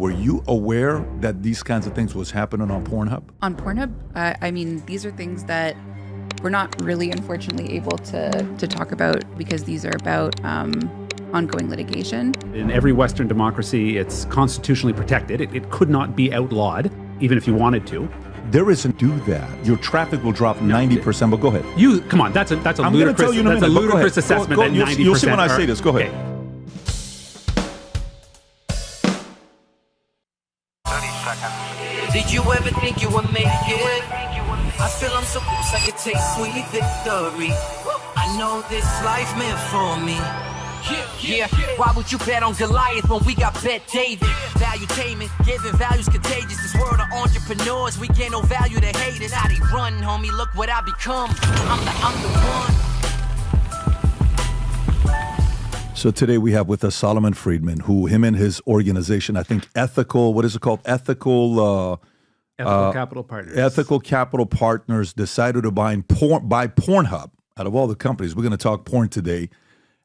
Were you aware that these kinds of things was happening on PornHub? On PornHub, I mean, these are things that we're not really, unfortunately, able to talk about because these are about ongoing litigation. In every Western democracy, it's constitutionally protected. It could not be outlawed, even if you wanted to. There isn't do that. Your traffic will drop 90%, but go ahead. Come on, that's a I'm ludicrous, tell you in a that's minute, a ludicrous assessment that 90%. You'll see when I say this. Go ahead. Okay. 30 seconds. Did you ever think you would make it? I feel I'm so close, I could taste sweet victory. I know this life meant for me. Yeah, why would you bet on Goliath when we got Bet David? Valuetainment, giving values contagious. This world of entrepreneurs, we get no value to haters. How they run, homie, look what I become. I'm the one. So today we have with us Solomon Friedman, who him and his organization, I think Ethical Capital Partners. Ethical Capital Partners decided to buy PornHub. Out of all the companies, we're going to talk porn today.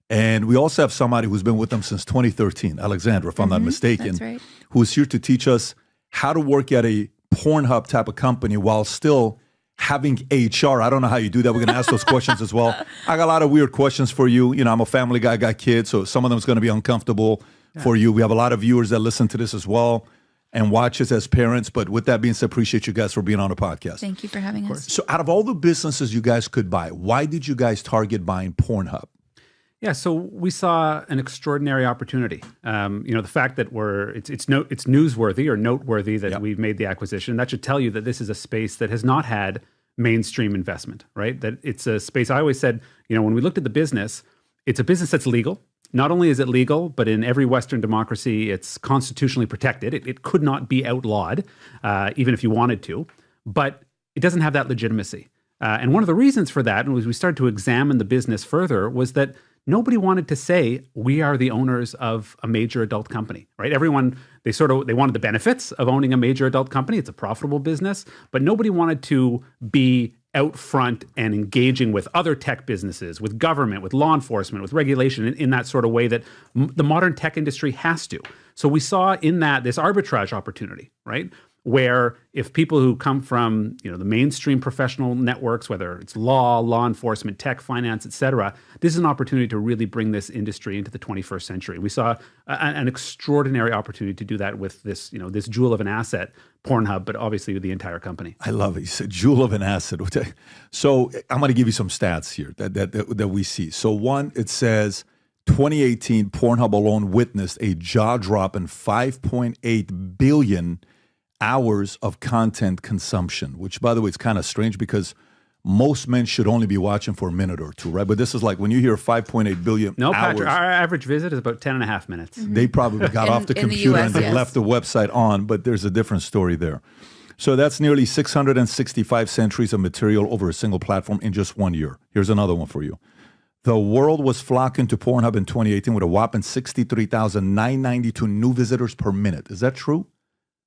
And we also have somebody who's been with them since 2013, Alexandra, if I'm not mistaken, that's right. who's here to teach us how to work at a PornHub type of company while still having HR. I don't know how you do that. We're going to ask those questions as well. I got a lot of weird questions for you. You know, I'm a family guy, I got kids, so some of them is going to be uncomfortable for you. We have a lot of viewers that listen to this as well and watch us as parents. But with that being said, appreciate you guys for being on the podcast. Thank you for having us. So out of all the businesses you guys could buy, why did you guys target buying PornHub? Yeah, so we saw an extraordinary opportunity. The fact that it's newsworthy or noteworthy that we've made the acquisition, that should tell you that this is a space that has not had mainstream investment, right? That it's a space, I always said, when we looked at the business, it's a business that's legal. Not only is it legal, but in every Western democracy, it's constitutionally protected. It could not be outlawed, even if you wanted to, but it doesn't have that legitimacy. And one of the reasons for that, and as we started to examine the business further, was that nobody wanted to say we are the owners of a major adult company, right? Everyone, they wanted the benefits of owning a major adult company. It's a profitable business, but nobody wanted to be out front and engaging with other tech businesses, with government, with law enforcement, with regulation in that sort of way that the modern tech industry has to. So we saw in that this arbitrage opportunity, right? Where if people who come from, the mainstream professional networks, whether it's law enforcement, tech, finance, et cetera, this is an opportunity to really bring this industry into the 21st century. We saw an extraordinary opportunity to do that with this, this jewel of an asset, PornHub, but obviously with the entire company. I love it. You said jewel of an asset. So I'm going to give you some stats here that we see. So one, it says 2018, PornHub alone witnessed a jaw-dropping 5.8 billion hours of content consumption, which, by the way, it's kind of strange because most men should only be watching for a minute or two, right? But this is like when you hear 5.8 billion no, hours. Patrick, our average visit is about 10 and a half minutes. They probably got off the computer and they left the website on, but there's a different story there. So that's nearly 665 centuries of material over a single platform in just 1 year. Here's another one for you. The world was flocking to PornHub in 2018 with a whopping 63,992 new visitors per minute. Is that true?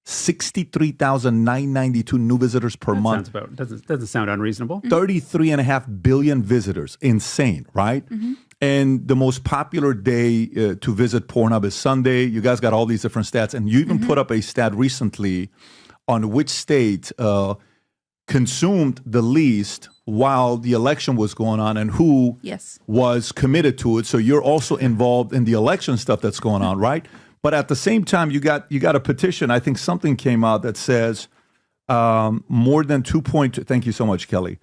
63,992 new visitors per month. Doesn't sound unreasonable. 33.5 billion visitors. Insane, right? Mm-hmm. And the most popular day to visit PornHub is Sunday. You guys got all these different stats. And you even put up a stat recently on which state consumed the least while the election was going on and who was committed to it. So you're also involved in the election stuff that's going on, right? But at the same time, you got a petition. I think something came out that says more than 2.2. Thank you so much, Kelly.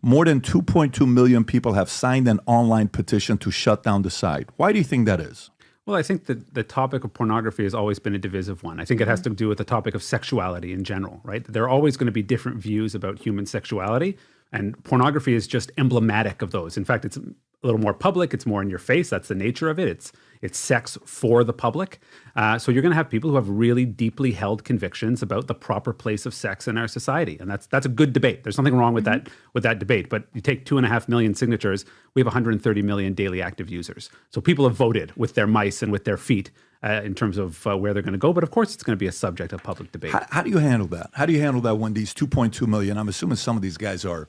More than 2.2 million people have signed an online petition to shut down the site. Why do you think that is? Well, I think that the topic of pornography has always been a divisive one. I think it has to do with the topic of sexuality in general, right? There are always going to be different views about human sexuality, and pornography is just emblematic of those. In fact, it's a little more public. It's more in your face. That's the nature of it. It's sex for the public. So you're going to have people who have really deeply held convictions about the proper place of sex in our society, and that's a good debate. There's nothing wrong with that debate. But you take 2.5 million signatures, we have 130 million daily active users. So people have voted with their mice and with their feet in terms of where they're going to go. But of course, it's going to be a subject of public debate. How do you handle that? How do you handle that when these 2.2 million? I'm assuming some of these guys are.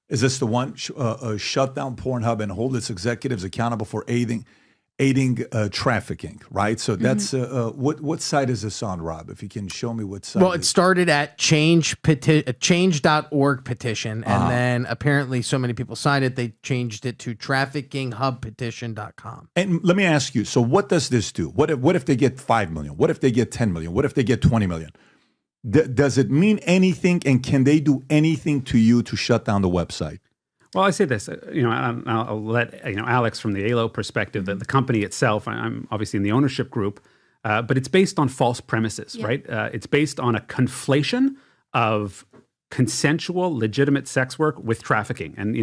Is this the one shut down PornHub and hold its executives accountable for aiding aiding trafficking, right? So that's what site is this on, Rob? If you can show me what site. Well, it started at change.org petition, and then apparently so many people signed it, they changed it to traffickinghubpetition.com. And let me ask you, so what does this do? What if they get 5 million? What if they get 10 million? What if they get 20 million? Does it mean anything, and can they do anything to you to shut down the website? Well, I say this, I'll let Alex from the ALO perspective, that the company itself, I'm obviously in the ownership group, but it's based on false premises, right? It's based on a conflation of consensual, legitimate sex work with trafficking. And,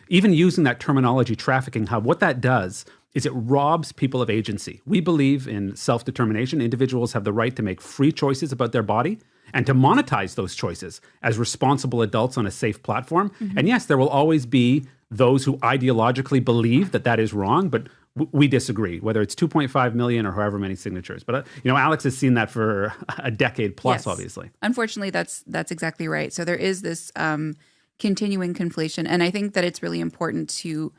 even using that terminology, trafficking hub, what that does is it robs people of agency. We believe in self-determination. Individuals have the right to make free choices about their body and to monetize those choices as responsible adults on a safe platform. And yes, there will always be those who ideologically believe that is wrong, but we disagree, whether it's 2.5 million or however many signatures. But, Alex has seen that for a decade plus, obviously. Unfortunately, that's exactly right. So there is this continuing conflation. And I think that it's really important to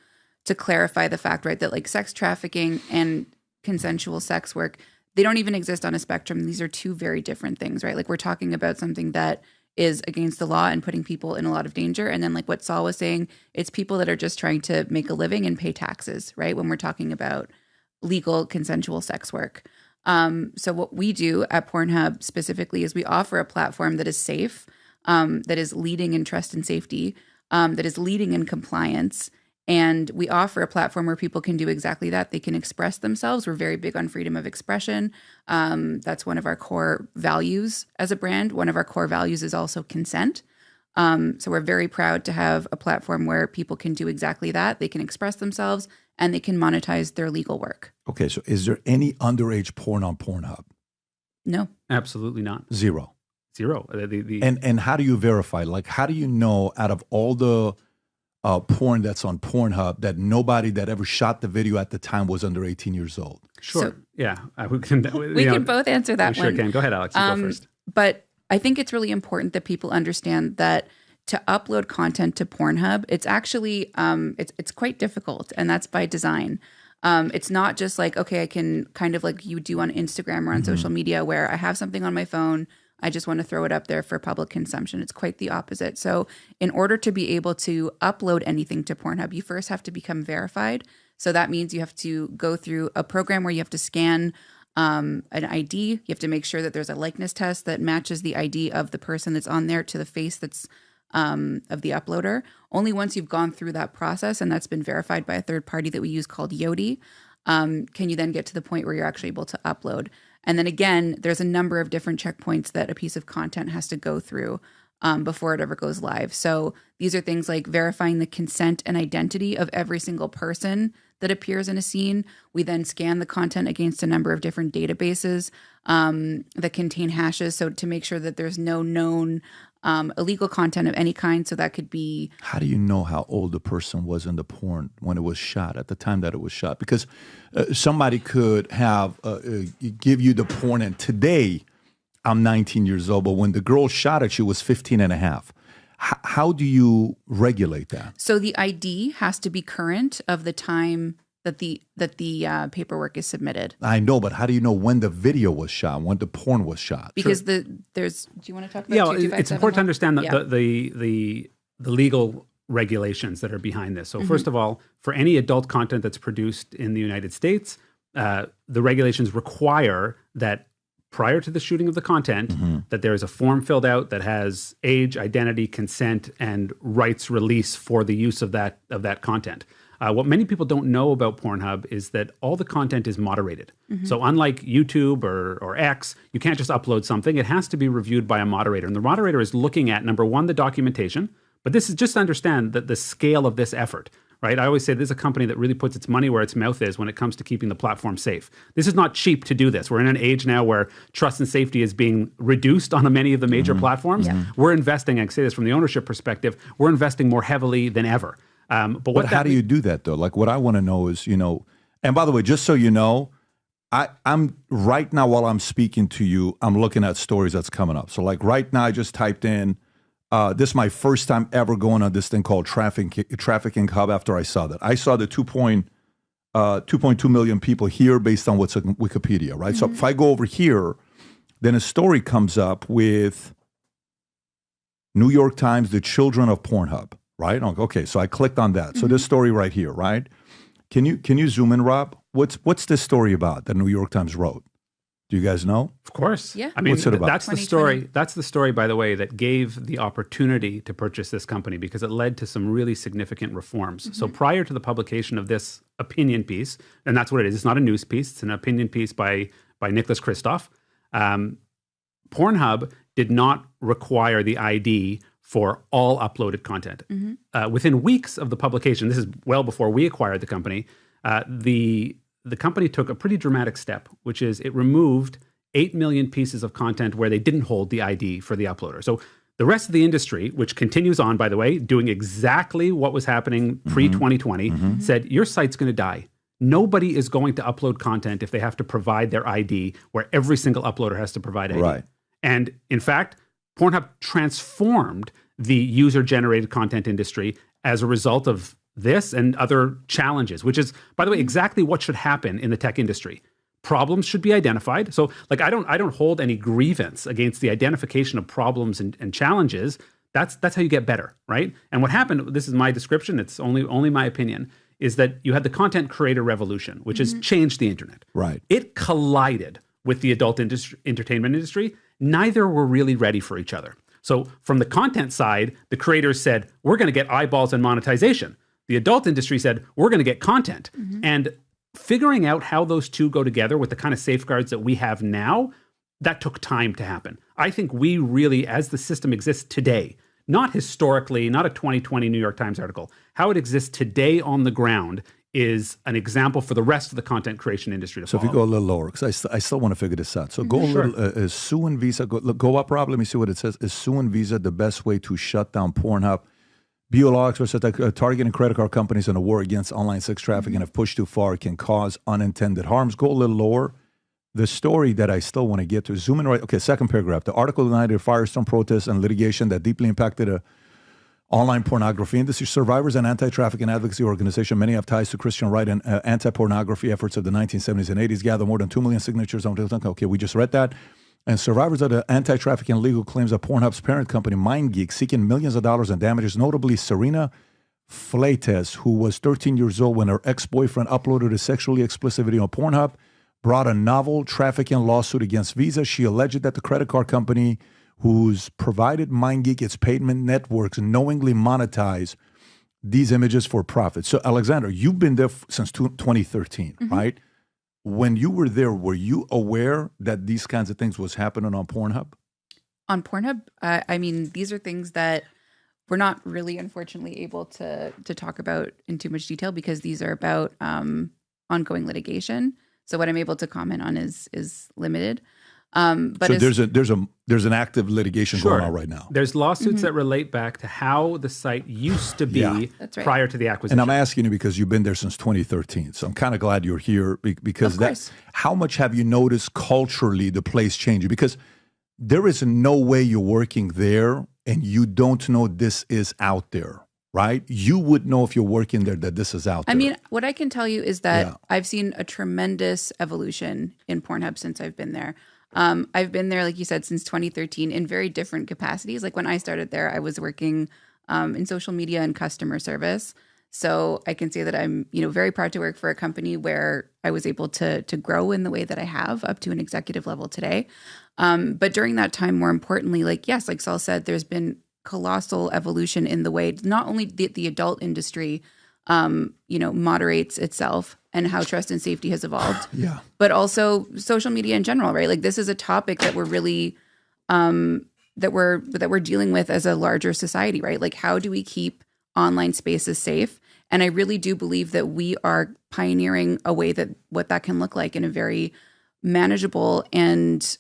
clarify the fact, right, that like sex trafficking and consensual sex work, they don't even exist on a spectrum. These are two very different things, right? Like we're talking about something that is against the law and putting people in a lot of danger. And then like what Saul was saying, it's people that are just trying to make a living and pay taxes, right? When we're talking about legal consensual sex work. So what we do at PornHub specifically is we offer a platform that is safe, that is leading in trust and safety, that is leading in compliance. And we offer a platform where people can do exactly that. They can express themselves. We're very big on freedom of expression. That's one of our core values as a brand. One of our core values is also consent. So we're very proud to have a platform where people can do exactly that. They can express themselves and they can monetize their legal work. Okay, so is there any underage porn on PornHub? No. Absolutely not. Zero. And how do you verify? Like, how do you know out of all the porn that's on PornHub that nobody that ever shot the video at the time was under 18 years old? Sure. So, yeah. We can both answer that one. Sure can. Go ahead, Alex. You go first. But I think it's really important that people understand that to upload content to PornHub, it's actually, it's quite difficult, and that's by design. It's not just like, okay, I can kind of like you do on Instagram or on social media where I have something on my phone, I just want to throw it up there for public consumption. It's quite the opposite. So in order to be able to upload anything to PornHub, you first have to become verified. So that means you have to go through a program where you have to scan an ID. You have to make sure that there's a likeness test that matches the ID of the person that's on there to the face that's of the uploader. Only once you've gone through that process and that's been verified by a third party that we use called Yoti, can you then get to the point where you're actually able to upload. And then again, there's a number of different checkpoints that a piece of content has to go through before it ever goes live. So these are things like verifying the consent and identity of every single person that appears in a scene. We then scan the content against a number of different databases that contain hashes. So to make sure that there's no known illegal content of any kind. So that could be... How do you know how old the person was in the porn when it was shot, at the time that it was shot? Because somebody could have give you the porn, and today I'm 19 years old, but when the girl shot it, she was 15 and a half. How do you regulate that? So the ID has to be current of the time that the paperwork is submitted. I know, but how do you know when the video was shot, when the porn was shot? Because do you want to talk about it's important to understand the legal regulations that are behind this. So first of all, for any adult content that's produced in the United States, the regulations require that prior to the shooting of the content, that there is a form filled out that has age, identity, consent, and rights release for the use of that content. What many people don't know about PornHub is that all the content is moderated. So unlike YouTube or X, you can't just upload something. It has to be reviewed by a moderator. And the moderator is looking at, number one, the documentation. But this is just to understand that the scale of this effort, right? I always say this is a company that really puts its money where its mouth is when it comes to keeping the platform safe. This is not cheap to do this. We're in an age now where trust and safety is being reduced on many of the major platforms. We're investing, I say this from the ownership perspective, we're investing more heavily than ever. But how do you do that though? Like what I want to know is, and by the way, just so you know, I'm right now while I'm speaking to you, I'm looking at stories that's coming up. So like right now I just typed in, this is my first time ever going on this thing called Trafficking Hub after I saw that. I saw the 2.2 million people here based on what's on Wikipedia, right? So if I go over here, then a story comes up with New York Times, the children of PornHub, right? Okay, so I clicked on that. So this story right here, right? Can you zoom in, Rob? What's this story about that New York Times wrote? Do you guys know? Of course. Yeah. I mean, What's it about? that's the story. That's the story, by the way, that gave the opportunity to purchase this company because it led to some really significant reforms. So prior to the publication of this opinion piece, and that's what it is. It's not a news piece. It's an opinion piece by Nicholas Kristof. PornHub did not require the ID for all uploaded content. Within weeks of the publication, this is well before we acquired the company, the company took a pretty dramatic step, which is it removed 8 million pieces of content where they didn't hold the ID for the uploader. So the rest of the industry, which continues on, by the way, doing exactly what was happening pre-2020, said, your site's going to die. Nobody is going to upload content if they have to provide their ID, where every single uploader has to provide ID. Right. And in fact, PornHub transformed the user-generated content industry as a result of this and other challenges, which is, by the way, exactly what should happen in the tech industry. Problems should be identified. So, like, I don't hold any grievance against the identification of problems and challenges. That's how you get better, right? And what happened, this is my description, it's only my opinion, is that you had the content creator revolution, which has changed the internet. Right. It collided with the adult entertainment industry. Neither were really ready for each other. So from the content side, the creators said, we're going to get eyeballs and monetization. The adult industry said, we're going to get content. And figuring out how those two go together with the kind of safeguards that we have now, that took time to happen. I think we really, as the system exists today, not historically, not a 2020 New York Times article, how it exists today on the ground is an example for the rest of the content creation industry to So follow. if you go a little lower, because I still want to figure this out. So go a little, is Sue and Visa, go up, Rob, let me see what it says. Is Sue and Visa the best way to shut down PornHub? BO law experts said that targeting credit card companies in a war against online sex trafficking and if pushed too far can cause unintended harms. Go a little lower. The story that I still want to get to, zoom in right, okay, second paragraph. The article denied Firestone protests and litigation that deeply impacted a online pornography industry. Survivors and anti-trafficking advocacy organization, many have ties to Christian right and anti-pornography efforts of the 1970s and 80s, gather more than 2 million signatures on. Okay, we just read that. And survivors of the anti-trafficking legal claims of Pornhub's parent company, MindGeek, seeking millions of dollars in damages, notably Serena Fuentes, who was 13 years old when her ex-boyfriend uploaded a sexually explicit video on Pornhub, brought a novel trafficking lawsuit against Visa. She alleged that the credit card company who's provided MindGeek its payment networks knowingly monetize these images for profit. So, Alexander, you've been there since 2013, right? When you were there, were you aware that these kinds of things was happening on PornHub? On PornHub, I mean, these are things that we're not really, unfortunately, able to talk about in too much detail because these are about ongoing litigation. So what I'm able to comment on is limited. But so there's an active litigation going on right now. There's lawsuits that relate back to how the site used to be That's right. prior to the acquisition. And I'm asking you because you've been there since 2013. So I'm kind of glad you're here because how much have you noticed culturally the place changing? Because there is no way you're working there and you don't know this is out there, right? You would know if you're working there that this is out there. I mean, what I can tell you is that I've seen a tremendous evolution in PornHub since I've been there. I've been there, like you said, since 2013 in very different capacities. Like when I started there, I was working in social media and customer service. So I can say that I'm, very proud to work for a company where I was able to grow in the way that I have up to an executive level today. But during that time, more importantly, like Saul said, there's been colossal evolution in the way not only the adult industry, moderates itself and how trust and safety has evolved, but also social media in general, right? Like this is a topic that we're really, that we're dealing with as a larger society, right? Like how do we keep online spaces safe? And I really do believe that we are pioneering a way that what that can look like in a very manageable and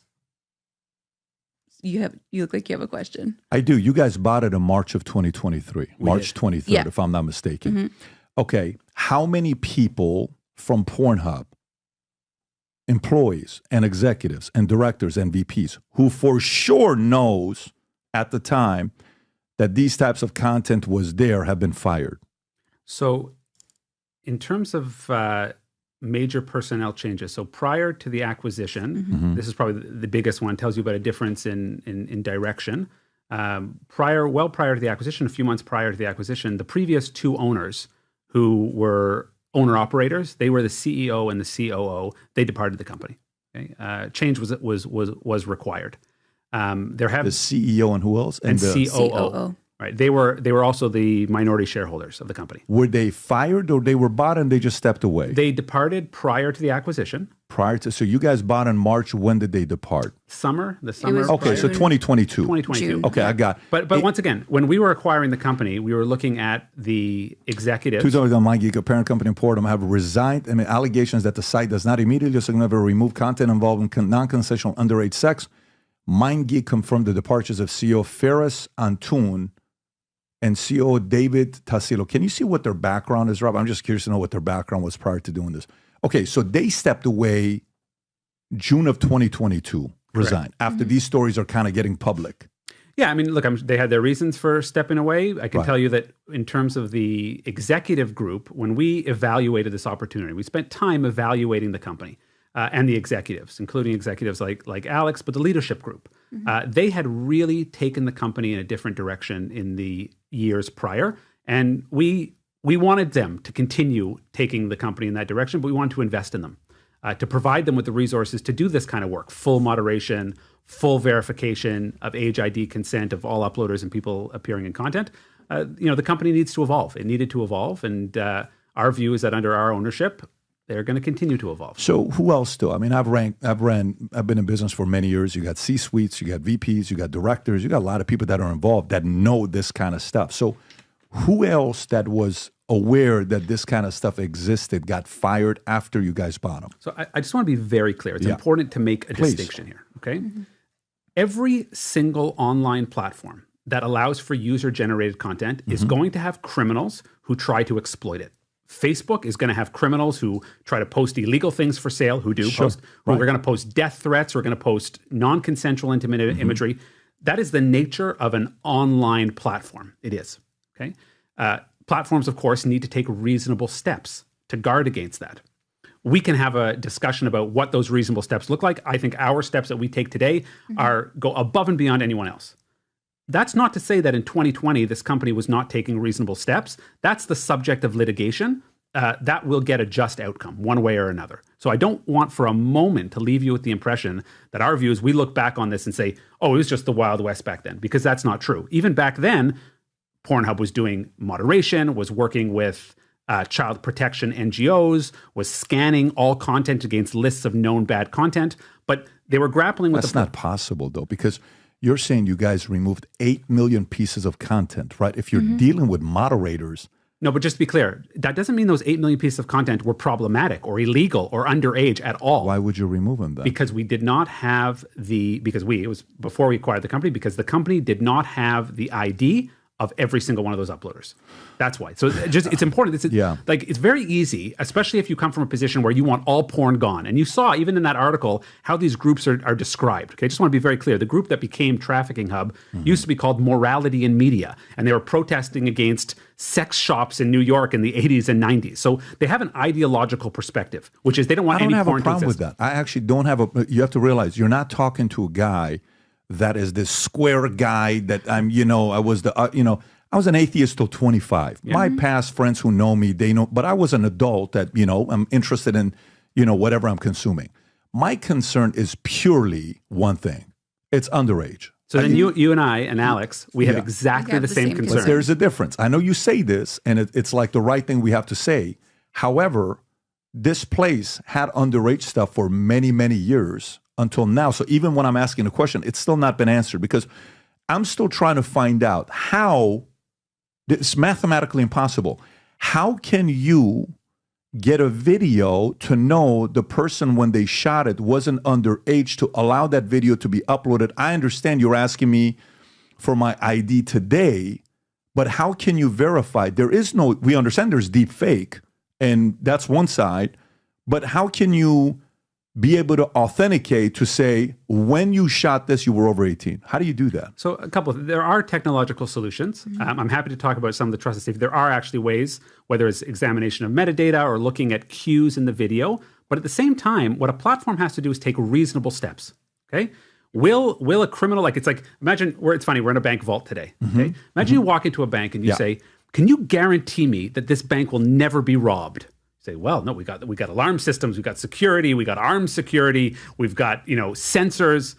you look like you have a question. I do. You guys bought it in March of 2023, March 23rd, if I'm not mistaken. Okay. How many people from PornHub, employees and executives and directors and VPs who for sure knows at the time that these types of content was there have been fired? So in terms of major personnel changes. So prior to the acquisition, this is probably the biggest one, tells you about a difference in direction. Prior to the acquisition, a few months prior to the acquisition, the previous two owners who were owner-operators, they were the CEO and the COO, they departed the company. Okay? Change was required. The CEO and who else? And the COO. Right. They were also the minority shareholders of the company. Were they fired or they were bought and they just stepped away? They departed prior to the acquisition. So you guys bought in March. When did they depart? The summer. Okay, so 2022. 2022. June. Okay, I got. But once again, when we were acquiring the company, we were looking at the executives. MindGeek, a parent company in Portland, have resigned. Allegations that the site does not immediately or significantly remove content involving non-consensual underage sex. MindGeek confirmed the departures of CEO Ferris Antoon and CEO David Tassilo. Can you see what their background is, Rob? I'm just curious to know what their background was prior to doing this. Okay, so they stepped away June of 2022, resigned, after these stories are kind of getting public. Yeah, I mean, look, they had their reasons for stepping away. I can tell you that in terms of the executive group, when we evaluated this opportunity, we spent time evaluating the company and the executives, including executives like Alex, but the leadership group. They had really taken the company in a different direction in the years prior, and we wanted them to continue taking the company in that direction, but we wanted to invest in them, to provide them with the resources to do this kind of work, full moderation, full verification of age ID consent of all uploaders and people appearing in content. The company needs to evolve. It needed to evolve, and our view is that under our ownership, they're going to continue to evolve. So who else do? I mean, I've been in business for many years. You got C-suites, you got VPs, you got directors, you got a lot of people that are involved that know this kind of stuff. So who else that was aware that this kind of stuff existed got fired after you guys bought them? So I just want to be very clear. It's important to make a distinction here, okay? Every single online platform that allows for user-generated content is going to have criminals who try to exploit it. Facebook is going to have criminals who try to post illegal things for sale, who do post. We're going to post death threats. We're going to post non-consensual intimate imagery. That is the nature of an online platform. It is, okay? Platforms, of course, need to take reasonable steps to guard against that. We can have a discussion about what those reasonable steps look like. I think our steps that we take today go above and beyond anyone else. That's not to say that in 2020, this company was not taking reasonable steps. That's the subject of litigation. That will get a just outcome one way or another. So I don't want for a moment to leave you with the impression that our view is we look back on this and say, oh, it was just the Wild West back then, because that's not true. Even back then, PornHub was doing moderation, was working with child protection NGOs, was scanning all content against lists of known bad content, but they were grappling with That's not possible, though, because you're saying you guys removed 8 million pieces of content, right? If you're dealing with moderators. No, but just to be clear, that doesn't mean those 8 million pieces of content were problematic or illegal or underage at all. Why would you remove them then? Because we did not have it was before we acquired the company, because the company did not have the ID of every single one of those uploaders. That's why. So it's important. It's very easy, especially if you come from a position where you want all porn gone. And you saw even in that article how these groups are described. Okay, I just want to be very clear. The group that became Trafficking Hub used to be called Morality in Media, and they were protesting against sex shops in New York in the 80s and 90s. So they have an ideological perspective, which is they don't want any porn to exist. I don't have a problem with that. I actually don't have you have to realize you're not talking to a guy that is this square guy that I was an atheist till 25. Yeah. My past friends who know me, they know, but I was an adult that, I'm interested in, whatever I'm consuming. My concern is purely one thing. It's underage. So then you and I and Alex, we have exactly the same concern. But there's a difference. I know you say this, and it's like the right thing we have to say. However, this place had underage stuff for many, many years until now. So even when I'm asking a question, it's still not been answered because I'm still trying to find out how, it's mathematically impossible. How can you get a video to know the person when they shot it wasn't underage to allow that video to be uploaded? I understand you're asking me for my ID today, but how can you verify? We understand there's deep fake, and that's one side, but how can you be able to authenticate to say, when you shot this, you were over 18? How do you do that? So there are technological solutions. I'm happy to talk about some of the trust and safety. There are actually ways, whether it's examination of metadata or looking at cues in the video. But at the same time, what a platform has to do is take reasonable steps. Okay. Will a criminal, imagine it's funny, we're in a bank vault today. Okay. Imagine you walk into a bank and you say, can you guarantee me that this bank will never be robbed? Say, well, no, we got alarm systems, we got security, we got armed security, we've got sensors.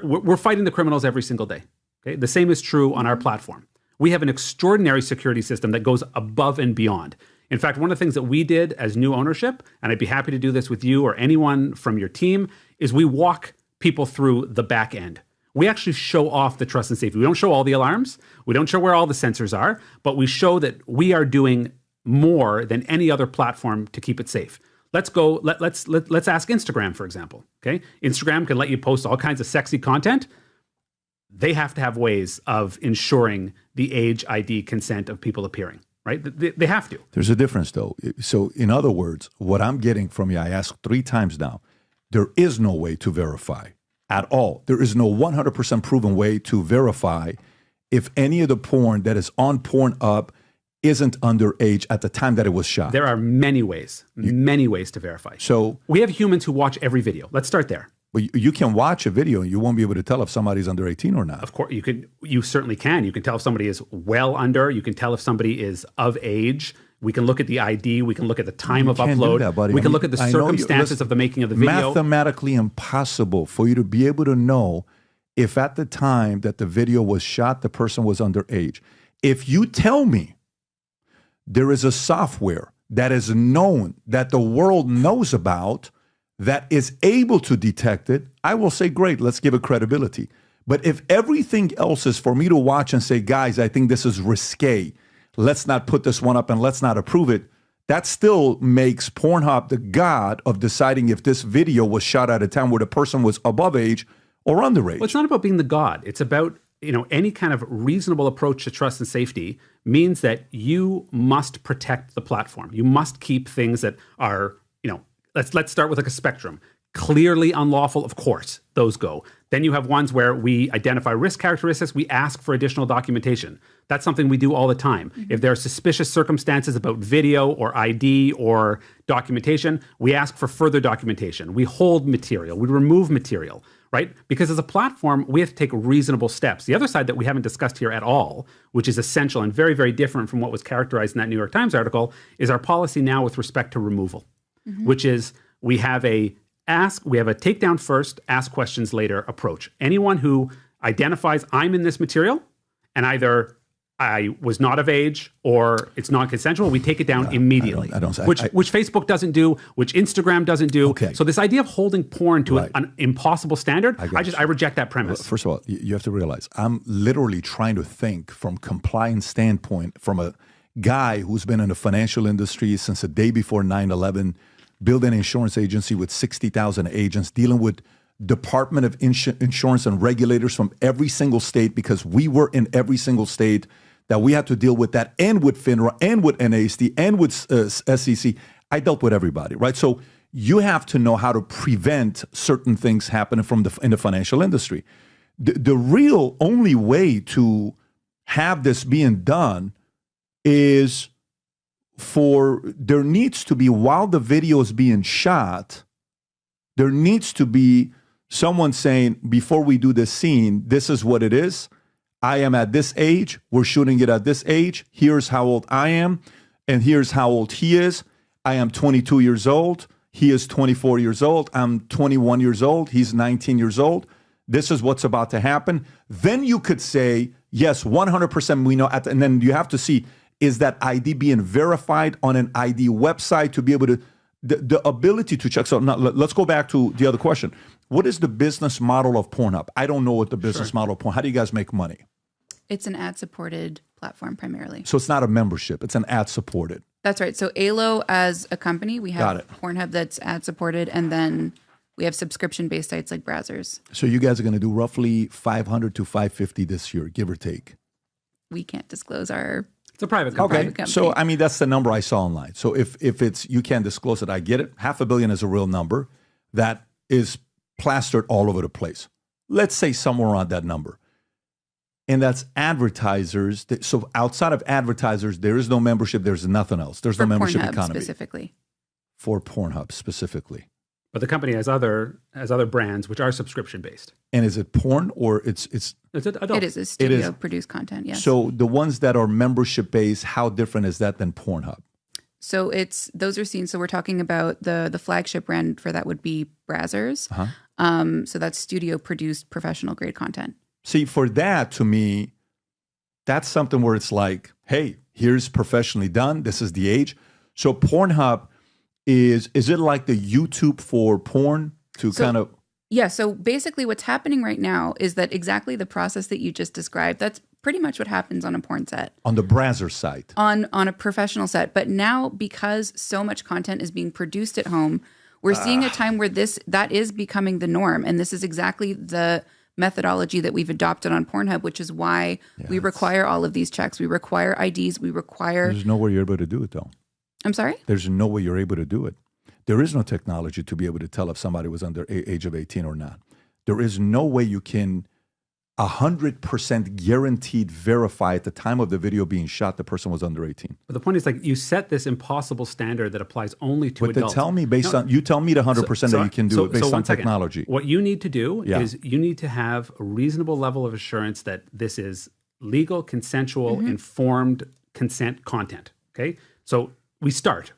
We're fighting the criminals every single day. Okay, the same is true on our platform. We have an extraordinary security system that goes above and beyond. In fact, one of the things that we did as new ownership, and I'd be happy to do this with you or anyone from your team, is we walk people through the back end. We actually show off the trust and safety. We don't show all the alarms, we don't show where all the sensors are, but we show that we are doing more than any other platform to keep it safe. Let's ask Instagram, for example. Okay, Instagram can let you post all kinds of sexy content. They have to have ways of ensuring the age ID consent of people appearing, right? They have to. There's a difference, though. So, in other words, what I'm getting from you, I asked 3 times now, there is no way to verify at all. There is no 100% proven way to verify if any of the porn that is on PornHub isn't underage at the time that it was shot. There are many ways to verify. So we have humans who watch every video. Let's start there. But you can watch a video and you won't be able to tell if somebody's under 18 or not. Of course, you certainly can. You can tell if somebody is well under. You can tell if somebody is of age. We can look at the ID. We can look at the time of upload. That, buddy. We can look at the circumstances of the making of the video. Mathematically impossible for you to be able to know if at the time that the video was shot, the person was underage. If you tell me there is a software that is known, that the world knows about, that is able to detect it, I will say, great, let's give it credibility. But if everything else is for me to watch and say, guys, I think this is risque, let's not put this one up and let's not approve it, that still makes PornHub the god of deciding if this video was shot at a time where the person was above age or underage. Well, it's not about being the god. It's about any kind of reasonable approach to trust and safety means that you must protect the platform. You must keep things that are, let's start with a spectrum. Clearly unlawful, of course, those go. Then you have ones where we identify risk characteristics, we ask for additional documentation. That's something we do all the time. Mm-hmm. If there are suspicious circumstances about video or ID or documentation, we ask for further documentation. We hold material, we remove material, right? Because as a platform, we have to take reasonable steps. The other side that we haven't discussed here at all, which is essential and very, very different from what was characterized in that New York Times article, is our policy now with respect to removal, which is we have a takedown first, ask questions later approach. Anyone who identifies I'm in this material and either I was not of age or it's non-consensual, we take it down immediately. Which Facebook doesn't do, which Instagram doesn't do. Okay. So this idea of holding porn to an impossible standard, I reject that premise. Well, first of all, you have to realize I'm literally trying to think from compliance standpoint, from a guy who's been in the financial industry since the day before 9/11, build an insurance agency with 60,000 agents, dealing with Department of Insurance and regulators from every single state, because we were in every single state that we had to deal with that, and with FINRA, and with NASD, and with SEC. I dealt with everybody, right? So you have to know how to prevent certain things happening in the financial industry. The real only way to have this being done is there needs to be, while the video is being shot, there needs to be someone saying, before we do this scene, this is what it is. I am at this age. We're shooting it at this age. Here's how old I am. And here's how old he is. I am 22 years old. He is 24 years old. I'm 21 years old. He's 19 years old. This is what's about to happen. Then you could say, yes, 100% we know. And then you have to see, is that ID being verified on an ID website to be able to, the ability to check. So now let's go back to the other question. What is the business model of PornHub? I don't know what the business model of PornHub. How do you guys make money? It's an ad-supported platform primarily. So it's not a membership. It's an ad-supported. That's right. So ALO as a company, we have PornHub that's ad-supported, and then we have subscription-based sites like browsers. So you guys are going to do roughly 500 to 550 this year, give or take. We can't disclose our... It's a private company. Okay, so I mean, that's the number I saw online. So if it's, you can't disclose it, I get it. $500 million is a real number. that is plastered all over the place. Let's say somewhere around that number. And that's advertisers. So outside of advertisers, there is no membership. There's nothing else. There's no membership PornHub economy. Specifically. For PornHub specifically. But the company has other brands which are subscription based. And is it porn or it's adult? It is a studio produced content, yes. So the ones that are membership based, how different is that than PornHub? So those are seen. So we're talking about the flagship brand for that would be Brazzers. So that's studio produced professional grade content. See, for that, to me, that's something where it's like, hey, here's professionally done. This is the age. So PornHub is it like the YouTube for porn Yeah, so basically what's happening right now is that exactly the process that you just described, that's pretty much what happens on a porn set. On the Brazzers site. On a professional set. But now, because so much content is being produced at home, we're seeing a time where that is becoming the norm. And this is exactly the methodology that we've adopted on PornHub, which is why we require all of these checks. We require IDs. We require... There's no way you're able to do it, though. I'm sorry? There's no way you're able to do it. There is no technology to be able to tell if somebody was under age of 18 or not. There is no way you can 100% guaranteed verify at the time of the video being shot the person was under 18. But the point is, like, you set this impossible standard that applies only to adults. But tell me you tell me the 100% that you can do it based on technology. What you need to do is you need to have a reasonable level of assurance that this is legal, consensual, informed consent content. Okay? So you start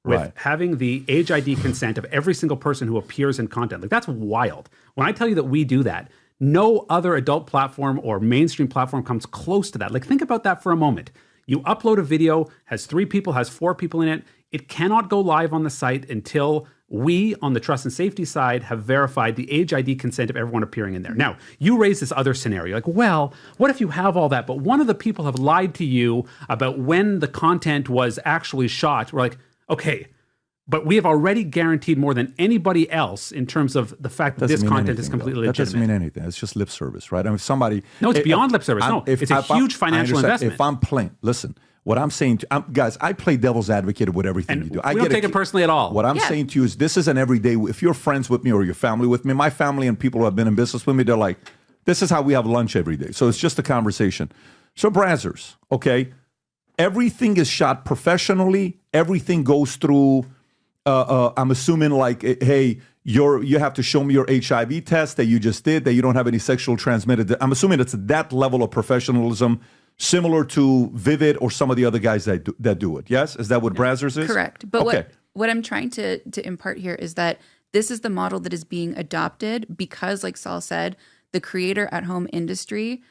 with having the age ID consent of every single person who appears in content. Like, that's wild. When I tell you that we do that, no other adult platform or mainstream platform comes close to that. Like, think about that for a moment. You upload a video, has 3 people, has 4 people in it. It cannot go live on the site until we, on the trust and safety side, have verified the age ID consent of everyone appearing in there. Now, you raise this other scenario. Like, well, what if you have all that, but one of the people have lied to you about when the content was actually shot? We're like, okay, but we have already guaranteed more than anybody else in terms of the fact that this content is completely legitimate. That doesn't mean anything. It's just lip service, right? I mean, if somebody... No, it's beyond lip service. No, it's a huge financial investment. If I'm playing... Listen, what I'm saying to... guys, I play devil's advocate with everything you do. We don't take it personally at all. What I'm saying to you is this is an everyday... If you're friends with me or your family with me, my family and people who have been in business with me, they're like, this is how we have lunch every day. So it's just a conversation. So Brazzers, okay? Everything is shot professionally. Everything goes through... I'm assuming like, hey, you have to show me your HIV test that you just did, that you don't have any sexual transmitted. I'm assuming it's that level of professionalism, similar to Vivid or some of the other guys that do it. Yes, is that what Brazzers is? Correct. But what I'm trying to impart here is that this is the model that is being adopted because, like Saul said, the creator at home industry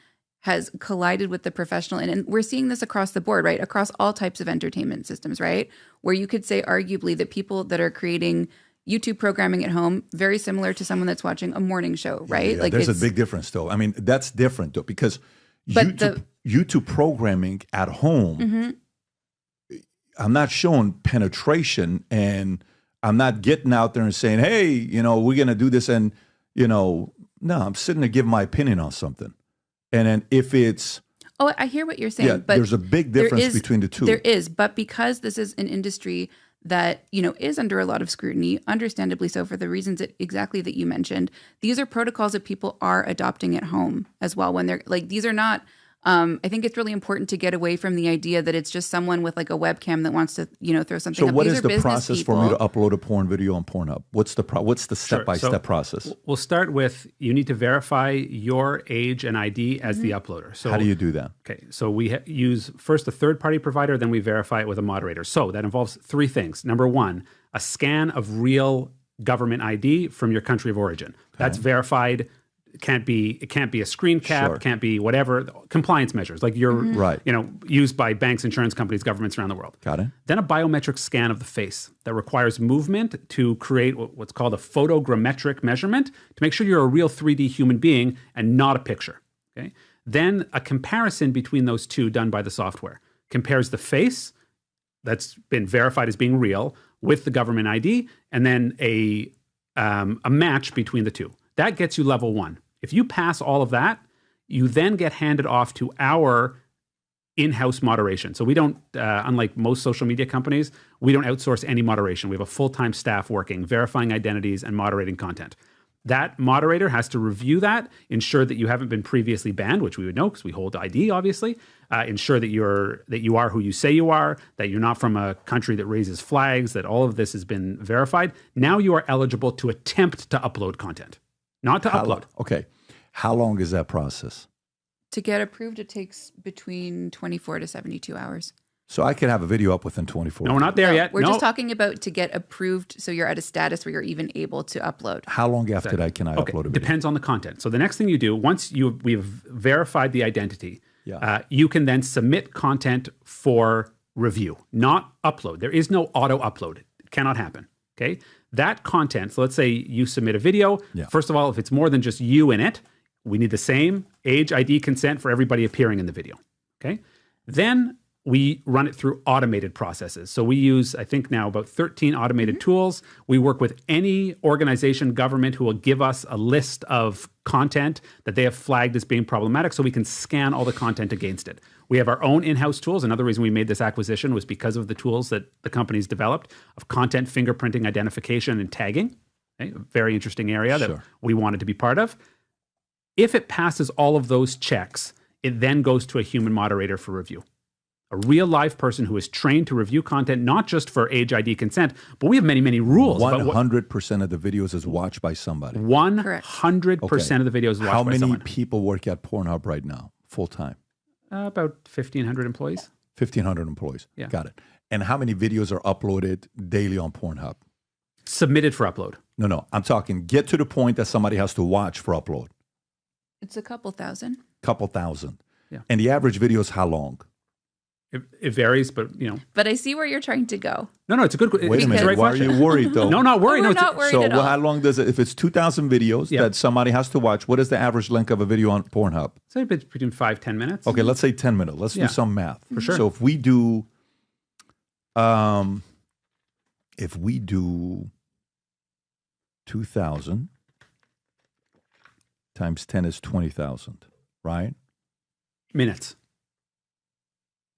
has collided with the professional. And we're seeing this across the board, right? Across all types of entertainment systems, right? Where you could say arguably that people that are creating YouTube programming at home, very similar to someone that's watching a morning show, right? Yeah, like there's a big difference though. I mean, that's different though, because YouTube programming at home, I'm not showing penetration and I'm not getting out there and saying, hey, we're going to do this. And, no, I'm sitting there giving my opinion on something. And then if it's... Oh, I hear what you're saying. But there's a big difference between the two. There is. But because this is an industry that, is under a lot of scrutiny, understandably so for the reasons exactly that you mentioned, these are protocols that people are adopting at home as well. When they're like, these are not... I think it's really important to get away from the idea that it's just someone with like a webcam that wants to, throw something up. So what is the process for me to upload a porn video on PornHub? What's the step-by-step process? We'll start with, you need to verify your age and ID as the uploader. So how do you do that? Okay, so we use first a third-party provider, then we verify it with a moderator. So that involves 3 things. Number 1, a scan of real government ID from your country of origin. Okay. That's verified. It can't be a screen cap, can't be whatever, compliance measures like used by banks, insurance companies, governments around the world. Got it. Then a biometric scan of the face that requires movement to create what's called a photogrammetric measurement to make sure you're a real 3D human being and not a picture. Okay. Then a comparison between those two done by the software compares the face that's been verified as being real with the government ID, and then a match between the two. That gets you level 1. If you pass all of that, you then get handed off to our in-house moderation. So we don't, unlike most social media companies, we don't outsource any moderation. We have a full-time staff working, verifying identities and moderating content. That moderator has to review that, ensure that you haven't been previously banned, which we would know because we hold ID, obviously. Ensure that you are who you say you are, that you're not from a country that raises flags, that all of this has been verified. Now you are eligible to attempt to upload content, not to upload. Okay. How long is that process? To get approved, it takes between 24 to 72 hours. So I can have a video up within 24 No, we're not there yet. We're just talking about to get approved, so you're at a status where you're even able to upload. How long after that can I upload a video? Depends on the content. So the next thing you do, once we've verified the identity, you can then submit content for review, not upload. There is no auto upload. It cannot happen. Okay. That content, so let's say you submit a video. First of all, if it's more than just you in it, we need the same age, ID, consent for everybody appearing in the video. Okay. Then we run it through automated processes. So we use, I think now, about 13 automated tools. We work with any organization, government, who will give us a list of content that they have flagged as being problematic so we can scan all the content against it. We have our own in-house tools. Another reason we made this acquisition was because of the tools that the company's developed of content fingerprinting, identification, and tagging. Okay? A very interesting area that we wanted to be part of. If it passes all of those checks, it then goes to a human moderator for review. A real live person who is trained to review content, not just for age, ID, consent, but we have many, many rules. 100% of the videos is watched by somebody. 100% of the videos is watched by someone. How many people work at PornHub right now, full time? About 1,500 employees. 1,500 employees. Yeah. Got it. And how many videos are uploaded daily on PornHub? Submitted for upload. No. I'm talking get to the point that somebody has to watch for upload. It's a couple thousand. Couple thousand. Yeah. And the average video is how long? It varies, but But I see where you're trying to go. No, it's a good. Wait a minute. Why are you worried though? No, not worried. We're not worried at all. How long does it? If it's 2,000 videos that somebody has to watch, what is the average length of a video on PornHub? So it's between 5-10 minutes. Okay, let's say 10 minutes. Let's do some math. For sure. So if we do, 2,000 times 10 is 20,000, right? Minutes.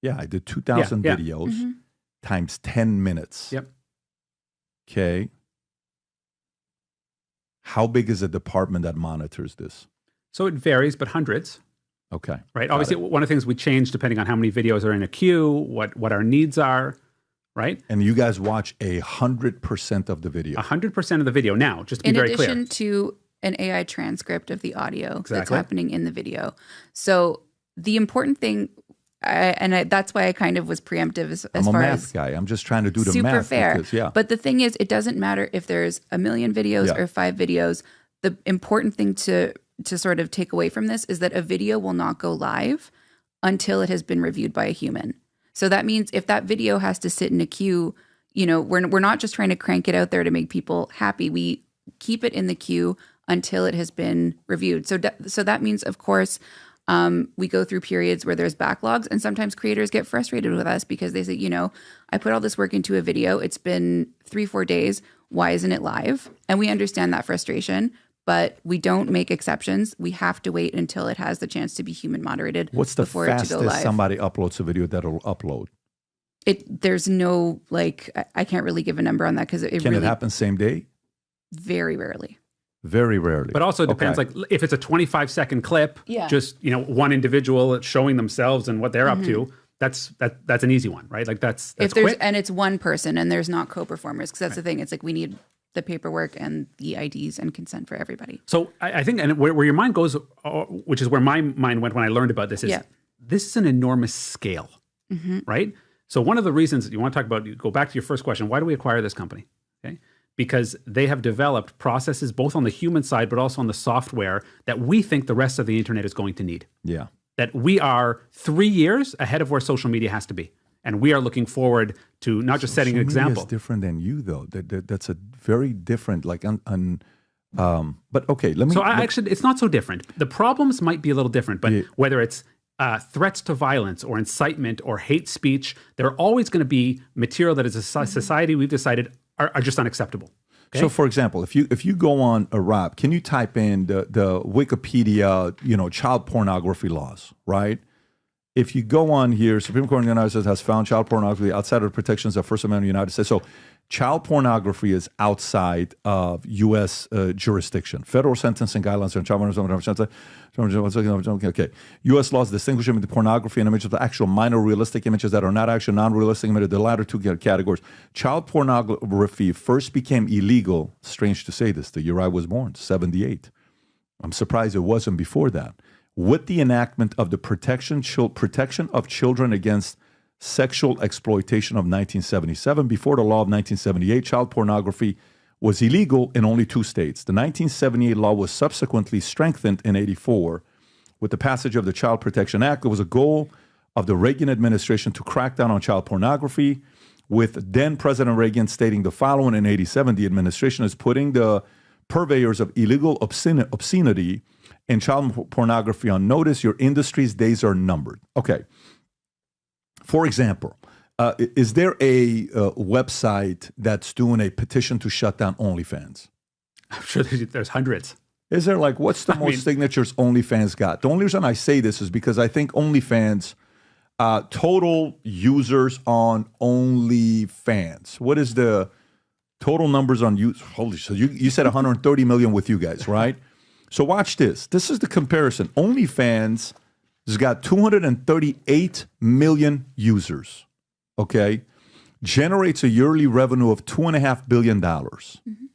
Yeah, I did 2,000 videos times 10 minutes. Yep. Okay. How big is the department that monitors this? So it varies, but hundreds. Okay. Right. Obviously, one of the things we change depending on how many videos are in a queue, what our needs are, right? And you guys watch 100% of the video. 100% of the video. Now, just to be very clear. In addition to an AI transcript of the audio that's happening in the video. So the important thing, that's why I kind of was preemptive as I'm a far math as guy. I'm just trying to do the super math. fair. Because, But the thing is, it doesn't matter if there's 1 million videos or 5 videos. The important thing to sort of take away from this is that a video will not go live until it has been reviewed by a human. So that means if that video has to sit in a queue, we're not just trying to crank it out there to make people happy. We keep it in the queue until it has been reviewed. So that means, of course, we go through periods where there's backlogs, and sometimes creators get frustrated with us because they say, I put all this work into a video. It's been 3-4 days. Why isn't it live? And we understand that frustration, but we don't make exceptions. We have to wait until it has the chance to be human moderated. What's the before it to go fastest live. somebody uploads a video that'll upload? There's no, I can't really give a number on that because Can it happen same day? Very rarely. Very rarely. But also it depends, like if it's a 25-second clip, just one individual showing themselves and what they're up to, that's an easy one, right? Like that's quick. And it's one person and there's not co-performers, because that's the thing. It's like we need the paperwork and the IDs and consent for everybody. So I think, and where your mind goes, which is where my mind went when I learned about this, is this is an enormous scale, right? So one of the reasons you want to talk about, you go back to your first question, why do we acquire this company? Okay. Because they have developed processes both on the human side, but also on the software that we think the rest of the internet is going to need. Yeah. That we are 3 years ahead of where social media has to be. And we are looking forward to not just setting an example. It's different than you, though. That's a very different, but okay, let me. So actually, it's not so different. The problems might be a little different, but whether it's threats to violence or incitement or hate speech, there are always going to be material that as a society we've decided are just unacceptable. Okay? So, for example, if you go on a rap, can you type in the Wikipedia, child pornography laws, right? if you go on here, Supreme Court of the United States has found child pornography outside of the protections of First Amendment of the United States. So child pornography is outside of U.S. jurisdiction. Federal sentencing guidelines on child pornography. Okay. U.S. laws distinguish between pornography and images of actual minor realistic images that are not actual non-realistic images. The latter two categories. Child pornography first became illegal, strange to say this, the year I was born, 78. I'm surprised it wasn't before that. With the enactment of the Protection of Children Against Sexual Exploitation of 1977, before the law of 1978, child pornography was illegal in only 2 states. The 1978 law was subsequently strengthened in 84 with the passage of the Child Protection Act. There was a goal of the Reagan administration to crack down on child pornography, with then President Reagan stating the following in 87, the administration is putting the purveyors of illegal obscenity and child pornography on notice. Your industry's days are numbered. Okay. For example, is there a website that's doing a petition to shut down OnlyFans? I'm sure there's hundreds. Is there what's the most signatures OnlyFans got? The only reason I say this is because I think OnlyFans, total users on OnlyFans, what is the total numbers on you? Holy shit, you said 130 million with you guys, right? So watch this. This is the comparison. OnlyFans has got 238 million users, okay? Generates a yearly revenue of $2.5 billion. Mm-hmm.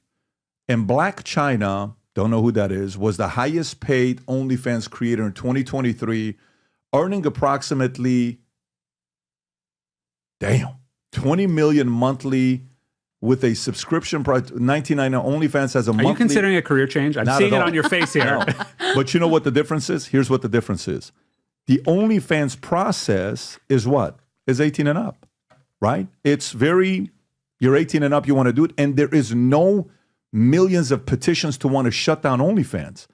And Black China, don't know who that is, was the highest paid OnlyFans creator in 2023, earning approximately, 20 million monthly with a subscription price, $19.99. OnlyFans has a monthly. Are you considering a career change? I'm seeing it on your face here. No. But you know what the difference is? Here's what the difference is. The OnlyFans process is what? Is 18 and up, right? It's you're 18 and up, you want to do it, and there is no millions of petitions to want to shut down OnlyFans.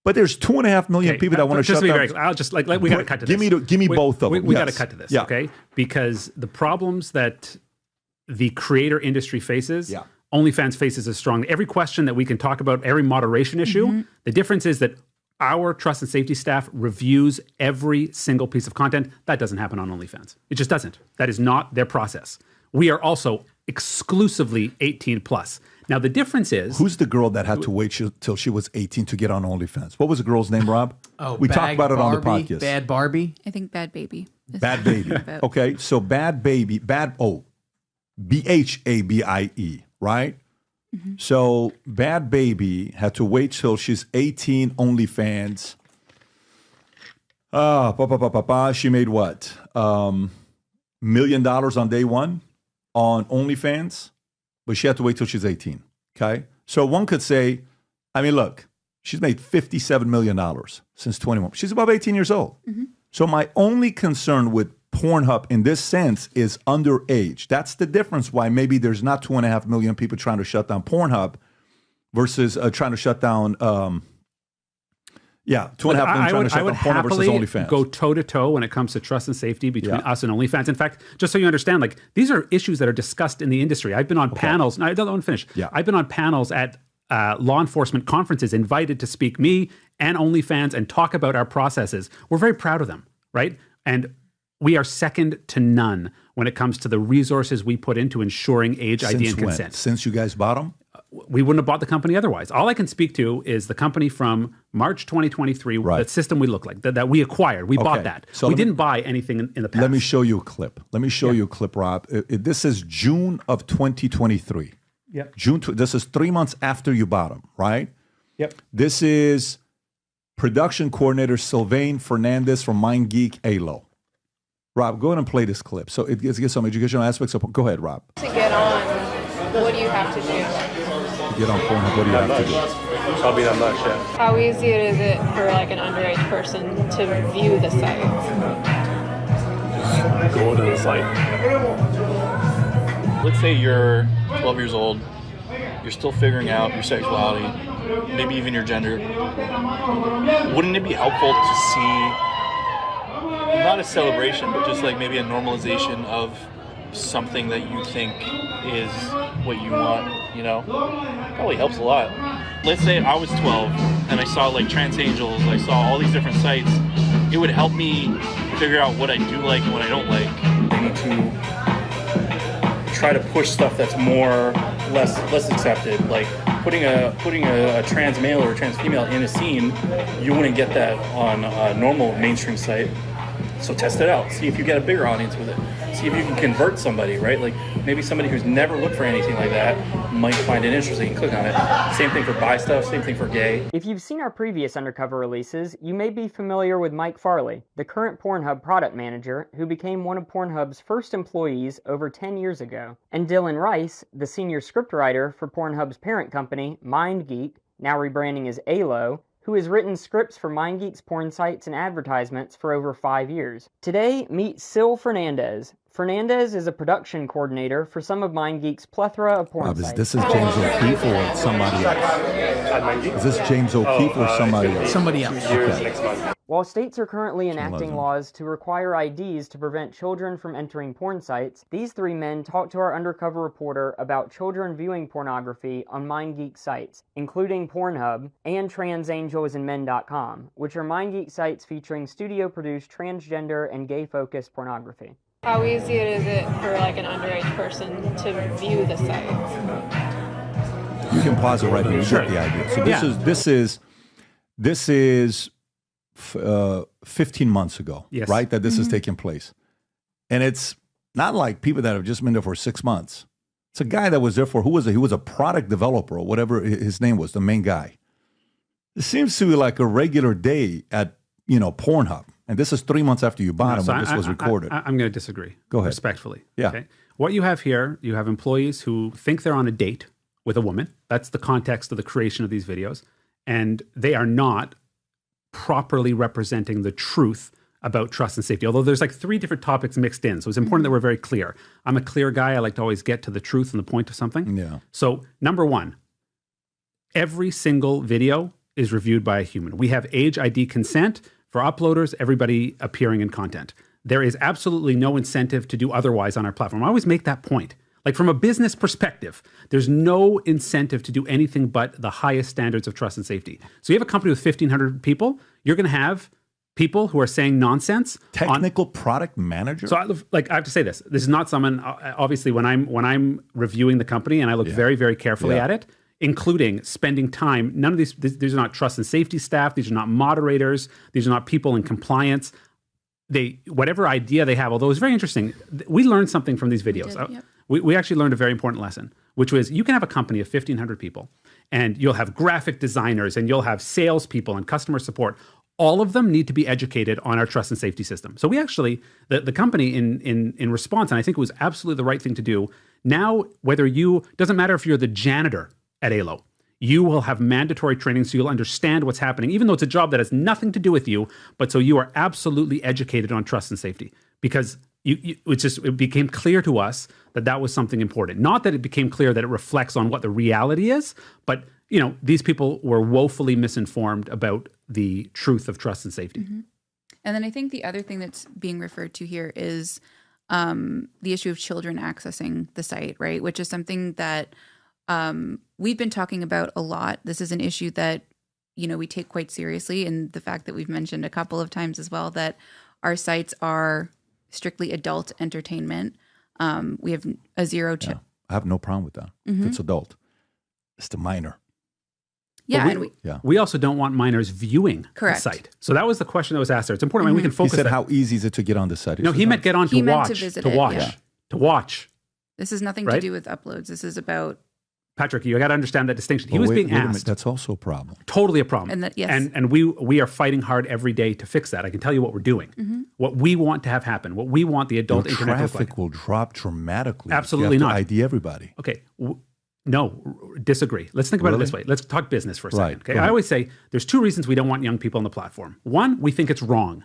But there's 2.5 million people that want to shut down. I'll just we got to cut to this. Give me both of them. We got to cut to this, okay? Because the problems that the creator industry faces, OnlyFans faces as strong. Every question that we can talk about, every moderation issue, the difference is that our trust and safety staff reviews every single piece of content. That doesn't happen on OnlyFans. It just doesn't. That is not their process. We are also exclusively 18 plus. Now, the difference is... Who's the girl that had to wait till she was 18 to get on OnlyFans? What was the girl's name, Rob? We talked about it on the podcast. Bad Barbie? I think Bad Baby. Bad Baby. Okay, so Bad Baby, BHABIE, right? Mm-hmm. So Bad Baby had to wait till she's 18 OnlyFans. She made what? $1 million on day one on OnlyFans, but she had to wait till she's 18. Okay. So one could say, look, she's made $57 million since 21. She's above 18 years old. Mm-hmm. So my only concern with PornHub in this sense is underage. That's the difference why maybe there's not 2.5 million people trying to shut down PornHub versus trying to shut down 2.5 million trying to shut down PornHub versus OnlyFans. Go toe to toe when it comes to trust and safety between us and OnlyFans. In fact, just so you understand, these are issues that are discussed in the industry. I've been on panels. No, I don't want to finish. Yeah. I've been on panels at law enforcement conferences, invited to speak me and OnlyFans and talk about our processes. We're very proud of them, right? And we are second to none when it comes to the resources we put into ensuring age ID and consent. Since you guys bought them? We wouldn't have bought the company otherwise. All I can speak to is the company from March 2023, the system we look like, that we acquired. We bought that. So we didn't buy anything in the past. Let me show you a clip. Rob. This is June of 2023. Yep. This is 3 months after you bought them, right? Yep. This is production coordinator Sylvain Fernandez from MindGeek ALO. Rob, go ahead and play this clip. So it gives some educational aspects. Go ahead, Rob. To get on, what do you have to do? To get on PornHub, what do you have to do? Probably not much, yeah. How easy is it for an underage person to view the site? Just go to the site. Let's say you're 12 years old, you're still figuring out your sexuality, maybe even your gender. Wouldn't it be helpful to see not a celebration, but just maybe a normalization of something that you think is what you want, Probably helps a lot. Let's say I was 12 and I saw Trans Angels, I saw all these different sites. It would help me figure out what I do like and what I don't like. They need to try to push stuff that's less accepted. Like putting a trans male or a trans female in a scene, you wouldn't get that on a normal mainstream site. So test it out. See if you get a bigger audience with it. See if you can convert somebody, right? Like maybe somebody who's never looked for anything like that might find it interesting and click on it. Same thing for bi stuff, same thing for gay. If you've seen our previous Undercover releases, you may be familiar with Mike Farley, the current PornHub product manager who became one of PornHub's first employees over 10 years ago, and Dylan Rice, the senior scriptwriter for PornHub's parent company, MindGeek, now rebranding as ALO, who has written scripts for MindGeek's porn sites and advertisements for over 5 years. Today, meet Sil Fernandez. Fernandez is a production coordinator for some of MindGeek's plethora of porn sites. This is James O'Keefe or somebody else? Is this James O'Keefe or somebody else? Somebody else. Okay. While states are currently enacting laws to require IDs to prevent children from entering porn sites, these three men talked to our undercover reporter about children viewing pornography on MindGeek sites, including PornHub and transangelsanmen.com, which are MindGeek sites featuring studio-produced transgender and gay-focused pornography. How easy is it for like an underage person to view the site? You can pause it right here. You get the idea. So this is 15 months ago, right? That this is taking place. And it's not like people that have just been there for 6 months. It's a guy that was there for, he was a product developer or whatever his name was, the main guy. It seems to be like a regular day at, PornHub. And this is 3 months after you bought him when this was recorded. I'm going to disagree. Go ahead. Respectfully. Yeah. Okay? What you have here, you have employees who think they're on a date with a woman. That's the context of the creation of these videos. And they are not properly representing the truth about trust and safety. Although there's like 3 different topics mixed in. So it's important that we're very clear. I'm a clear guy. I like to always get to the truth and the point of something. Yeah. So number 1, every single video is reviewed by a human. We have age ID consent for uploaders, everybody appearing in content. There is absolutely no incentive to do otherwise on our platform. I always make that point. Like from a business perspective, there's no incentive to do anything but the highest standards of trust and safety. So you have a company with 1,500 people, you're going to have people who are saying nonsense. Technical product manager? So I have to say this. This is not someone, obviously when I'm reviewing the company and I look very, very carefully at it, including spending time, none of these are not trust and safety staff, these are not moderators, these are not people in compliance. Whatever idea they have, although it's very interesting, we learned something from these videos. We actually learned a very important lesson, which was you can have a company of 1,500 people and you'll have graphic designers and you'll have salespeople and customer support. All of them need to be educated on our trust and safety system. So we actually, the company in response, and I think it was absolutely the right thing to do, now doesn't matter if you're the janitor at ALO, you will have mandatory training so you'll understand what's happening, even though it's a job that has nothing to do with you, but so you are absolutely educated on trust and safety. Because it became clear to us that was something important. Not that it became clear that it reflects on what the reality is, but these people were woefully misinformed about the truth of trust and safety. Mm-hmm. And then I think the other thing that's being referred to here is the issue of children accessing the site, right? Which is something that we've been talking about a lot. This is an issue that, we take quite seriously, and the fact that we've mentioned a couple of times as well that our sites are strictly adult entertainment. We have a zero. I have no problem with that. Mm-hmm. If it's adult, it's the minor. Yeah, we also don't want minors viewing the site. So that was the question that was asked there. It's important. We can focus. He said, "How easy is it to get on the site?" No, he meant get on to watch. To watch. This has nothing to do with uploads. This is about. Patrick, you got to understand that distinction. He was being asked. That's also a problem. Totally a problem. And we are fighting hard every day to fix that. I can tell you what we're doing. Mm-hmm. What we want to have happen. What we want the adult internet to look like. Traffic will drop dramatically. Absolutely not. ID everybody. Okay. No, disagree. Let's think about it this way. Let's talk business for a second. Okay. I always say there's 2 reasons we don't want young people on the platform. 1, we think it's wrong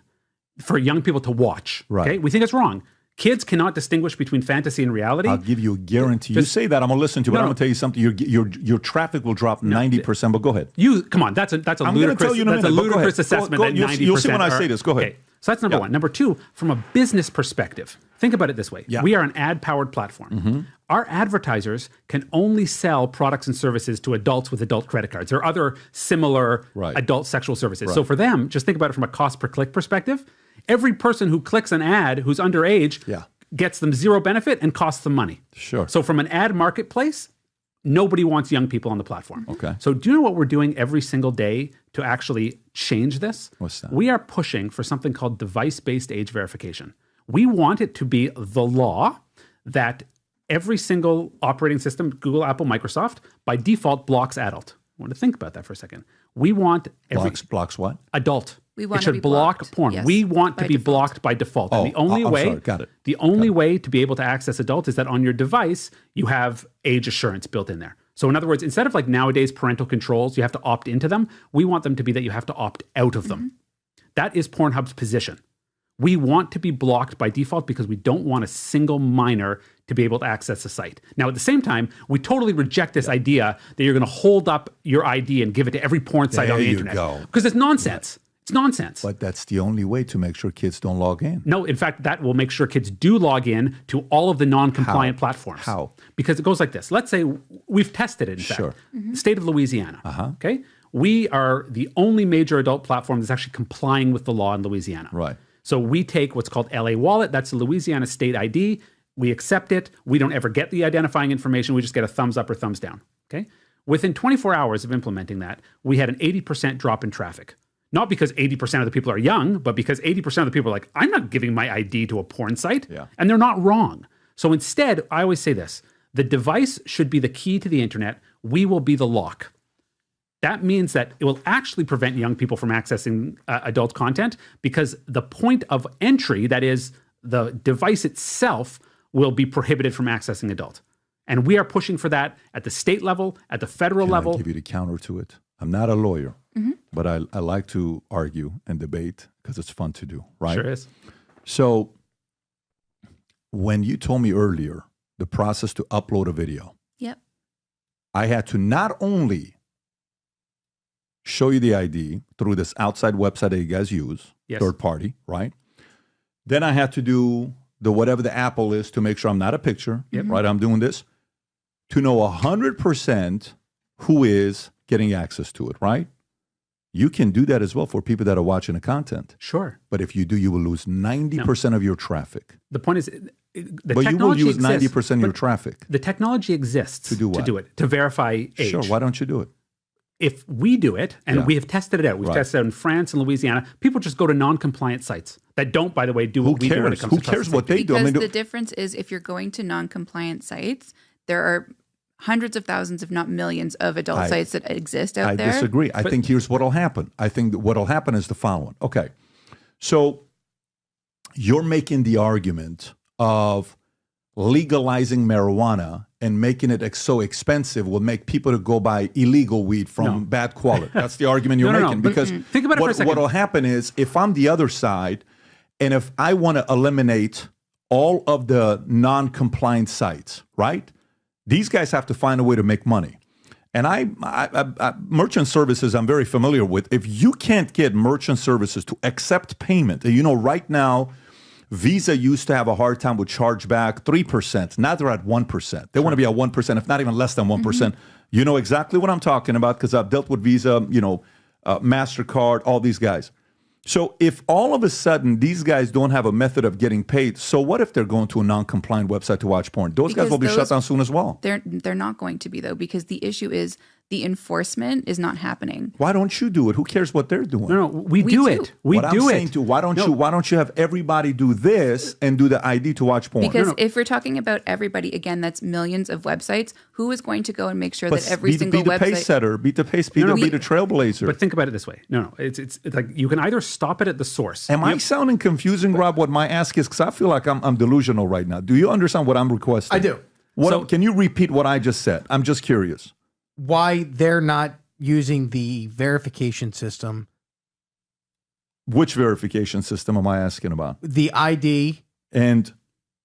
for young people to watch. Right. Okay. We think it's wrong. Kids cannot distinguish between fantasy and reality. I'll give you a guarantee. You say that, I'm going to listen to you, but I'm going to tell you something. Your traffic will drop 90%, but go ahead. Come on, that's a ludicrous assessment that 90%. You'll see when I say this. Go ahead. Okay. So that's number 1. Number 2, from a business perspective, think about it this way. We are an ad-powered platform. Mm-hmm. Our advertisers can only sell products and services to adults with adult credit cards or other similar adult sexual services. So for them, just think about it from a cost per click perspective. every person who clicks an ad who's underage gets them zero benefit and costs them money. Sure. So from an ad marketplace, nobody wants young people on the platform. Okay. So do you know what we're doing every single day to actually change this? What's that? We are pushing for something called device-based age verification. We want it to be the law that every single operating system, Google, Apple, Microsoft, by default blocks adult. I want to think about that for a second. We want blocks what? Adult. We want it to should be block blocked. porn. Yes, we want to by be default. blocked by default. And the only I'm way, sorry. Got it. The only way to be able to access adult is that on your device you have age assurance built in there. So in other words, instead of like nowadays parental controls, you have to opt into them. We want them to be that you have to opt out of them. That is Pornhub's position. We want to be blocked by default because we don't want a single minor to be able to access the site. Now, at the same time, we totally reject this idea that you're going to hold up your ID and give it to every porn site on the internet. Go. Because it's nonsense. It's nonsense. But that's the only way to make sure kids don't log in. No, in fact, that will make sure kids do log in to all of the non-compliant platforms. How? Because it goes like this. Let's say we've tested it, in fact. State of Louisiana. Okay? We are the only major adult platform that's actually complying with the law in Louisiana. Right. So we take what's called LA Wallet. That's the Louisiana state ID. We accept it. We don't ever get the identifying information. We just get a thumbs up or thumbs down. Okay. Within 24 hours of implementing that, we had an 80% drop in traffic. Not because 80% of the people are young, but because 80% of the people are like, I'm not giving my ID to a porn site. Yeah. And they're not wrong. So instead, I always say this, the device should be the key to the internet. We will be the lock. That means that it will actually prevent young people from accessing adult content because the point of entry, that is the device itself, will be prohibited from accessing adult. And we are pushing for that at the state level, at the federal level. I'll give you the counter to it. I'm not a lawyer, but I like to argue and debate because it's fun to do, right? Sure is. So when you told me earlier the process to upload a video, Yep. I had to not only show you the ID through this outside website that you guys use, third party, right? Then I had to do the whatever the Apple is to make sure I'm not a picture, right? I'm doing this to know 100% who is getting access to it, right? You can do that as well for people that are watching the content. Sure. But if you do, you will lose 90% of your traffic. The point is, the But you will technology use exists, 90% of your but traffic. The technology exists To do what? to verify age. Sure, why don't you do it? If we do it, and Yeah. we have tested it out, we've Right. tested it out in France and Louisiana, people just go to non-compliant sites that don't, by the way, do what we do when it comes Who to cares trust what they do? Because I mean, the difference is if you're going to non-compliant sites, there are hundreds of thousands, if not millions, of adult sites that exist out there. I disagree. I think here's what will happen. I think that what will happen is the following. Okay. So you're making the argument of legalizing marijuana and making it so expensive will make people to go buy illegal weed from bad quality. That's the argument you're making. But Because think about it for a second. what will happen is if I'm the other side and if I want to eliminate all of the non-compliant sites, right? These guys have to find a way to make money. And I merchant services I'm very familiar with. If you can't get merchant services to accept payment, and you know right now, Visa used to have a hard time with chargeback 3%. Now they're at 1%. They want to be at 1%, if not even less than 1%. You know exactly what I'm talking about because I've dealt with Visa, MasterCard, all these guys. So if all of a sudden these guys don't have a method of getting paid, so what if they're going to a non-compliant website to watch porn? Those guys will be shut down soon as well. They're not going to be, though, because the issue is the enforcement is not happening. Why don't you do it? Who cares what they're doing? No, we do it. We what do I'm it. saying to why don't you have everybody do this and do the ID to watch porn? Because if we're talking about everybody, again, that's millions of websites. Who is going to go and make sure But that every be single the website... pace setter, be the trailblazer. But think about it this way. No. It's like you can either stop it at the source. Am I sounding confusing, Rob, what my ask is? Because I feel like I'm delusional right now. Do you understand what I'm requesting? I do. Can you repeat what I just said? I'm just curious. Why they're not using the verification system. Which verification system am I asking about? The ID. And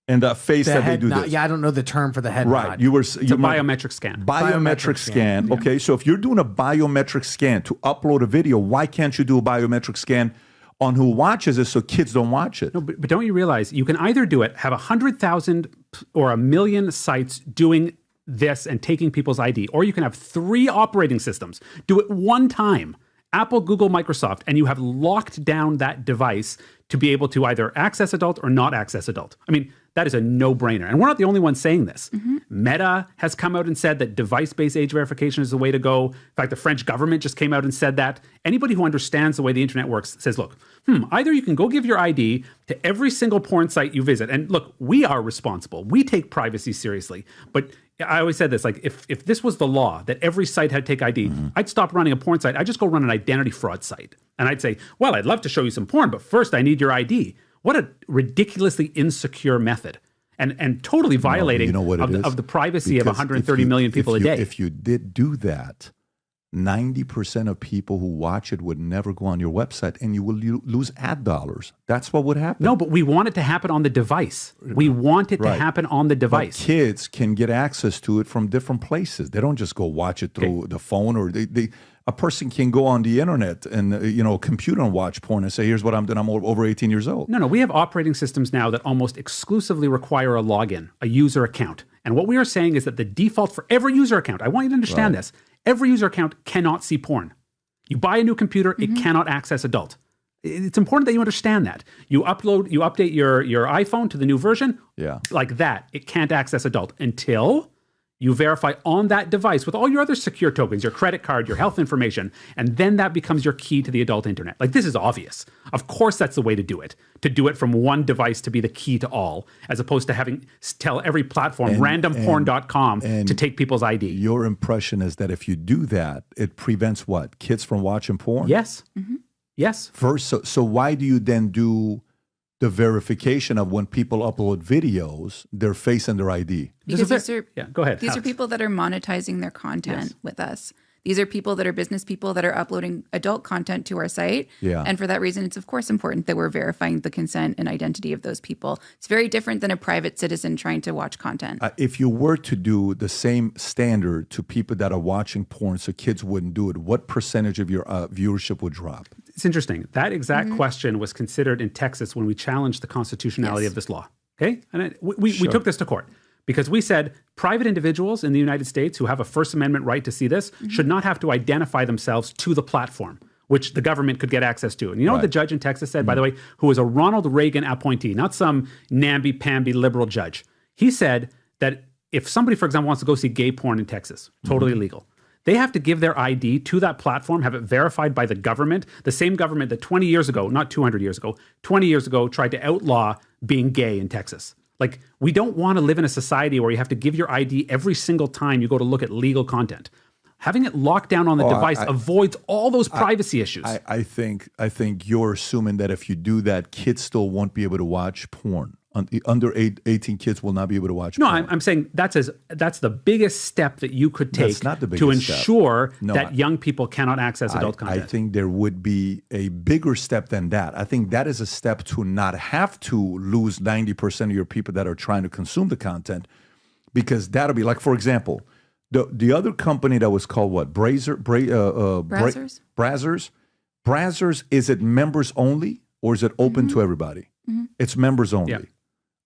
that face that they do nod. this. Yeah, I don't know the term for the head Right. nod. It's a biometric scan. Biometric scan. Yeah. Okay, so if you're doing a biometric scan to upload a video, why can't you do a biometric scan on who watches it so kids don't watch it? No, but don't you realize you can either do it, have 100,000 or 1 million sites doing this and taking people's ID, or you can have 3 operating systems, do it one time, Apple, Google, Microsoft, and you have locked down that device to be able to either access adult or not access adult. I mean, that is a no-brainer. And we're not the only ones saying this. Meta has come out and said that device-based age verification is the way to go. In fact, the French government just came out and said that. Anybody who understands the way the internet works says, look, either you can go give your ID to every single porn site you visit. And look, we are responsible. We take privacy seriously. But I always said this, like if this was the law that every site had to take ID, I'd stop running a porn site. I'd just go run an identity fraud site. And I'd say, well, I'd love to show you some porn, but first I need your ID. What a ridiculously insecure method and totally violating of the privacy of 130 million people a day. If you did do that, 90% of people who watch it would never go on your website and you will lose ad dollars. That's what would happen. No, but we want it to happen on the device. We want it to happen on the device. But kids can get access to it from different places. They don't just go watch it through the phone, or a person can go on the internet and a computer and watch porn and say, here's what I'm doing. I'm over 18 years old. No, we have operating systems now that almost exclusively require a login, a user account. And what we are saying is that the default for every user account, I want you to understand this, every user account cannot see porn. You buy a new computer, it cannot access adult. It's important that you understand that. You update your iPhone to the new version, like that, it can't access adult until you verify on that device with all your other secure tokens, your credit card, your health information, and then that becomes your key to the adult internet. Like, this is obvious. Of course that's the way to do it from one device to be the key to all, as opposed to tell every platform, randomporn.com, to take people's ID. Your impression is that if you do that, it prevents what? Kids from watching porn? Yes. Yes. First, so why do you then do the verification of when people upload videos, their face and their ID? Because go ahead. These are people that are monetizing their content with us. These are people that are business people that are uploading adult content to our site. Yeah. And for that reason, it's of course important that we're verifying the consent and identity of those people. It's very different than a private citizen trying to watch content. If you were to do the same standard to people that are watching porn so kids wouldn't do it, what percentage of your viewership would drop? It's interesting. That exact question was considered in Texas when we challenged the constitutionality of this law. Okay? And we took this to court because we said private individuals in the United States who have a First Amendment right to see this should not have to identify themselves to the platform, which the government could get access to. And you know what the judge in Texas said, by the way, who was a Ronald Reagan appointee, not some namby-pamby liberal judge. He said that if somebody, for example, wants to go see gay porn in Texas, totally illegal, they have to give their ID to that platform, have it verified by the government, the same government that 20 years ago, not 200 years ago, 20 years ago tried to outlaw being gay in Texas. Like, we don't want to live in a society where you have to give your ID every single time you go to look at legal content. Having it locked down on the device avoids all those privacy issues. I think you're assuming that if you do that, kids still won't be able to watch porn. Under 18 kids will not be able to watch porn. I'm saying that's the biggest step that you could take to ensure that young people cannot access adult content. I think there would be a bigger step than that. I think that is a step to not have to lose 90% of your people that are trying to consume the content, because that'll be like, for example, the other company that was called what? Brazzers? Brazzers, is it members only or is it open to everybody? It's members only. Yeah.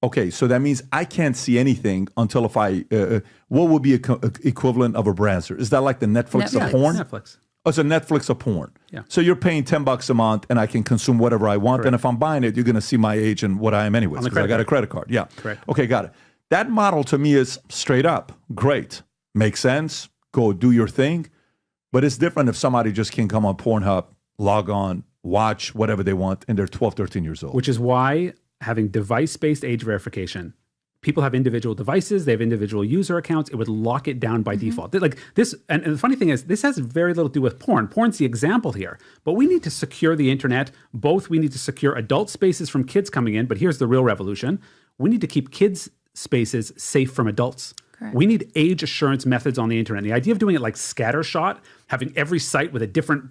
Okay, so that means I can't see anything until if I, what would be equivalent of a browser? Is that like the Netflix of porn? Netflix. Oh, it's a Netflix of porn. Yeah. So you're paying $10 a month and I can consume whatever I want. Correct. And if I'm buying it, you're going to see my age and what I am anyways, because I got a credit card. Yeah. Correct. Okay, got it. That model to me is straight up. Great. Makes sense. Go do your thing. But it's different if somebody just can come on PornHub, log on, watch whatever they want, and they're 12, 13 years old. Which is why having device-based age verification, people have individual devices, they have individual user accounts, it would lock it down by default. Like this, and the funny thing is, this has very little to do with porn. Porn's the example here. But we need to secure the internet. Both we need to secure adult spaces from kids coming in, but here's the real revolution. We need to keep kids' spaces safe from adults. Correct. We need age assurance methods on the internet. The idea of doing it like scattershot, having every site with a different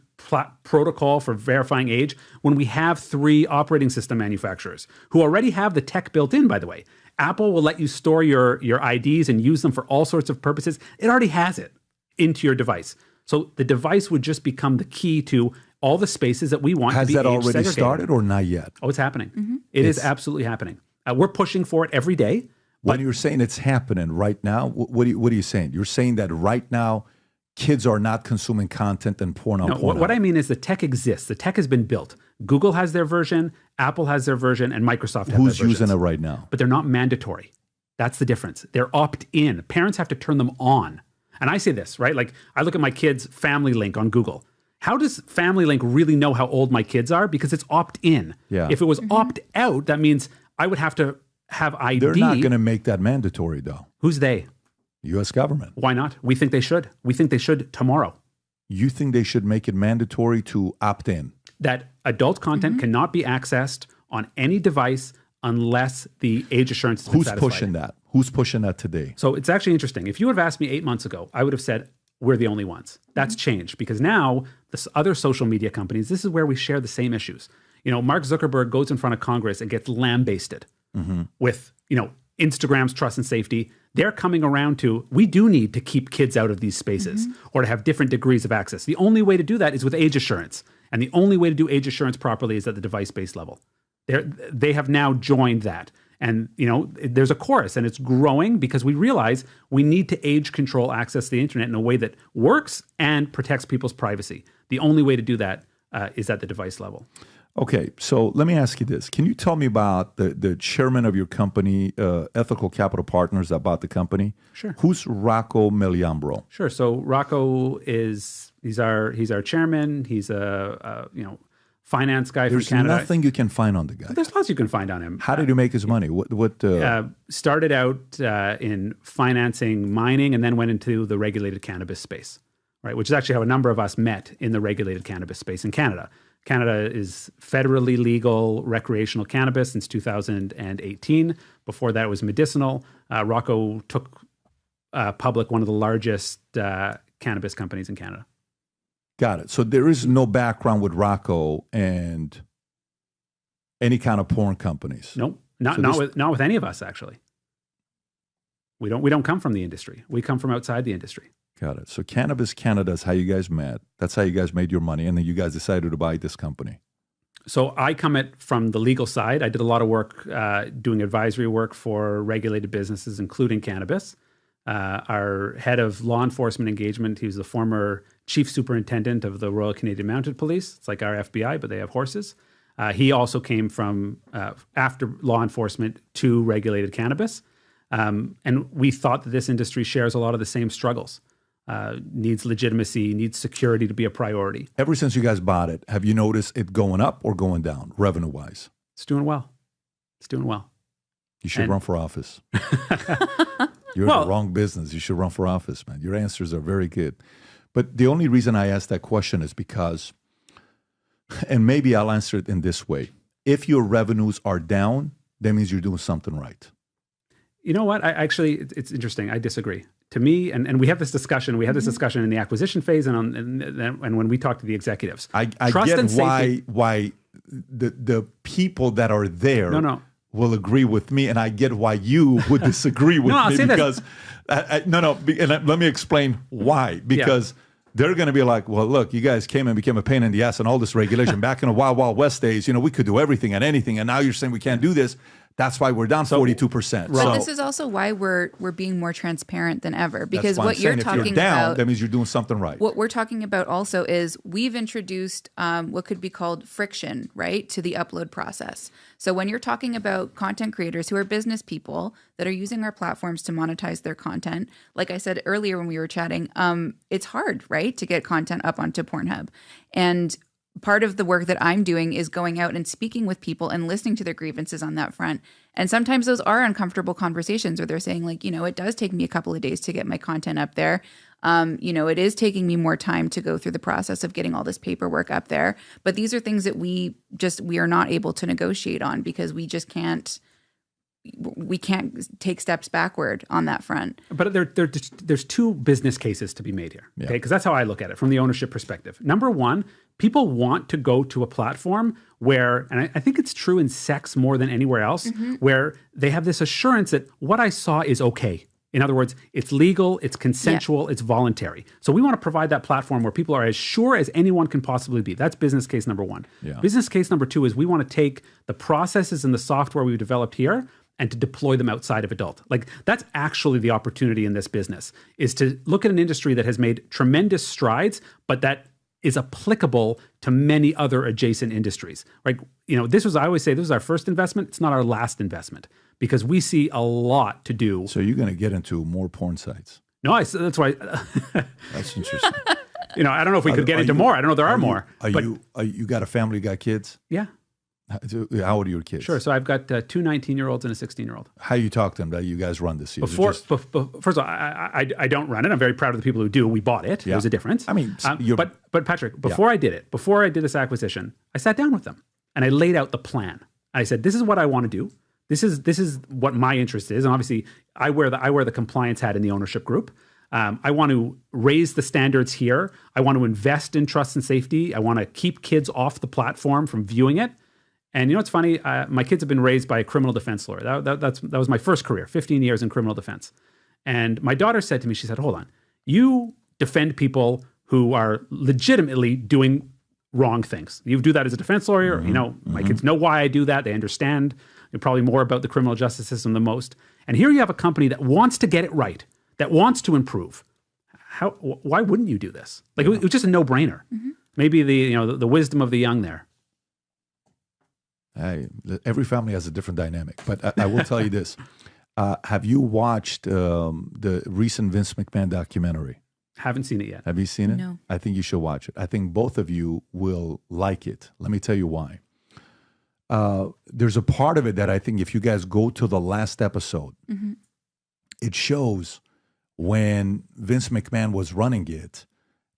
protocol for verifying age, when we have 3 operating system manufacturers who already have the tech built in, by the way. Apple will let you store your IDs and use them for all sorts of purposes. It already has it into your device. So the device would just become the key to all the spaces that we want to be age segregated. Has that already started or not yet? Oh, it's happening. It is absolutely happening. We're pushing for it every day. When you're saying it's happening right now, what are you saying? You're saying that right now, kids are not consuming content and porn on No, Pornhub. what I mean is the tech exists. The tech has been built. Google has their version, Apple has their version, and Microsoft has Who's their versions. using it right now? But they're not mandatory. That's the difference. They're opt-in. Parents have to turn them on. And I say this, right? Like I look at my kids' Family Link on Google. How does Family Link really know how old my kids are? Because it's opt-in. Yeah. If it was opt-out, that means I would have to have ID. They're not going to make that mandatory, though. Who's they? U.S. government. Why not? We think they should. We think they should tomorrow. You think they should make it mandatory to opt in? That adult content cannot be accessed on any device unless the age assurance has been Who's satisfied. pushing that? Who's pushing that today? So it's actually interesting. If you would have asked me 8 months ago, I would have said, we're the only ones. That's changed because now the other social media companies, this is where we share the same issues. Mark Zuckerberg goes in front of Congress and gets lambasted with, Instagram's trust and safety. They're coming around to, we do need to keep kids out of these spaces or to have different degrees of access. The only way to do that is with age assurance. And the only way to do age assurance properly is at the device-based level. They have now joined that. And, there's a chorus and it's growing because we realize we need to age control access to the internet in a way that works and protects people's privacy. The only way to do that is at the device level. Okay, so let me ask you this. Can you tell me about the chairman of your company, Ethical Capital Partners, that bought the company? Sure. Who's Rocco Meliambro? Sure. So Rocco he's our chairman. He's a finance guy from Canada. There's nothing you can find on the guy. There's lots you can find on him. How did he make his money? What started out in financing mining and then went into the regulated cannabis space, right? Which is actually how a number of us met in the regulated cannabis space in Canada. Canada is federally legal recreational cannabis since 2018. Before that, it was medicinal. Rocco took public one of the largest cannabis companies in Canada. Got it. So there is no background with Rocco and any kind of porn companies. Nope, not with any of us actually. We don't come from the industry. We come from outside the industry. Got it. So Cannabis Canada is how you guys met. That's how you guys made your money. And then you guys decided to buy this company. So I come from the legal side. I did a lot of work doing advisory work for regulated businesses, including cannabis. Our head of law enforcement engagement, he was the former chief superintendent of the Royal Canadian Mounted Police. It's like our FBI, but they have horses. He also came from, after law enforcement, to regulated cannabis. And we thought that this industry shares a lot of the same struggles. Needs legitimacy, needs security to be a priority. Ever since you guys bought it, have you noticed it going up or going down, revenue-wise? It's doing well. You should run for office. You're in the wrong business. You should run for office, man. Your answers are very good. But the only reason I asked that question is because, and maybe I'll answer it in this way. If your revenues are down, that means you're doing something right. You know what? It's interesting. I disagree. To me, and we have this discussion. We had this discussion in the acquisition phase, and when we talk to the executives. I get why the people that are there will agree with me, and I get why you would disagree with me because let me explain why. Because they're going to be like, well, look, you guys came and became a pain in the ass and all this regulation back in the Wild Wild West days. We could do everything and anything, and now you're saying we can't do this. That's why we're down 42%. But this is also why we're being more transparent than ever. Because what you're talking if you're down, about, that means you're doing something right. What we're talking about also is we've introduced what could be called friction, right, to the upload process. So when you're talking about content creators who are business people that are using our platforms to monetize their content, like I said earlier when we were chatting, it's hard, right, to get content up onto PornHub. And part of the work that I'm doing is going out and speaking with people and listening to their grievances on that front. And sometimes those are uncomfortable conversations where they're saying like, it does take me a couple of days to get my content up there. It is taking me more time to go through the process of getting all this paperwork up there. But these are things that we are not able to negotiate on because we just can't take steps backward on that front. But there's two business cases to be made here, okay? Because that's how I look at it from the ownership perspective. Number one, people want to go to a platform where, and I think it's true in sex more than anywhere else, where they have this assurance that what I saw is okay. In other words, it's legal, it's consensual, it's voluntary. So we want to provide that platform where people are as sure as anyone can possibly be. That's business case number one. Yeah. Business case number two is we want to take the processes and the software we've developed here and to deploy them outside of adult. Like that's actually the opportunity in this business, is to look at an industry that has made tremendous strides, but that is applicable to many other adjacent industries. Right? I always say this is our first investment. It's not our last investment, because we see a lot to do. So you're going to get into more porn sites. No, that's why. That's interesting. I don't know if we could get into more. I don't know. There are more. You got a family, got kids? Yeah. How old are your kids? Sure. So I've got two 19-year-olds and a 16-year-old. How you talk to them that you guys run this? First of all, I don't run it. I'm very proud of the people who do. We bought it. Yeah. There's a difference. I mean, but Patrick, before I did this acquisition, I sat down with them and I laid out the plan. I said, this is what I want to do. This is what my interest is. And obviously I wear the compliance hat in the ownership group. I want to raise the standards here. I want to invest in trust and safety. I want to keep kids off the platform from viewing it. And it's funny, my kids have been raised by a criminal defense lawyer. That was my first career, 15 years in criminal defense. And my daughter said to me, she said, hold on, you defend people who are legitimately doing wrong things. You do that as a defense lawyer. My kids know why I do that. They understand probably more about the criminal justice system than most. And here you have a company that wants to get it right, that wants to improve. Why wouldn't you do this? Like it was just a no-brainer. Mm-hmm. Maybe the wisdom of the young there. Every family has a different dynamic, but I will tell you this. Have you watched the recent Vince McMahon documentary? Haven't seen it yet. Have you seen it? No. I think you should watch it. I think both of you will like it. Let me tell you why. There's a part of it that I think if you guys go to the last episode, mm-hmm. it shows when Vince McMahon was running it.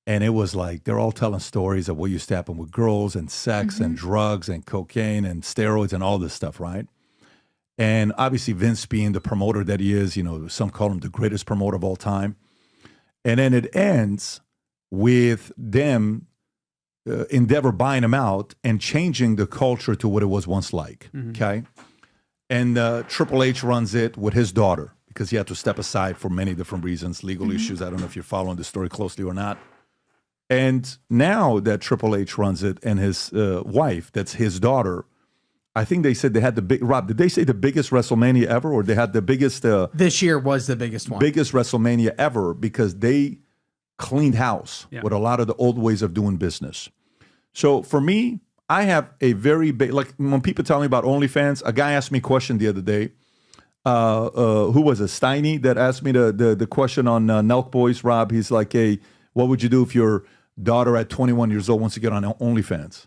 And it was like, they're all telling stories of what used to happen with girls and sex mm-hmm. and drugs and cocaine and steroids and all this stuff, right? And obviously Vince being the promoter that he is, some call him the greatest promoter of all time. And then it ends with them, Endeavor buying him out and changing the culture to what it was once like, mm-hmm. okay? And Triple H runs it with his daughter because he had to step aside for many different reasons, legal mm-hmm. issues. I don't know if you're following the story closely or not. And now that Triple H runs it and his wife, that's his daughter, I think they said they had Rob, did they say the biggest WrestleMania ever, or they had the biggest? This year was the biggest one. Biggest WrestleMania ever because they cleaned house with a lot of the old ways of doing business. So for me, I have a very big, like when people tell me about OnlyFans, a guy asked me a question the other day. Who was it? Steiny that asked me the question on Nelk Boys, Rob. He's like, hey, what would you do if your daughter at 21 years old wants to get on OnlyFans?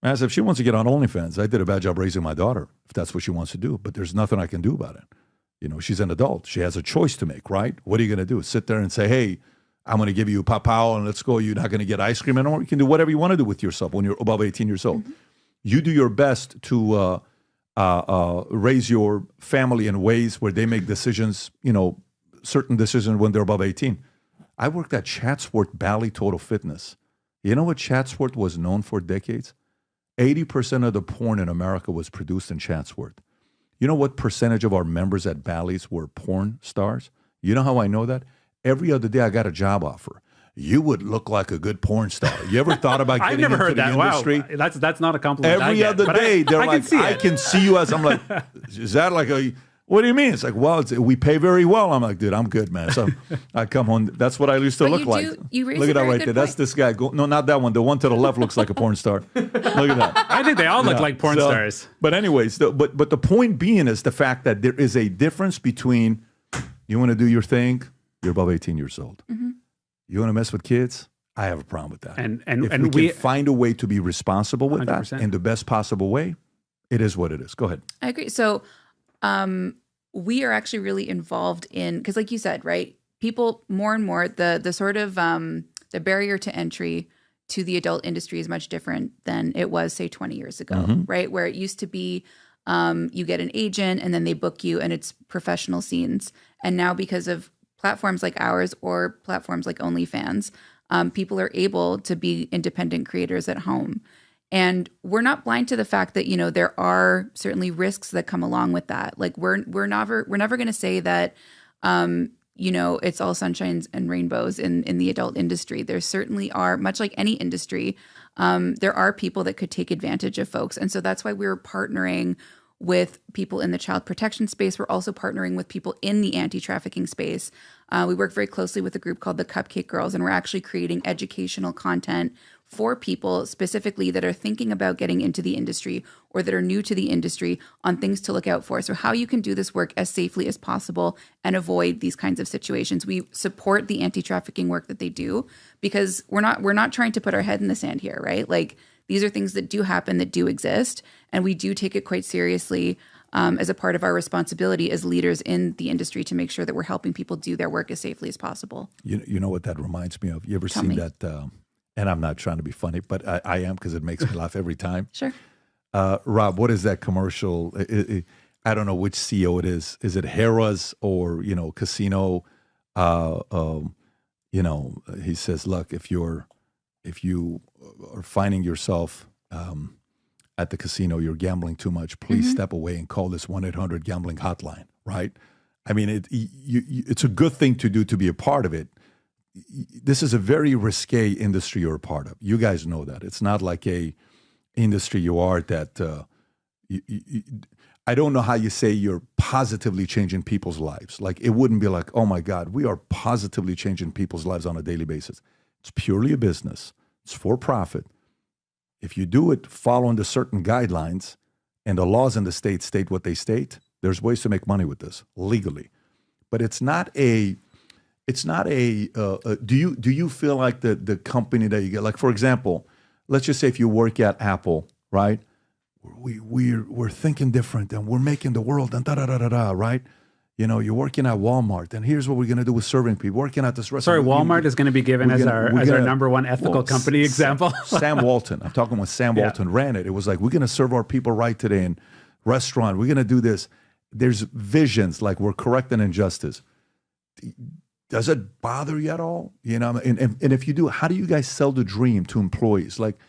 I said, if she wants to get on OnlyFans, I did a bad job raising my daughter, if that's what she wants to do. But there's nothing I can do about it. She's an adult. She has a choice to make, right? What are you going to do? Sit there and say, hey, I'm going to give you a papao and let's go. You're not going to get ice cream anymore. You can do whatever you want to do with yourself when you're above 18 years old. Mm-hmm. You do your best to raise your family in ways where they make decisions, certain decisions when they're above 18. I worked at Chatsworth Valley Total Fitness. You know what Chatsworth was known for decades? 80% of the porn in America was produced in Chatsworth. You know what percentage of our members at Bally's were porn stars? You know how I know that? Every other day I got a job offer. You would look like a good porn star. You ever thought about getting into the industry? Wow, that's not a compliment. Every other day, they're like, I can see you as, I'm like, is that like a... What do you mean? It's like, well, we pay very well. I'm like, dude, I'm good, man. So I come home. That's what I used to look like. Look at that right there. That's this guy. No, not that one. The one to the left looks like a porn star. Look at that. I think they all look like porn stars. But anyways, but the point being is the fact that there is a difference between you want to do your thing, you're above 18 years old. Mm-hmm. You want to mess with kids? I have a problem with that. And if we can find a way to be responsible with 100%. That in the best possible way, it is what it is. Go ahead. I agree. So we are actually really involved in, because like you said, right, people more and more, the sort of the barrier to entry to the adult industry is much different than it was, say, 20 years ago, mm-hmm. right? Where it used to be you get an agent and then they book you and it's professional scenes. And now because of platforms like ours or platforms like OnlyFans, people are able to be independent creators at home. And we're not blind to the fact that, there are certainly risks that come along with that. Like we're never going to say that, it's all sunshines and rainbows in the adult industry. There certainly are, much like any industry, there are people that could take advantage of folks. And so that's why we're partnering with people in the child protection space. We're also partnering with people in the anti-trafficking space. We work very closely with a group called the Cupcake Girls, and we're actually creating educational content for people specifically that are thinking about getting into the industry or that are new to the industry on things to look out for. So how you can do this work as safely as possible and avoid these kinds of situations. We support the anti-trafficking work that they do because we're not trying to put our head in the sand here, right? Like, these are things that do happen, that do exist, and we do take it quite seriously as a part of our responsibility as leaders in the industry to make sure that we're helping people do their work as safely as possible. You know what that reminds me of? You ever seen that? And I'm not trying to be funny, but I am, because it makes me laugh every time. Sure. Rob, what is that commercial? I don't know which CEO it is. Is it Harrah's or, casino? He says, look, if you are finding yourself at the casino, you're gambling too much, please step away and call this 1-800 gambling hotline, right? I mean, it's a good thing to do, to be a part of it. This is a very risque industry you're a part of. You guys know that. It's not like a industry you are that I don't know how you say you're positively changing people's lives. Like, it wouldn't be like, oh my God, we are positively changing people's lives on a daily basis. It's purely a business. It's for profit. If you do it following the certain guidelines and the laws in the state what they state, there's ways to make money with this legally. But it's not a do you feel like the company that you get, like, for example, let's just say if you work at Apple, right? We're thinking different and we're making the world and da-da-da-da-da, right? You're working at Walmart, and here's what we're going to do with serving people. Working at this restaurant. Sorry, Walmart is going to be given as our number one ethical company example. Sam Walton. I'm talking with Sam Walton ran it. It was like, we're going to serve our people right today in restaurant. We're going to do this. There's visions, like, we're correcting injustice. Does it bother you at all? And if you do, how do you guys sell the dream to employees? Like,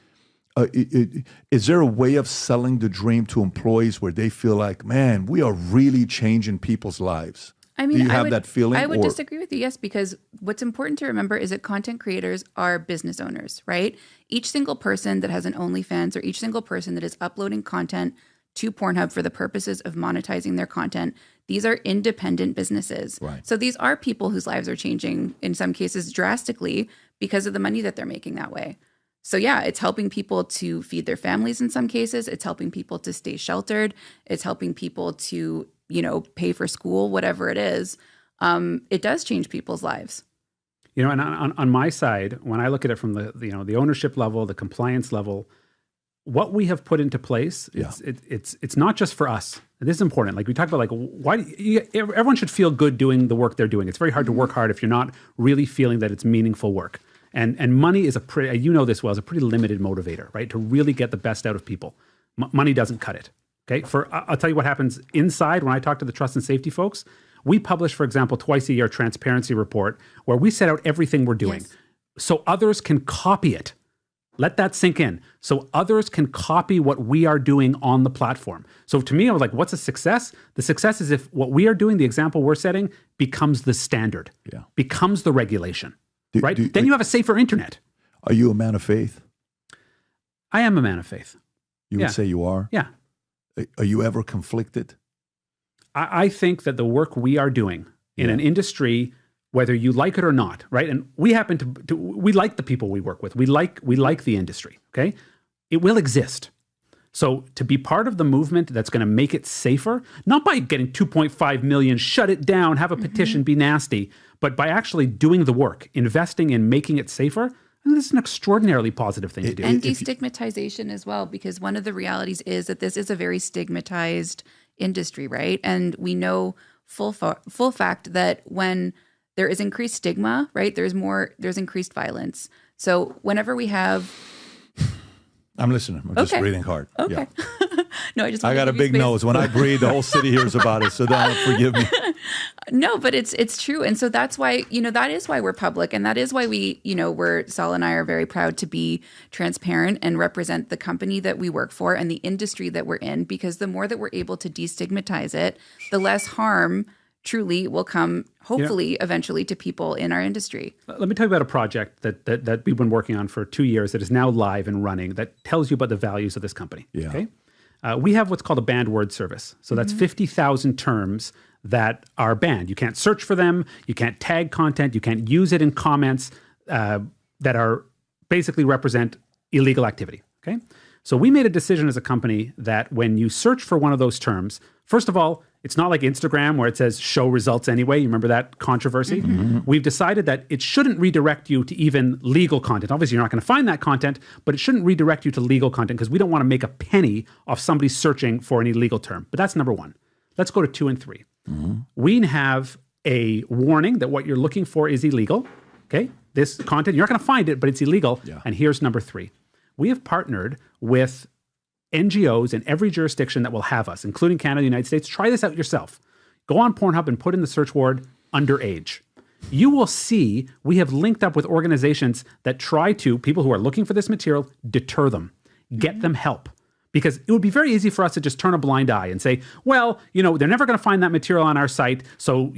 is there a way of selling the dream to employees where they feel like, man, we are really changing people's lives? I mean, do you have that feeling? I would disagree with you, yes, because what's important to remember is that content creators are business owners, right? Each single person that has an OnlyFans or each single person that is uploading content to PornHub for the purposes of monetizing their content, these are independent businesses. Right. So these are people whose lives are changing, in some cases drastically, because of the money that they're making that way. So yeah, it's helping people to feed their families in some cases. It's helping people to stay sheltered. It's helping people to, pay for school, whatever it is. It does change people's lives. And on my side, when I look at it from the ownership level, the compliance level, what we have put into place, it's not just for us. This is important. Like, we talk about, like, everyone should feel good doing the work they're doing. It's very hard to work hard if you're not really feeling that it's meaningful work. And money is this well, is a pretty limited motivator, right? To really get the best out of people. Money doesn't cut it. Okay. I'll tell you what happens inside when I talk to the trust and safety folks. We publish, for example, twice a year, a transparency report where we set out everything we're doing so others can copy it. Let that sink in. So others can copy what we are doing on the platform. So to me, I was like, what's a success? The success is if what we are doing, the example we're setting, becomes the standard, becomes the regulation, right? Then you have a safer internet. Are you a man of faith? I am a man of faith. You would say you are? Yeah. Are you ever conflicted? I think that the work we are doing in an industry, whether you like it or not, right? And we happen to we like the people we work with. We like the industry, okay? It will exist. So to be part of the movement that's going to make it safer, not by getting 2.5 million, shut it down, have a petition, be nasty, but by actually doing the work, investing in making it safer, I think this is an extraordinarily positive thing to do. And destigmatization as well, because one of the realities is that this is a very stigmatized industry, right? And we know full fact that when there is increased stigma, right, there's increased violence. So whenever we have... I'm listening. I'm just breathing hard. Okay. Yeah. No, I got a big nose. When I breathe, the whole city hears about it. So don't forgive me. No, but it's true. And so that's why, that is why we're public. And that is why Saul and I are very proud to be transparent and represent the company that we work for and the industry that we're in, because the more that we're able to destigmatize it, the less harm truly will come, hopefully, eventually to people in our industry. Let me tell you about a project that we've been working on for 2 years that is now live and running that tells you about the values of this company. Yeah. Okay. we have what's called a banned word service. So that's 50,000 terms that are banned. You can't search for them. You can't tag content. You can't use it in comments that are basically represent illegal activity. Okay. So we made a decision as a company that when you search for one of those terms, first of all, it's not like Instagram where it says show results anyway. You remember that controversy? We've decided that it shouldn't redirect you to even legal content. Obviously, you're not going to find that content, but it shouldn't redirect you to legal content because we don't want to make a penny off somebody searching for an illegal term. But that's number one. Let's go to 2 and 3. We have a warning that what you're looking for is illegal. Okay? This content, you're not going to find it, but it's illegal. Yeah. And here's number 3. We have partnered with NGOs in every jurisdiction that will have us, including Canada, the United States. Try this out yourself. Go on PornHub and put in the search word underage. You will see we have linked up with organizations that try to, people who are looking for this material, deter them, get them help. Because it would be very easy for us to just turn a blind eye and say, well, they're never going to find that material on our site. So,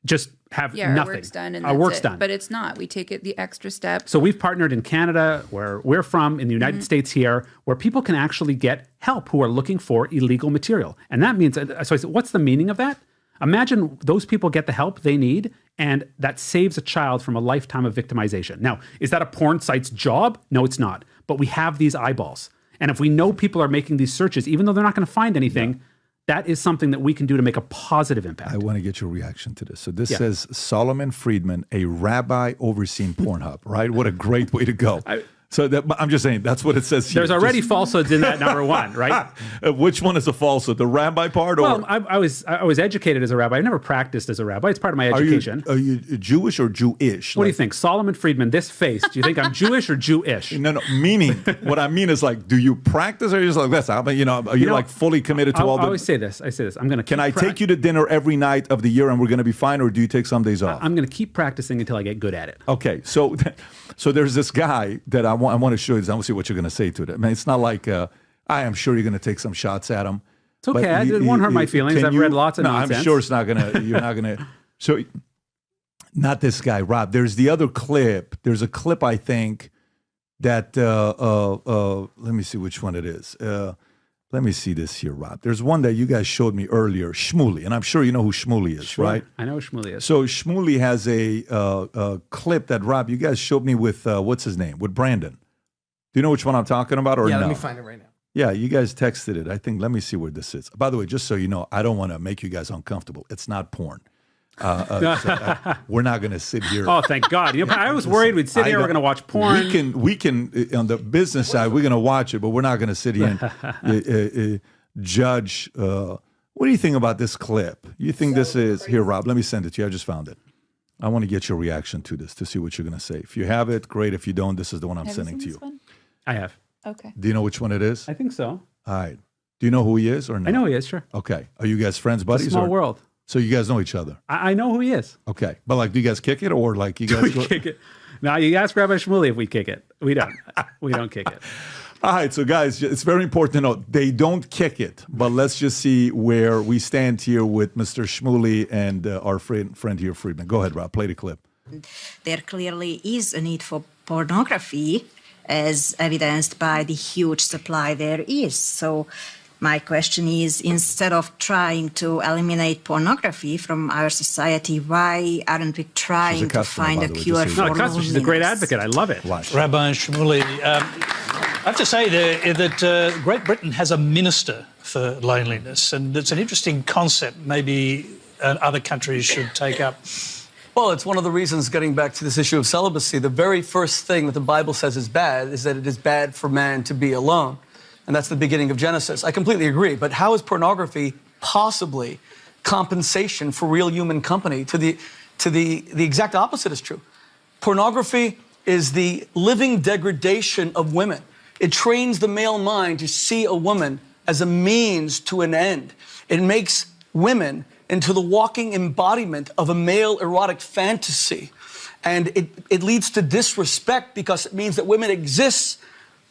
just have nothing. Our work's done. And our work's done. But it's not. We take it the extra step. So we've partnered in Canada, where we're from, in the United States here, where people can actually get help who are looking for illegal material. And that means, so I said, what's the meaning of that? Imagine those people get the help they need, and that saves a child from a lifetime of victimization. Now, is that a porn site's job? No, it's not. But we have these eyeballs. And if we know people are making these searches, even though they're not going to find anything, that is something that we can do to make a positive impact. I want to get your reaction to this. So this says Solomon Friedman, a rabbi overseeing PornHub, right? What a great way to go. I'm just saying, that's what it says here. There's already falsehoods in that number 1, right? Which one is a falsehood? The rabbi part? Well, I was educated as a rabbi. I've never practiced as a rabbi. It's part of my education. Are you Jewish or Jewish? What do you think? Solomon Friedman, this face, do you think I'm Jewish or Jewish? No, meaning, what I mean is do you practice or are you just like this? Are you fully committed to all the... I always say this. I'm going to Can I take you to dinner every night of the year and we're going to be fine, or do you take some days off? I'm going to keep practicing until I get good at it. Okay, so there's this guy that I want to show you this. I want to see what you're going to say to it. I mean, it's not like I am sure you're going to take some shots at him. It's okay. It won't hurt my feelings. I've read lots of nonsense. I'm sure it's not going to. You're not going to. So, not this guy, Rob. There's the other clip. There's a clip, I think, that let me see which one it is. Let me see this here, Rob. There's one that you guys showed me earlier, Shmuley, and I'm sure you know who Shmuley is, right? I know who Shmuley is. So Shmuley has a clip that, Rob, you guys showed me with, what's his name? With Brandon. Do you know which one I'm talking about or no? Yeah, let me find it right now. Yeah, you guys texted it. I think, let me see where this is. By the way, just so you know, I don't want to make you guys uncomfortable. It's not porn. We're not going to sit here. Oh, thank God. I was worried we'd sit here, we're going to watch porn. We can on the business side, we're going to watch it, but we're not going to sit here and judge. What do you think about this clip? You think this is, here, Rob, let me send it to you. I just found it. I want to get your reaction to this to see what you're going to say. If you have it, great. If you don't, this is the one I'm sending to you. I have. Okay. Do you know which one it is? I think so. All right. Do you know who he is or no? I know who he is, sure. Okay. Are you guys friends, buddies? It's a small world. So you guys know each other? I know who he is. Okay. But do you guys kick it or you guys kick it? No, you ask Rabbi Shmuley if we kick it. We don't. We don't kick it. All right. So guys, it's very important to know they don't kick it, but let's just see where we stand here with Mr. Shmuley and our friend here, Friedman. Go ahead, Rob. Play the clip. There clearly is a need for pornography, as evidenced by the huge supply there is. So my question is, instead of trying to eliminate pornography from our society, why aren't we trying to find a cure for loneliness? She's a great advocate. I love it. Rabbi Shmuley, I have to say that Great Britain has a minister for loneliness, and it's an interesting concept maybe other countries should take up. Well, it's one of the reasons, getting back to this issue of celibacy, the very first thing that the Bible says is bad is that it is bad for man to be alone. And that's the beginning of Genesis. I completely agree. But how is pornography possibly compensation for real human company? The exact opposite is true. Pornography is the living degradation of women. It trains the male mind to see a woman as a means to an end. It makes women into the walking embodiment of a male erotic fantasy. And it leads to disrespect because it means that women exist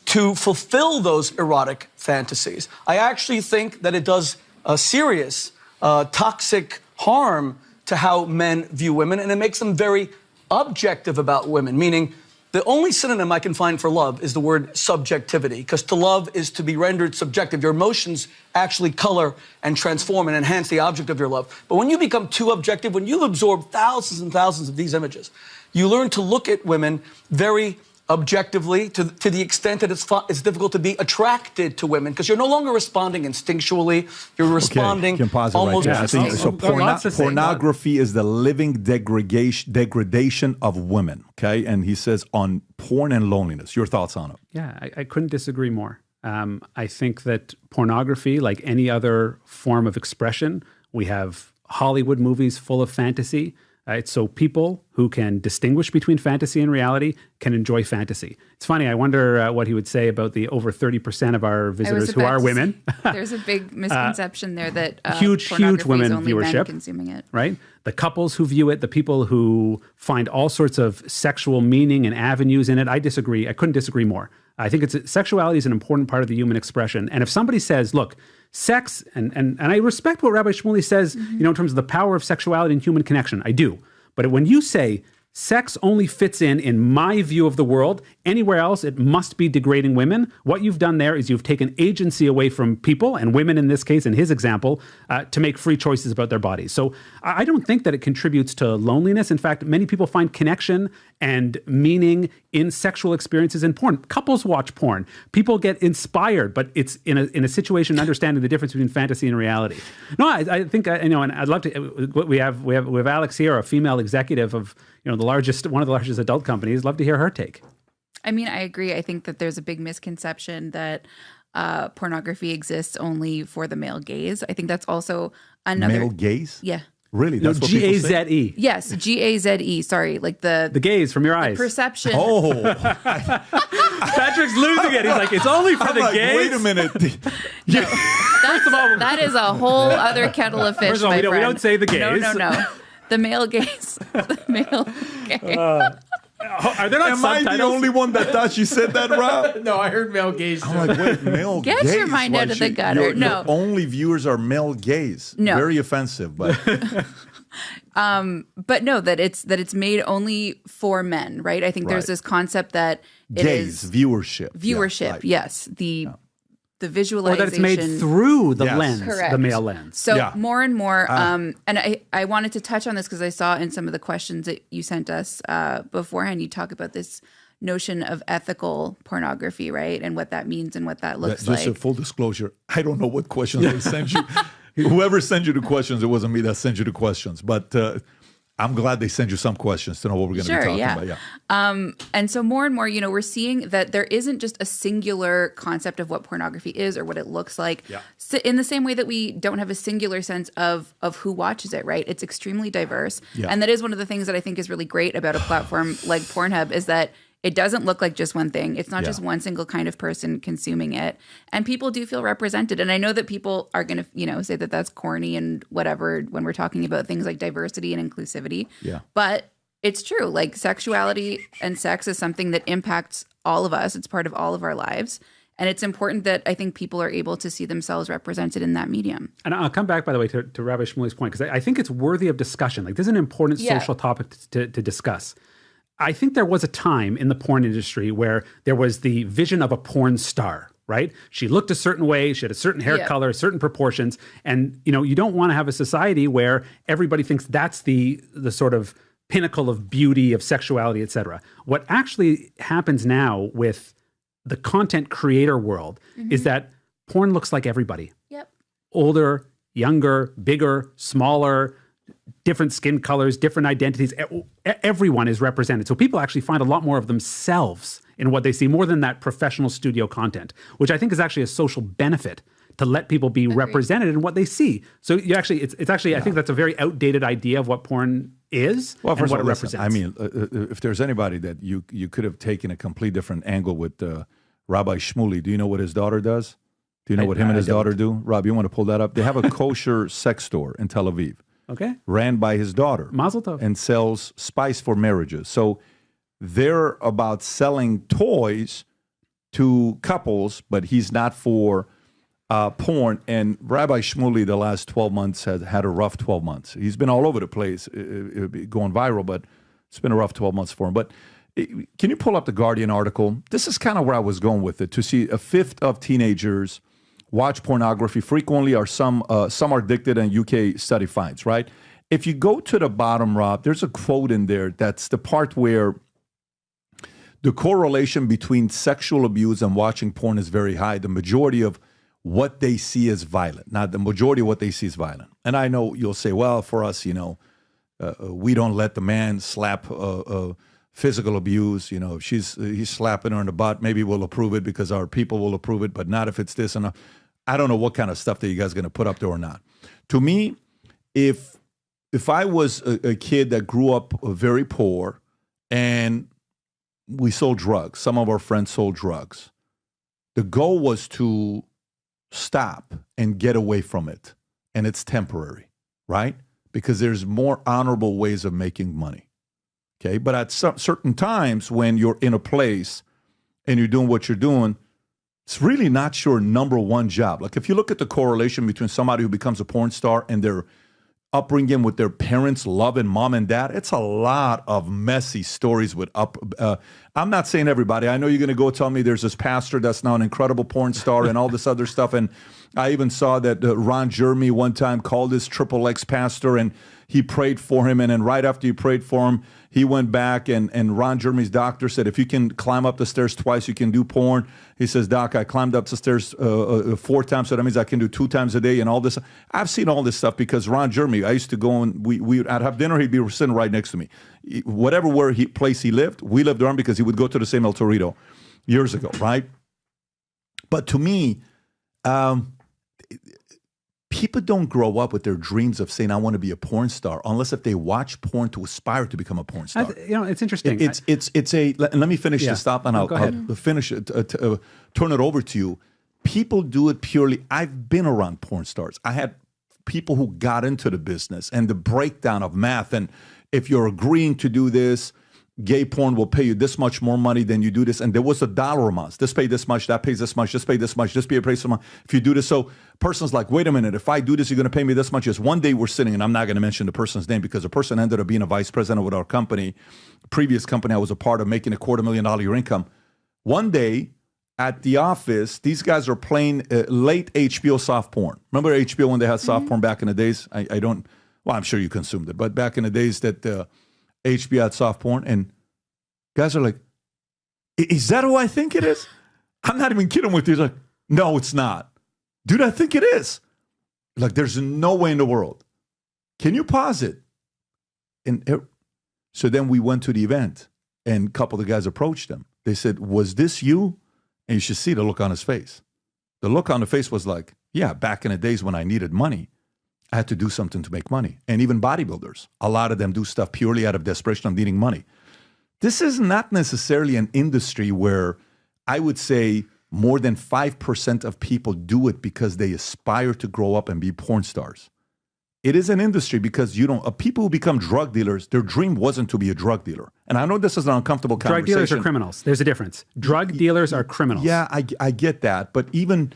to fulfill those erotic fantasies. I actually think that it does a serious toxic harm to how men view women, and it makes them very objective about women, meaning The only synonym I can find for love is the word subjectivity, because to love is to be rendered subjective. Your emotions actually color and transform and enhance the object of your love. But when you become too objective, when you've absorbed thousands and thousands of these images, you learn to look at women very objectively to the extent that it's difficult to be attracted to women, because you're no longer responding instinctually. You're responding almost. Right, I think so. Pornography is the living degradation of women. Okay, and he says on porn and loneliness. Your thoughts on it? Yeah, I couldn't disagree more. I think that pornography, like any other form of expression, we have Hollywood movies full of fantasy. So people who can distinguish between fantasy and reality can enjoy fantasy. It's funny, I wonder what he would say about the over 30% of our visitors who are women. There's a big misconception there that huge women only viewership, men consuming it. Right? The couples who view it, the people who find all sorts of sexual meaning and avenues in it. I disagree. I couldn't disagree more. I think sexuality is an important part of the human expression. And if somebody says, look, sex, and I respect what Rabbi Shmuley says, in terms of the power of sexuality and human connection, I do. But when you say sex only fits in my view of the world, anywhere else it must be degrading women, what you've done there is you've taken agency away from people, and women in this case, in his example, to make free choices about their bodies. So I don't think that it contributes to loneliness. In fact, many people find connection and meaning in sexual experiences in porn. Couples watch porn. People get inspired, but it's in a situation understanding the difference between fantasy and reality. No, I think and I'd love to. We have Alex here, a female executive of one of the largest adult companies. Love to hear her take. I mean, I agree. I think that there's a big misconception that pornography exists only for the male gaze. I think that's also another male gaze. Yeah. Really? That's what people say? G-A-Z-E. Yes, G-A-Z-E. Sorry, like the gaze from your eyes. Perception. Oh. Patrick's losing it. He's like, it's only for the gaze. Wait a minute. No, first of all, that is a whole other kettle of fish, First of all, my we don't say the gaze. No. The male gaze. The male gaze. Are there not Am subtitles? I the only one that thought you said that, Rob? No, I heard male gaze. I'm like, wait, male gaze? Get your mind out of the gutter. Your only viewers are male gaze. No. Very offensive, but... but no, that it's made only for men, right? I think there's this concept that it gaze, is viewership. Viewership, right. yes. The visualization. Or that it's made through the lens, correct. the male lens. So more and more, and I wanted to touch on this because I saw in some of the questions that you sent us beforehand, you talk about this notion of ethical pornography, right? And what that means and what that looks like. Just a full disclosure, I don't know what questions they sent you. Whoever sent you the questions, it wasn't me that sent you the questions. But I'm glad they send you some questions to know what we're going to be talking about. Yeah. And so more and more, we're seeing that there isn't just a singular concept of what pornography is or what it looks like. Yeah. So in the same way that we don't have a singular sense of who watches it, right? It's extremely diverse. Yeah. And that is one of the things that I think is really great about a platform like PornHub is that it doesn't look like just one thing. It's not just one single kind of person consuming it. And people do feel represented. And I know that people are going to, say that that's corny and whatever when we're talking about things like diversity and inclusivity. Yeah. But it's true. Like sexuality and sex is something that impacts all of us. It's part of all of our lives. And it's important that I think people are able to see themselves represented in that medium. And I'll come back, by the way, to Rabbi Shmuley's point, because I think it's worthy of discussion. Like this is an important social topic to discuss. I think there was a time in the porn industry where there was the vision of a porn star, right? She looked a certain way, she had a certain hair color, certain proportions, and you don't want to have a society where everybody thinks that's the sort of pinnacle of beauty, of sexuality, etc. What actually happens now with the content creator world is that porn looks like everybody. Yep. Older, younger, bigger, smaller, different skin colors, different identities. Everyone is represented. So people actually find a lot more of themselves in what they see, more than that professional studio content, which I think is actually a social benefit to let people be represented in what they see. So you actually, it's actually, I think that's a very outdated idea of what porn is and what it represents. I mean, if there's anybody that you could have taken a complete different angle with Rabbi Shmuley, do you know what his daughter does? Do you know what him and his daughter do? Rob, you want to pull that up? They have a kosher sex store in Tel Aviv. Okay. Ran by his daughter. Mazel tov. And sells spice for marriages. So they're about selling toys to couples, but he's not for porn. And Rabbi Shmuley, the last 12 months, has had a rough 12 months. He's been all over the place, going viral, but it's been a rough 12 months for him. But Can you pull up the Guardian article? This is kind of where I was going with it. To see a fifth of teenagers watch pornography frequently, or some are addicted, and UK study finds, right? If you go to the bottom, Rob, there's a quote in there that's the part where the correlation between sexual abuse and watching porn is very high. The majority of what they see is violent. Now, the majority of what they see is violent. And I know you'll say, well, for us, we don't let the man slap physical abuse. If he's slapping her in the butt, maybe we'll approve it because our people will approve it, but not if it's this and I don't know what kind of stuff that you guys are going to put up there or not. To me, if I was a kid that grew up very poor and we sold drugs, some of our friends sold drugs, the goal was to stop and get away from it. And it's temporary, right? Because there's more honorable ways of making money. Okay, but at certain times when you're in a place and you're doing what you're doing, it's really not your number one job. Like if you look at the correlation between somebody who becomes a porn star and their upbringing with their parents, loving mom and dad, it's a lot of messy stories with I'm not saying everybody. I know you're going to go tell me there's this pastor that's now an incredible porn star and all this other stuff. And I even saw that Ron Jeremy one time called his XXX pastor and he prayed for him. And then right after he prayed for him, he went back and Ron Jeremy's doctor said, if you can climb up the stairs twice, you can do porn. He says, Doc, I climbed up the stairs 4 times, so that means I can do 2 times a day and all this. I've seen all this stuff because Ron Jeremy, I used to go and I'd have dinner, he'd be sitting right next to me. Whatever place he lived, we lived around because he would go to the same El Torito years ago, right? But to me, people don't grow up with their dreams of saying, I want to be a porn star, unless if they watch porn to aspire to become a porn star. It's interesting. Let me finish this stop and I'll finish it, turn it over to you. People do it purely. I've been around porn stars. I had people who got into the business and the breakdown of math. And if you're agreeing to do this, gay porn will pay you this much more money than you do this. And there was a dollar amount. This pay this much, that pays this much, this pay this much, this pay this much. If you do this, so person's like, wait a minute, if I do this, you're going to pay me this much. Just one day we're sitting, and I'm not going to mention the person's name because the person ended up being a vice president with our company, previous company I was a part of, making $250,000 a year income. One day at the office, these guys are playing late HBO soft porn. Remember HBO when they had soft porn back in the days? I'm sure you consumed it, but back in the days that HBO had soft porn, and guys are like, is that who I think it is? I'm not even kidding with you. He's like, no, it's not. Dude, I think it is. Like, there's no way in the world. Can you pause it? So then we went to the event, and a couple of the guys approached him. They said, was this you? And you should see the look on his face. The look on the face was like, yeah, back in the days when I needed money, I had to do something to make money. And even bodybuilders, a lot of them do stuff purely out of desperation of needing money. This is not necessarily an industry where I would say more than 5% of people do it because they aspire to grow up and be porn stars. It is an industry because people who become drug dealers, their dream wasn't to be a drug dealer. And I know this is an uncomfortable conversation. Drug dealers are criminals. There's a difference. Drug dealers are criminals. Yeah, I get that. But even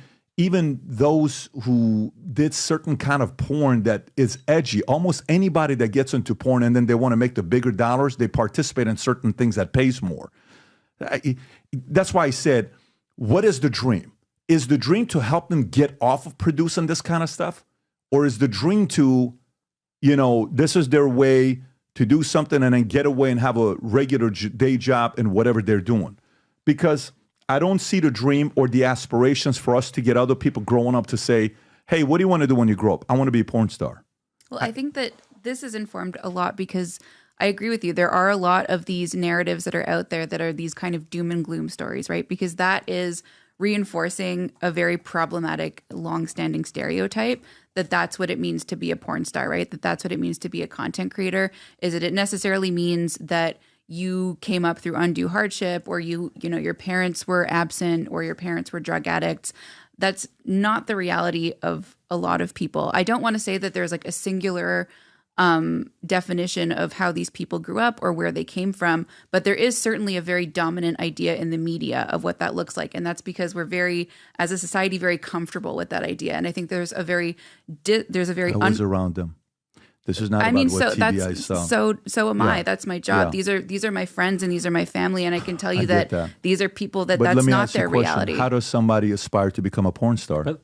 those who did certain kind of porn that is edgy, almost anybody that gets into porn and then they want to make the bigger dollars, they participate in certain things that pays more. That's why I said, what is the dream? Is the dream to help them get off of producing this kind of stuff? Or is the dream to, this is their way to do something and then get away and have a regular day job in whatever they're doing? Because I don't see the dream or the aspirations for us to get other people growing up to say, hey, what do you want to do when you grow up? I want to be a porn star. Well, I think that this is informed a lot because I agree with you. There are a lot of these narratives that are out there that are these kind of doom and gloom stories, right? Because that is reinforcing a very problematic, long-standing stereotype that that's what it means to be a porn star, right? That's what it means to be a content creator, is that it necessarily means that you came up through undue hardship or your parents were absent or your parents were drug addicts. That's not the reality of a lot of people. I don't want to say that there's like a singular definition of how these people grew up or where they came from, but there is certainly a very dominant idea in the media of what that looks like. And that's because we're as a society, very comfortable with that idea. And I think there's a very I was around them. This is not I about mean, what so TBI that's saw. so am I. That's my job. Yeah. These are my friends and these are my family, and I can tell you get that, that. these are people that But that's let me not ask you their a question. reality. How does somebody aspire to become a porn star?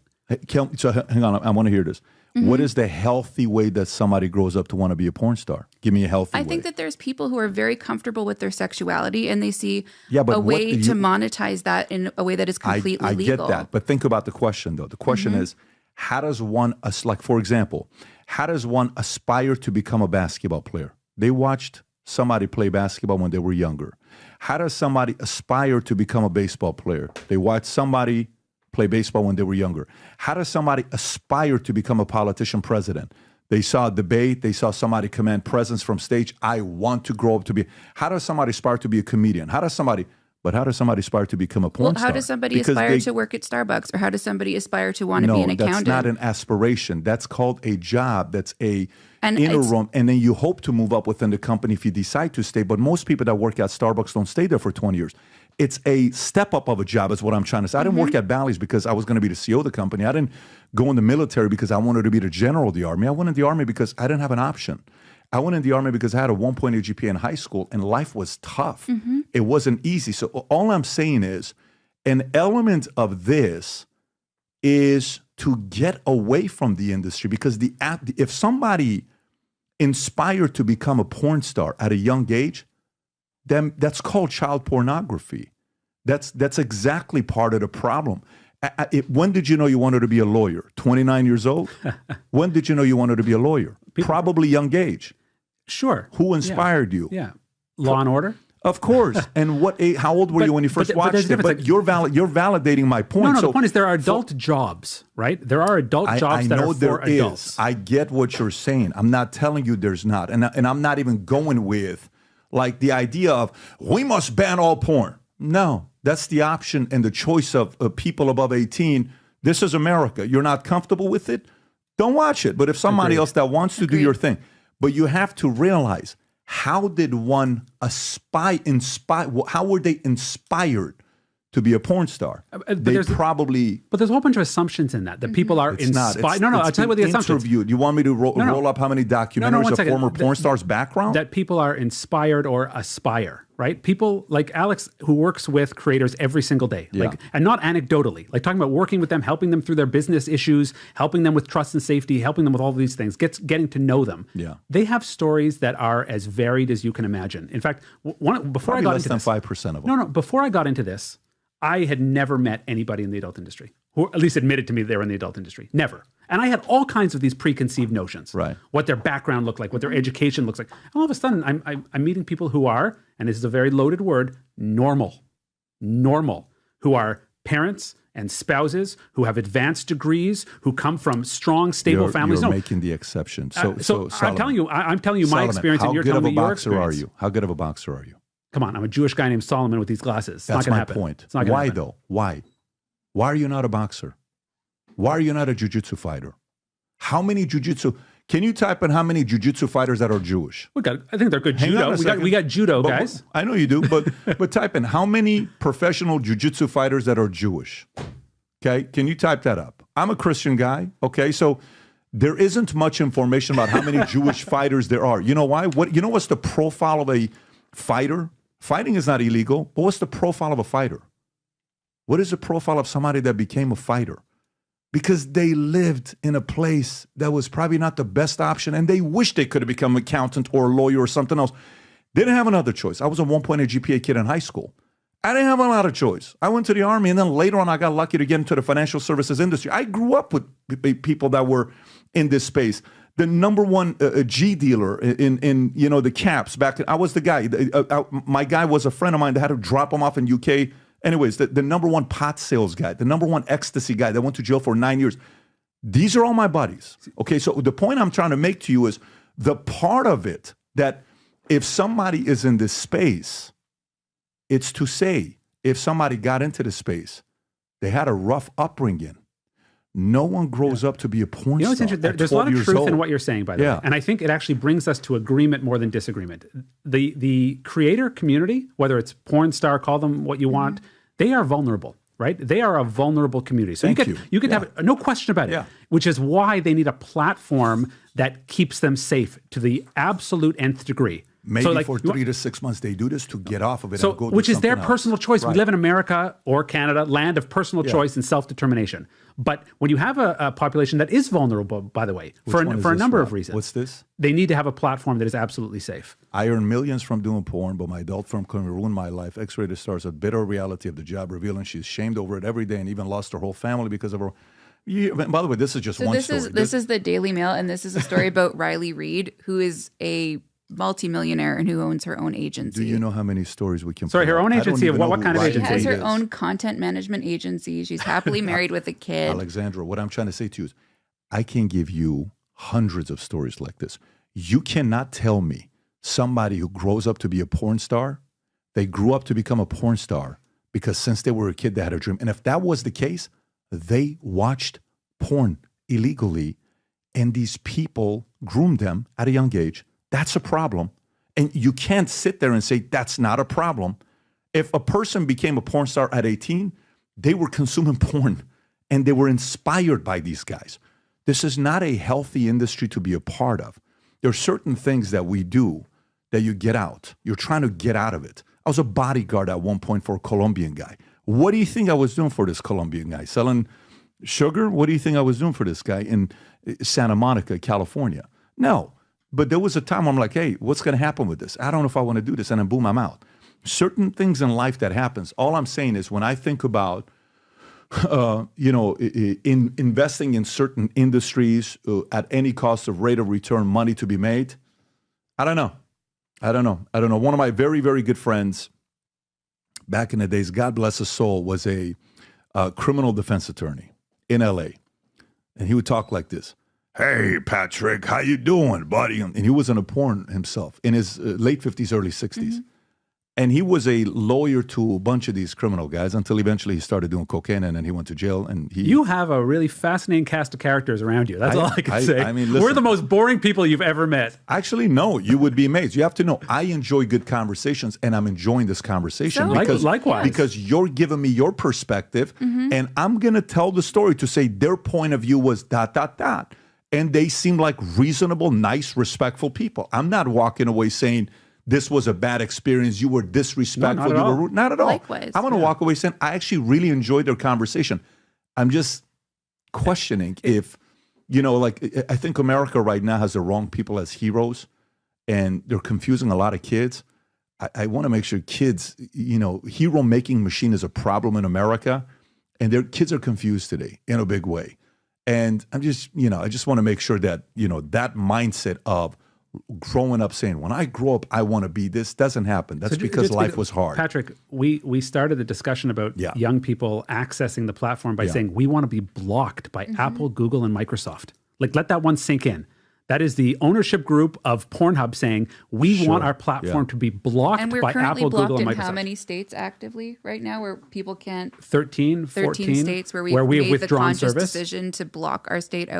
So hang on, I want to hear this. What is the healthy way that somebody grows up to want to be a porn star? Give me a healthy way. I think that there's people who are very comfortable with their sexuality and they see but a way to monetize that in a way that is completely I legal. get that. But think about the question, though. The question is, how does one, like, for example, how does one aspire to become a basketball player? They watched somebody play basketball when they were younger. How does somebody aspire to become a baseball player? They watched somebody play baseball when they were younger. How does somebody aspire to become a politician president? They saw a debate. They saw somebody command presence from stage. I want to grow up to be. How does somebody aspire to be a comedian? How does somebody aspire to become a porn star? How does somebody aspire to work at Starbucks? Or how does somebody aspire to want to be an accountant? No, that's not an aspiration. That's called a job. That's a interim. And then you hope to move up within the company if you decide to stay. But most people that work at Starbucks don't stay there for 20 years. It's a step up of a job is what I'm trying to say. I didn't work at Bally's because I was going to be the CEO of the company. I didn't go in the military because I wanted to be the general of the Army. I went in the Army because I didn't have an option. I went in the Army because I had a 1.8 GPA in high school and life was tough. It wasn't easy. So all I'm saying is an element of this is to get away from the industry because if somebody inspired to become a porn star at a young age, then that's called child pornography. That's exactly part of the problem. When did you know you wanted to be a lawyer? 29 years old? When did you know you wanted to be a lawyer? Probably young age. Sure. Who inspired you? Yeah. Law and Order? Of course. And how old were you when you first watched it? But you're validating my point. No, the point is there are adult jobs, right? There are adult jobs that are for adults. I get what you're saying. I'm not telling you there's not. And I'm not even going with like the idea of we must ban all porn. No, that's the option and the choice of people above 18. This is America. You're not comfortable with it? Don't watch it. But if somebody else that wants to do your thing. But you have to realize, how did one how were they inspired to be a porn star? But there's a whole bunch of assumptions in that people are inspired. No, I'll tell you what the assumptions. You want me to roll up how many documentaries of former porn stars' background? That people are inspired or aspire, right? People like Alex, who works with creators every single day, and not anecdotally, like talking about working with them, helping them through their business issues, helping them with trust and safety, helping them with all of these things, getting to know them. Yeah. They have stories that are as varied as you can imagine. In fact, before I got into this, 5% of them. Before I got into this, I had never met anybody in the adult industry who at least admitted to me they were in the adult industry. Never. And I had all kinds of these preconceived notions. Right. What their background looked like, what their education looks like. And all of a sudden, I'm meeting people who are, and this is a very loaded word, normal, who are parents and spouses, who have advanced degrees, who come from strong, stable families. You're making the exception. So I'm telling you my experience, and you're telling me your experience. How good of a boxer are you? How good of a boxer are you? Come on, I'm a Jewish guy named Solomon with these glasses. That's my point. Why though? Why? Why are you not a boxer? Why are you not a jiu-jitsu fighter? How many jiu-jitsu? Can you type in how many jiu-jitsu fighters that are Jewish? I think they're good judo. We got judo guys. I know you do, but type in how many professional jiu-jitsu fighters that are Jewish. Okay, can you type that up? I'm a Christian guy. Okay, so there isn't much information about how many Jewish fighters there are. You know why? What's the profile of a fighter? Fighting is not illegal, but what's the profile of a fighter? What is the profile of somebody that became a fighter? Because they lived in a place that was probably not the best option, and they wished they could have become an accountant or a lawyer or something else. They didn't have another choice. I was a 1.8 GPA kid in high school. I didn't have a lot of choice. I went to the Army, and then later on, I got lucky to get into the financial services industry. I grew up with people that were in this space. The number one G dealer in the caps back then, I was the guy. My guy was a friend of mine that had to drop him off in UK. Anyways, the number one pot sales guy, the number one ecstasy guy that went to jail for 9 years. These are all my buddies. Okay, so the point I'm trying to make to you is the part of it that if somebody is in this space, it's to say if somebody got into the space, they had a rough upbringing. No one grows up to be a porn star. It's interesting. There's a lot of truth in what you're saying, by the way. And I think it actually brings us to agreement more than disagreement. The creator community, whether it's porn star, call them what you want, they are vulnerable. right? They are a vulnerable community. So Thank you could have no question about it, Yeah. which is why they need a platform that keeps them safe to the absolute nth degree. Maybe So, like, for 3 to 6 months they do this to get off of it so, and go do which is their something else. personal choice. Right. We live in America or Canada, land of personal Yeah. choice and self-determination. But when you have a population that is vulnerable, by the way, Which for one is a this, number Rob? of reasons, What's this? they need to have a platform that is absolutely safe. I earn millions from doing porn, but my adult film couldn't ruin my life. X-rated stars a bitter reality of the job, revealing she's shamed over it every day and even lost her whole family because of her. By the way, this is just one story. This is the Daily Mail, and this is a story about Riley Reid, who is a multimillionaire and who owns her own agency. Do you know how many stories we can? Sorry, her own agency of what kind of She agency? has her own content management agency. She's happily married with a kid. Alexandra, what I'm trying to say to you is, I can give you hundreds of stories like this. You cannot tell me somebody who grows up to be a porn star, they grew up to become a porn star because since they were a kid, they had a dream. And if that was the case, they watched porn illegally and these people groomed them at a young age. That's a problem. And you can't sit there and say that's not a problem. If a person became a porn star at 18, they were consuming porn and they were inspired by these guys. This is not a healthy industry to be a part of. There are certain things that we do that you get out. You're trying to get out of it. I was a bodyguard at one point for a Colombian guy. What do you think I was doing for this Colombian guy? Selling sugar? What do you think I was doing for this guy in Santa Monica, California? No. But there was a time where I'm like, hey, what's going to happen with this? I don't know if I want to do this. And then boom, I'm out. Certain things in life that happens. All I'm saying is when I think about, investing in certain industries at any cost of rate of return, money to be made, I don't know. One of my very, very good friends back in the days, God bless his soul, was a criminal defense attorney in LA. And he would talk like this. Hey, Patrick, how you doing, buddy? And he was in a porn himself in his late 50s, early 60s. Mm-hmm. And he was a lawyer to a bunch of these criminal guys until eventually he started doing cocaine and then he went to jail. And You have a really fascinating cast of characters around you. That's all I can say. I mean, listen, we're the most boring people you've ever met. Actually, no, you would be amazed. You have to know, I enjoy good conversations and I'm enjoying this conversation. Likewise. Because you're giving me your perspective and I'm going to tell the story to say their point of view was ... And they seem like reasonable, nice, respectful people. I'm not walking away saying this was a bad experience. You were disrespectful. No, not at all. Not at all. Likewise. I'm going to walk away saying I actually really enjoyed their conversation. I'm just questioning if, I think America right now has the wrong people as heroes and they're confusing a lot of kids. I want to make sure kids, hero making machine is a problem in America and their kids are confused today in a big way. And I'm just, I just want to make sure that, that mindset of growing up saying, when I grow up, I want to be this doesn't happen. That's because life was hard. Patrick, we started the discussion about young people accessing the platform by saying we want to be blocked by Apple, Google, and Microsoft. Like, let that one sink in. That is the ownership group of PornHub saying we want our platform to be blocked and we're by currently Apple, blocked Google, and in Microsoft. how many states actively right now where people can't? 13 states where we have made withdrawn the conscious service. decision to block our service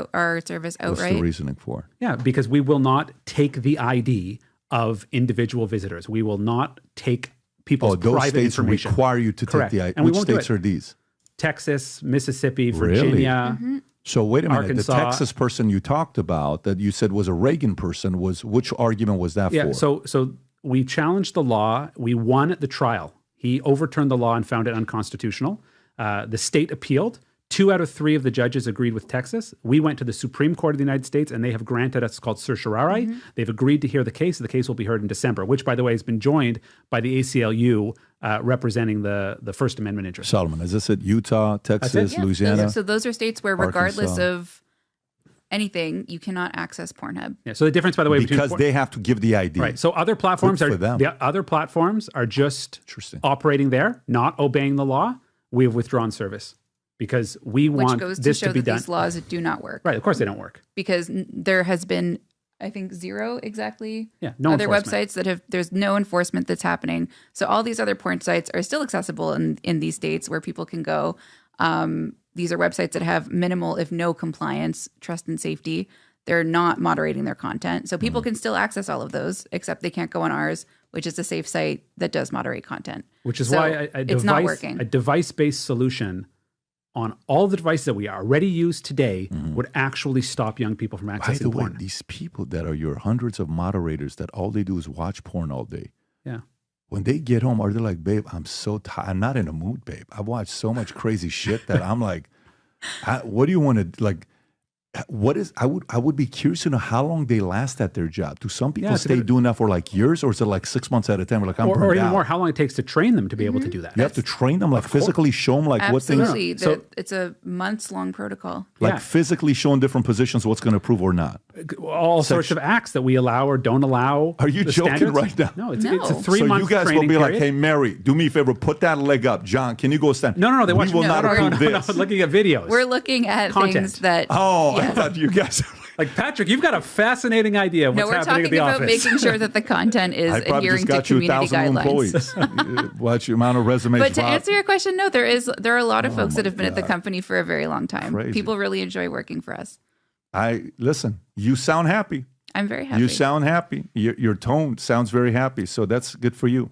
outright. What's the reasoning for? Yeah, because we will not take the ID of individual visitors. We will not take people's those private states information. require you to Correct. take the ID. And we Which won't do states it. are these? Texas, Mississippi, Virginia. Really? So wait a minute. Arkansas. The Texas person you talked about that you said was a Reagan person which argument was that for? So we challenged the law. We won at the trial. He overturned the law and found it unconstitutional. The state appealed. 2 out of 3 of the judges agreed with Texas. We went to the Supreme Court of the United States, and they have granted us called certiorari. They've agreed to hear the case. The case will be heard in December, which, by the way, has been joined by the ACLU representing the First Amendment interest. Solomon, is this at Utah, Texas, Louisiana? So those are states where regardless Arkansas. of anything, you cannot access PornHub. Yeah. So the difference, by the way, because they have to give the ID. Right. So other platforms Good for them. the other platforms are just operating there, not obeying the law. We have withdrawn service because we want Which goes to this show to be that done. these laws do not work. Right. Of course they don't work. Because there has been, I think, 0 exactly. Yeah. No other enforcement. websites that there's no enforcement that's happening. So all these other porn sites are still accessible in these states where people can go. These are websites that have minimal, if no compliance, trust and safety. They're not moderating their content. So people can still access all of those, except they can't go on ours which is a safe site that does moderate content. Which is So why it's not working. a device-based solution on all the devices that we already use today would actually stop young people from accessing By the way, porn. these people that are your hundreds of moderators that all they do is watch porn all day. Yeah. When they get home, are they like, babe, I'm so tired. I'm not in a mood, babe. I watched so much crazy shit that I'm like, what do you want to, like, what is, I would be curious to know how long they last at their job. Do some people stay doing that for like years, or is it like 6 months at a time? We're like, I'm burned or even out. more, how long it takes to train them to be able to do that. You have to train them, like physically show them like Absolutely. what things. It's a months-long protocol. Like physically showing different positions what's going to prove or not. All sorts of acts that we allow or don't allow. Are you the joking standards. right now? No, it's a 3-month So you guys will training be like, period. hey, Mary, do me a favor, put that leg up. John, can you go stand? No, they watch. We will not approve this. No, looking at videos. We're looking at Content. things that. Oh, I Yes. thought you guys. Like, Patrick, you've got a fascinating idea of No, what's we're happening talking at the about office. making sure that the content is I probably adhering just got to you community 1,000 guidelines. employees. Watch your amount of resumes. But to Rob. answer your question, no, there are a lot of folks that have been at the God. company for a very long time. Crazy. People really enjoy working for us. Listen, you sound happy. I'm very happy. You sound happy. Your tone sounds very happy. So that's good for you.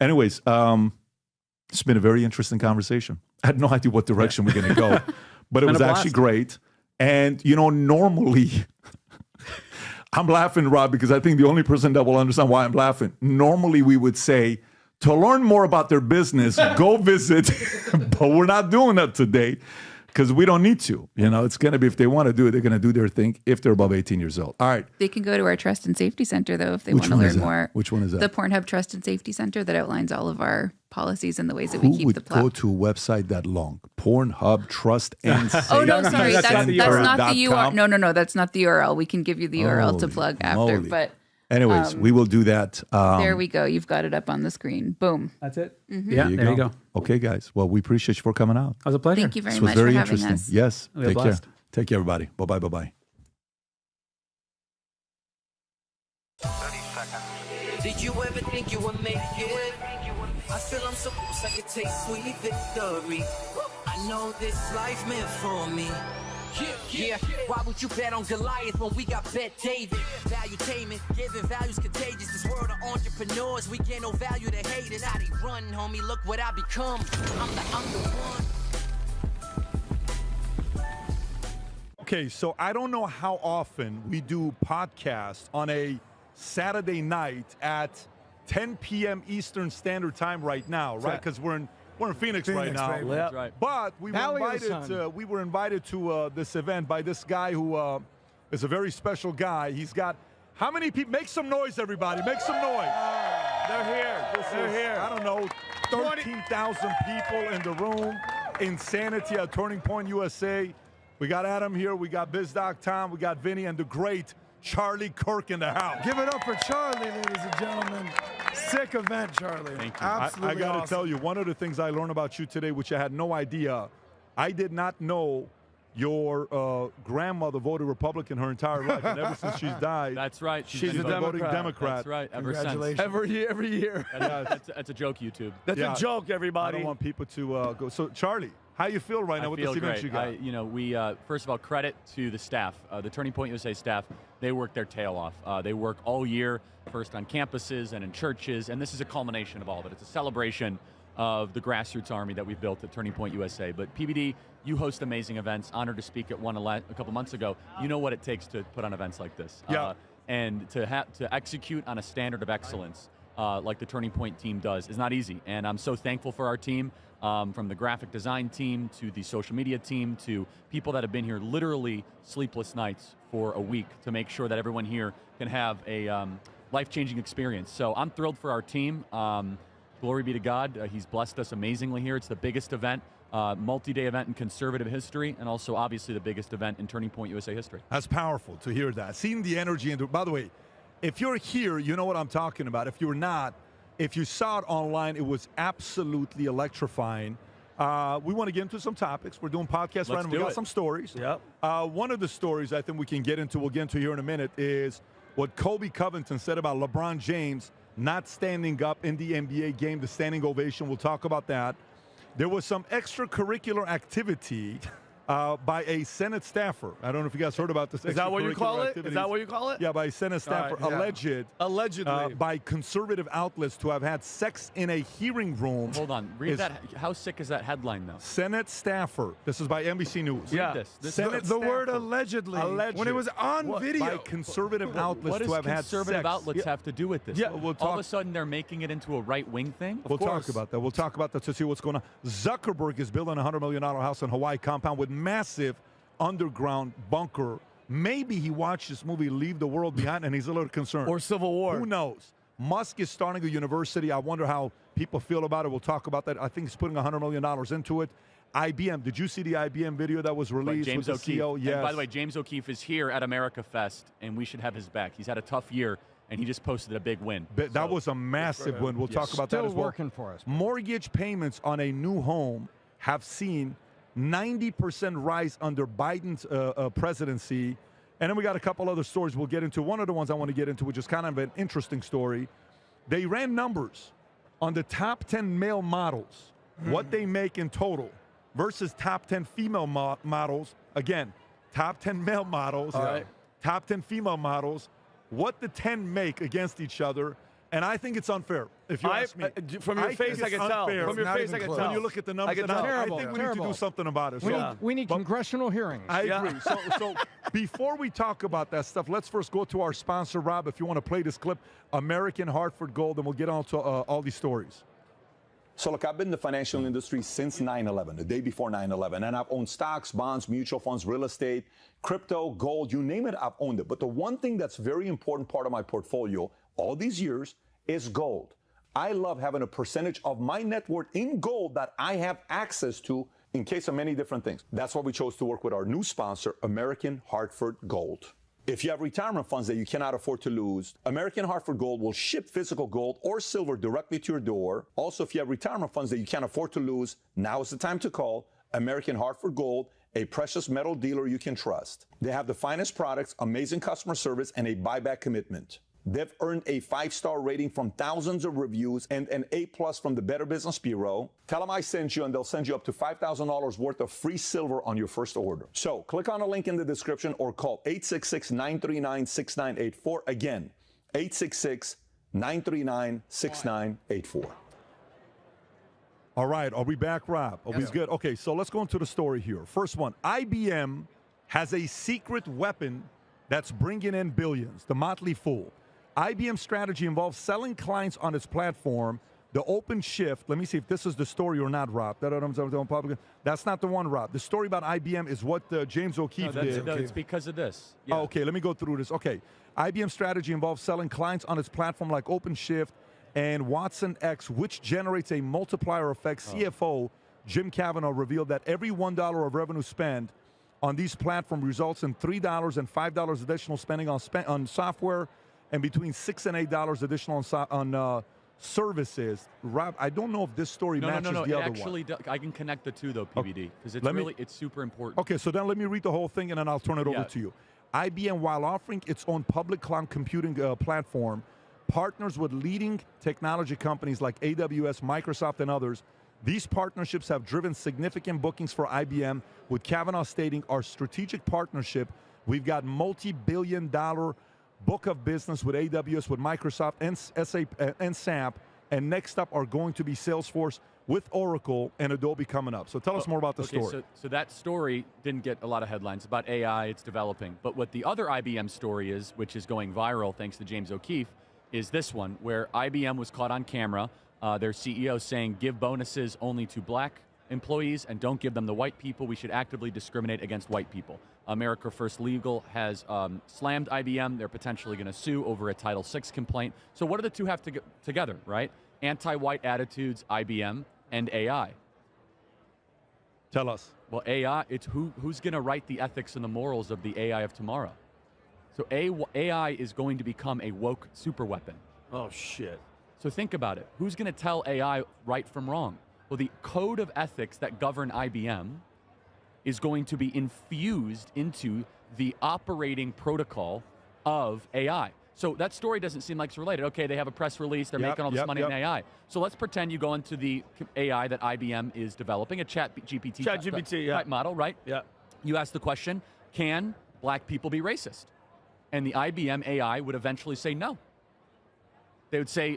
Anyways, it's been a very interesting conversation. I had no idea what direction we're going to go, but it was actually great. And, normally, I'm laughing, Rob, because I think the only person that will understand why I'm laughing, normally we would say, to learn more about their business, go visit, but we're not doing that today because we don't need to. It's going to be, if they want to do it, they're going to do their thing if they're above 18 years old. All right. They can go to our Trust and Safety Center, though, if they Which want to one is learn that? more. Which one is that? The PornHub Trust and Safety Center that outlines all of our policies and the ways that we Who keep would the go to a website that long? PornHub, Trust, and Safety. Oh, no, sorry. That's not the Center.com? URL. No, that's not the URL. We can give you the URL to Holy plug after. moly. But anyways, we will do that. there we go. You've got it up on the screen. Boom. That's it. Mm-hmm. Yeah, there you go. Okay, guys. Well, we appreciate you for coming out. It was a pleasure. Thank you very This was much very for having interesting. us. Yes. We were Take care. blessed. Take care, everybody. Bye-bye. Bye-bye. 30 seconds. Did you ever think you would make it? I feel I'm so close I could take sweet victory. I know this life meant for me. Yeah, why would you bet on Goliath when we got betdavid? Valuetainment, giving values contagious. This world of entrepreneurs, we get no value to haters. How they run, homie, look what I become. I'm the one. Okay, so I don't know how often we do podcasts on a Saturday night at 10 p.m. Eastern Standard Time right now, right? Because we're in Phoenix right now. baby. That's right. But we were invited to this event by this guy who is a very special guy. He's got how many people? Make some noise, everybody! Make some noise. They're here. They're here. I don't know, 13,000 people in the room. Insanity at Turning Point USA. We got Adam here. We got BizDoc Tom. We got Vinny and the great Charlie Kirk in the house. Give it up for Charlie, ladies and gentlemen. Sick event, Charlie. Thank you. Absolutely I got to awesome. tell you, one of the things I learned about you today, which I had no idea, I did not know your grandmother voted Republican her entire life, and ever since she's died, that's right. She's a voting Democrat. That's right. Ever since. Congratulations. Every year. That's a joke, YouTube. That's a joke, everybody. I don't want people to go. So, Charlie, how you feel right now with this event you got? We first of all, credit to the staff, the Turning Point USA staff. They work their tail off. They work all year, first on campuses and in churches, and this is a culmination of all of it. It's a celebration of the grassroots army that we've built at Turning Point USA. But PBD, you host amazing events. Honored to speak at one a couple months ago. You know what it takes to put on events like this. Yeah. And to execute on a standard of excellence like the Turning Point team does is not easy. And I'm so thankful for our team, from the graphic design team to the social media team to people that have been here literally sleepless nights for a week to make sure that everyone here can have a life-changing experience. So I'm thrilled for our team. Glory be to God. He's blessed us amazingly here. It's the biggest event, multi-day event in conservative history, and also obviously the biggest event in Turning Point USA history. That's powerful to hear that. Seeing the energy. And by the way, if you're here, you know what I'm talking about. If you're not, if you saw it online, it was absolutely electrifying. We want to get into some topics. We're doing podcasts right now. We got some stories. Yep. One of the stories I think we can get into, we'll get into here in a minute, is what Kobe Covington said about LeBron James not standing up in the NBA game, the standing ovation. We'll talk about that. There was some extracurricular activity by a Senate staffer. I don't know if you guys heard about this. Is that what you call it? Activities. Is that what you call it? Yeah, by a Senate staffer. Allegedly. By conservative outlets to have had sex in a hearing room. Hold on. Read that. How sick is that headline, though? Senate staffer. This is by NBC News. Yeah. This Senate the word allegedly. When it was on video. By conservative outlets what to have had sex. What does conservative outlets have to do with this? Yeah, we'll talk. All of a sudden, they're making it into a right-wing thing? We'll talk about that. We'll talk about that to see what's going on. Zuckerberg is building a $100 million house in Hawaii compound with massive underground bunker. Maybe he watched this movie Leave the World Behind and he's a little concerned. Or Civil War. Who knows? Musk is starting a university. I wonder how people feel about it. We'll talk about that. I think he's putting $100 million into it. IBM. Did you see the IBM video that was released James with the CEO? Yes. And by the way, James O'Keefe is here at America Fest, and we should have his back. He's had a tough year, and he just posted a big win. That was a massive win. We'll talk about that as well. Still working for us. Mortgage payments on a new home have seen 90% rise under Biden's presidency. And then we got a couple other stories we'll get into. One of the ones I want to get into, which is kind of an interesting story. They ran numbers on the top 10 male models, what they make in total, versus top 10 female models. Again, top 10 male models, top 10 female models, what the 10 make against each other. And I think it's unfair, if you ask me. From your face, I can tell. From your face, I can tell. When you look at the numbers, I think we need to do something about it. We need congressional hearings. I agree. So before we talk about that stuff, let's first go to our sponsor, Rob, if you want to play this clip, American Hartford Gold, and we'll get on to all these stories. So look, I've been in the financial industry since 9/11, the day before 9/11, and I've owned stocks, bonds, mutual funds, real estate, crypto, gold, you name it, I've owned it. But the one thing that's very important part of my portfolio all these years is gold. I love having a percentage of my net worth in gold that I have access to in case of many different things. That's why we chose to work with our new sponsor, American Hartford Gold. If you have retirement funds that you cannot afford to lose, American Hartford Gold will ship physical gold or silver directly to your door. Also, if you have retirement funds that you can't afford to lose, now is the time to call American Hartford Gold, a precious metal dealer you can trust. They have the finest products, amazing customer service, and a buyback commitment. They've earned a 5-star rating from thousands of reviews and an A+ from the Better Business Bureau. Tell them I sent you and they'll send you up to $5,000 worth of free silver on your first order. So click on the link in the description or call 866-939-6984. Again, 866-939-6984. All right, are we back, Rob? Are we good? Okay, so let's go into the story here. First one, IBM has a secret weapon that's bringing in billions, the Motley Fool. IBM's strategy involves selling clients on its platform, the open shift. Let me see if this is the story or not, Rob. That's not the one, Rob. The story about IBM is what James O'Keefe did. No, it's because of this. Yeah. Oh, okay, let me go through this. Okay, IBM's strategy involves selling clients on its platform like OpenShift and Watson X, which generates a multiplier effect. CFO Jim Kavanaugh revealed that every $1 of revenue spent on these platforms results in $3 and $5 additional spending on software and between $6 and $8 additional on services. Rob, I don't know if this story matches the other one. I can connect the two, though, PBD, because it's super important. Okay, so then let me read the whole thing, and then I'll turn it over to you. IBM, while offering its own public cloud computing platform, partners with leading technology companies like AWS, Microsoft, and others. These partnerships have driven significant bookings for IBM, with Kavanaugh stating, our strategic partnership, we've got multi-billion-dollar book of business with AWS, with Microsoft, and SAP, and SAP, and next up are going to be Salesforce with Oracle and Adobe coming up. So tell us more about the story. So that story didn't get a lot of headlines. About AI, it's developing. But what the other IBM story is, which is going viral thanks to James O'Keefe, is this one, where IBM was caught on camera, their CEO saying, give bonuses only to black employees and don't give them to white people. We should actively discriminate against white people. America First Legal has slammed IBM. They're potentially going to sue over a Title VI complaint. So what do the two have together, right? Anti-white attitudes, IBM, and AI. Tell us. Well, AI, it's who's going to write the ethics and the morals of the AI of tomorrow. So AI is going to become a woke superweapon. Oh, shit. So think about it. Who's going to tell AI right from wrong? Well, the code of ethics that govern IBM is going to be infused into the operating protocol of AI. So that story doesn't seem like it's related. Okay, they have a press release. They're making all this money in AI. So let's pretend you go into the AI that IBM is developing, a ChatGPT type model, right? Yeah. You ask the question, can black people be racist? And the IBM AI would eventually say no. They would say,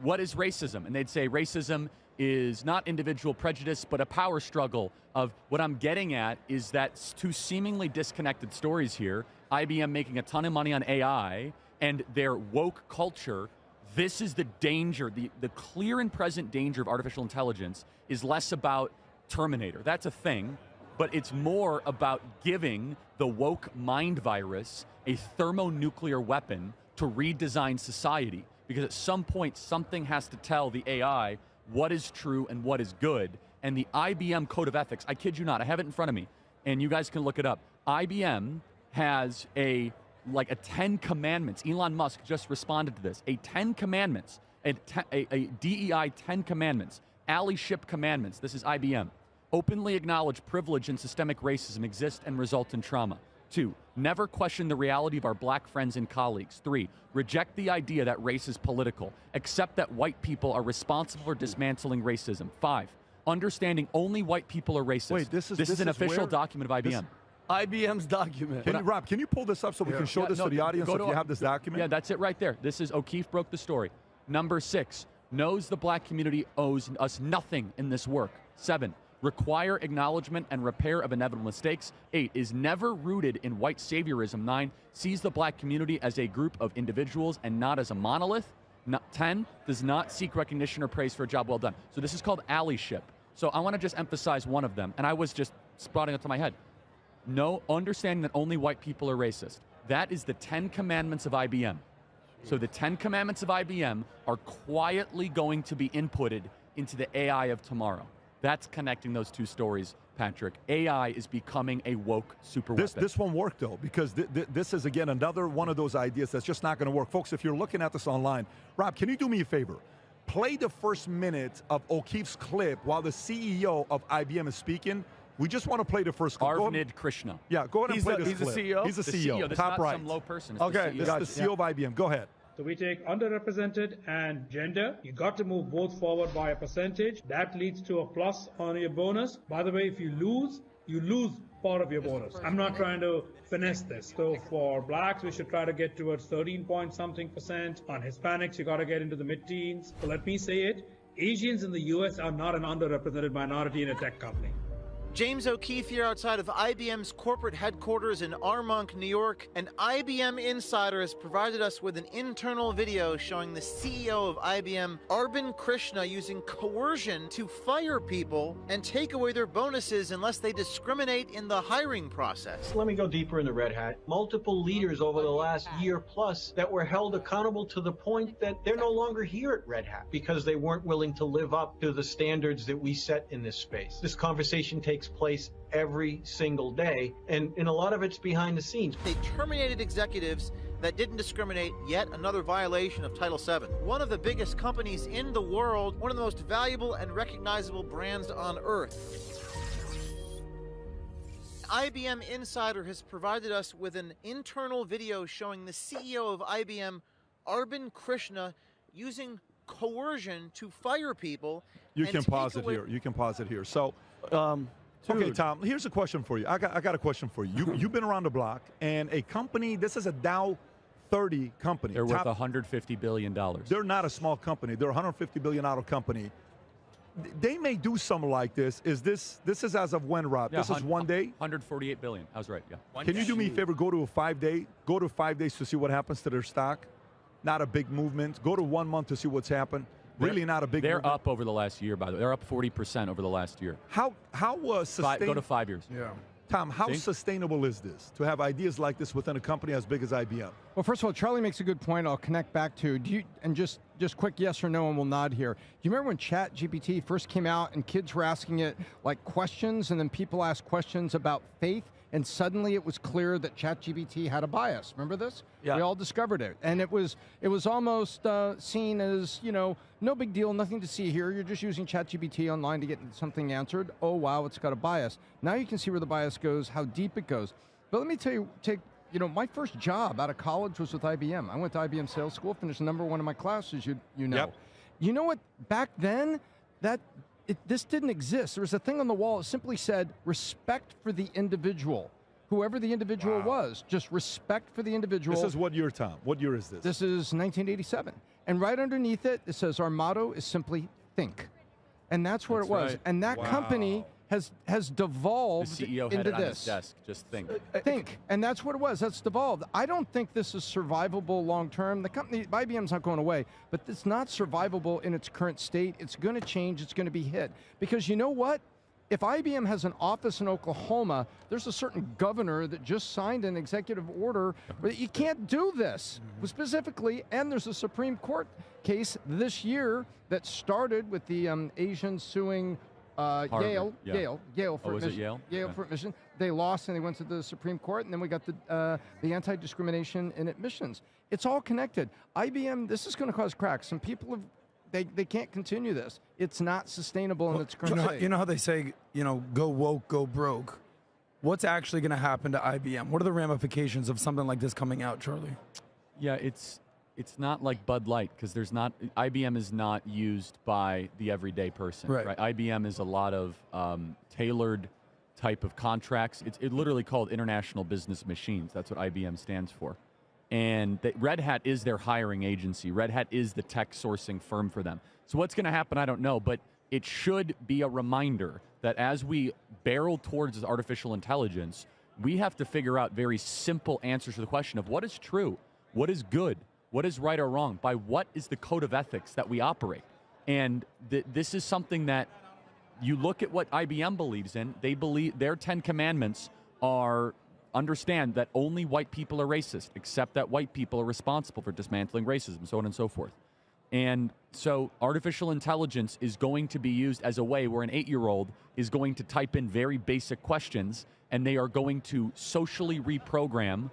what is racism? And they'd say racism is not individual prejudice, but a power struggle of what I'm getting at is that two seemingly disconnected stories here, IBM making a ton of money on AI and their woke culture. This is the danger, the clear and present danger of artificial intelligence is less about Terminator. That's a thing, but it's more about giving the woke mind virus a thermonuclear weapon to redesign society. Because at some point, something has to tell the AI what is true and what is good. And the IBM Code of Ethics, I kid you not, I have it in front of me, and you guys can look it up. IBM has a 10 commandments. Elon Musk just responded to this. A 10 commandments, a DEI 10 commandments, allyship commandments. This is IBM. Openly acknowledge privilege and systemic racism exist and result in trauma. 2, never question the reality of our black friends and colleagues. 3, reject the idea that race is political. Accept that white people are responsible for dismantling racism. 5, understanding only white people are racist. Wait, this is an official document of IBM. IBM's document. Rob, can you pull this up so we can show this to the audience if you have this document? Yeah, that's it right there. This is O'Keefe broke the story. Number 6, knows the black community owes us nothing in this work. 7, require acknowledgement and repair of inevitable mistakes. 8, is never rooted in white saviorism. 9, sees the black community as a group of individuals and not as a monolith. 10, does not seek recognition or praise for a job well done. So this is called allyship. So I want to just emphasize one of them, and I was just sprouting it to my head. No, understanding that only white people are racist. That is the 10 commandments of IBM. So the 10 commandments of IBM are quietly going to be inputted into the AI of tomorrow. That's connecting those two stories, Patrick. AI is becoming a woke superweapon. This won't work, though, because this is, again, another one of those ideas that's just not going to work. Folks, if you're looking at this online, Rob, can you do me a favor? Play the first minute of O'Keefe's clip while the CEO of IBM is speaking. We just want to play the first clip. Arvind Krishna. Yeah, go ahead and play this clip. He's the CEO? He's the CEO. This Top is not right. some low person. It's Okay, the CEO. this is the CEO of IBM. Go ahead. So we take underrepresented and gender. You got to move both forward by a percentage. That leads to a plus on your bonus. By the way, if you lose part of your bonus. I'm not trying to finesse this. So for blacks, we should try to get towards 13-point-something%. On Hispanics, you got to get into the mid-teens. So let me say it. Asians in the U.S. are not an underrepresented minority in a tech company. James O'Keefe here outside of IBM's corporate headquarters in Armonk, New York. An IBM insider has provided us with an internal video showing the CEO of IBM, Arvind Krishna, using coercion to fire people and take away their bonuses unless they discriminate in the hiring process. Let me go deeper into Red Hat. Multiple leaders over the last year plus that were held accountable to the point that they're no longer here at Red Hat because they weren't willing to live up to the standards that we set in this space. This conversation takes place every single day, and a lot of it's behind the scenes. They terminated executives that didn't discriminate, yet another violation of Title VII. One of the biggest companies in the world, one of the most valuable and recognizable brands on earth. IBM Insider has provided us with an internal video showing the CEO of IBM, Arvind Krishna, using coercion to fire people. You can pause it here. You can pause it here. So, okay, Tom, here's a question for you. I got a question for you. You've been around the block, and a company, this is a Dow 30 company. They're worth $150 billion. They're not a small company. They're a $150 billion company. They may do something like this. This is as of when, Rob? Yeah, this is 1 day? $148 billion. I was right, yeah. Can you do me a favor? Go to 5 days to see what happens to their stock. Not a big movement. Go to 1 month to see what's happened. Really not a big They're movement. up over the last year, by the way. They're up 40% over the last year. How sustainable? Go to 5 years. Yeah. Tom, how sustainable is this to have ideas like this within a company as big as IBM? Well, first of all, Charlie makes a good point. I'll connect back to just quick yes or no, and we'll nod here. Do you remember when ChatGPT first came out and kids were asking it like questions, and then people asked questions about faith, and suddenly it was clear that ChatGPT had a bias? Remember this? Yeah. We all discovered it, and it was almost seen as, no big deal, nothing to see here. You're just using ChatGPT online to get something answered. Oh wow, it's got a bias. Now you can see where the bias goes, how deep it goes. But let me tell you, take my first job out of college was with IBM. I went to IBM sales school, finished number 1 in my class, as you know. Yep. You know what? Back then, this didn't exist. There was a thing on the wall that simply said, respect for the individual. Whoever the individual was, just respect for the individual. This is what year, Tom? What year is this? This is 1987. And right underneath it, it says, our motto is simply think. And that's what it was. right. And that company has devolved The CEO into had it on his this. desk. Just think. Think, and that's what it was. That's devolved. I don't think this is survivable long term. The company, IBM's not going away, but it's not survivable in its current state. It's going to change. It's going to be hit. Because you know what? If IBM has an office in Oklahoma, there's a certain governor that just signed an executive order where you can't do this specifically. And there's a Supreme Court case this year that started with the Asians suing Yale for was it Yale? Yale for admission. They lost and they went to the Supreme Court, and then we got the anti-discrimination in admissions. It's all connected. IBM, this is going to cause cracks. Some people have they can't continue this. It's not sustainable in its current state. You know how they say, go woke, go broke. What's actually going to happen to IBM? What are the ramifications of something like this coming out, Charlie? Yeah, it's not like Bud Light because IBM is not used by the everyday person. Right. IBM is a lot of tailored type of contracts. It's literally called International Business Machines. That's what IBM stands for. And Red Hat is their hiring agency. Red Hat is the tech sourcing firm for them. So what's going to happen, I don't know, but it should be a reminder that as we barrel towards artificial intelligence, we have to figure out very simple answers to the question of what is true, what is good, what is right or wrong, by what is the code of ethics that we operate. And this is something that you look at what IBM believes in. They believe their 10 commandments are understand that only white people are racist, except that white people are responsible for dismantling racism, so on and so forth. And so artificial intelligence is going to be used as a way where an 8-year-old is going to type in very basic questions, and they are going to socially reprogram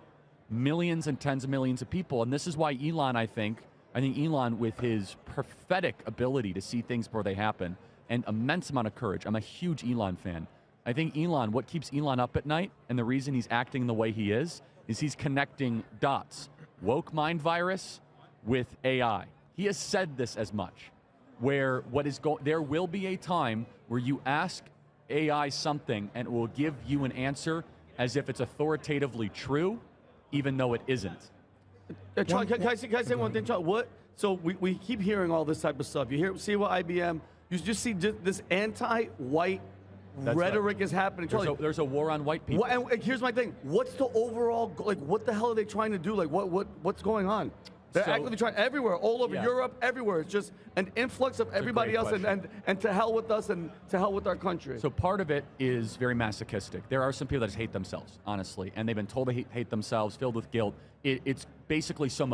millions and tens of millions of people. And this is why Elon, I think Elon, with his prophetic ability to see things before they happen and immense amount of courage, I'm a huge Elon fan. I think Elon, what keeps Elon up at night, and the reason he's acting the way he is he's connecting dots. Woke mind virus with AI. He has said this as much, where there will be a time where you ask AI something and it will give you an answer as if it's authoritatively true, even though it isn't. Charlie, can I say one thing, Charlie? So we keep hearing all this type of stuff. See what IBM, you just see this anti-white rhetoric is happening. Charlie, there's a war on white people. And here's my thing. What's the overall, what the hell are they trying to do? What's going on? They're actively trying everywhere, all over Europe, everywhere. It's just an influx of everybody else, and to hell with us and to hell with our country. So part of it is very masochistic. There are some people that just hate themselves, honestly, and they've been told to hate themselves, filled with guilt. It's basically slow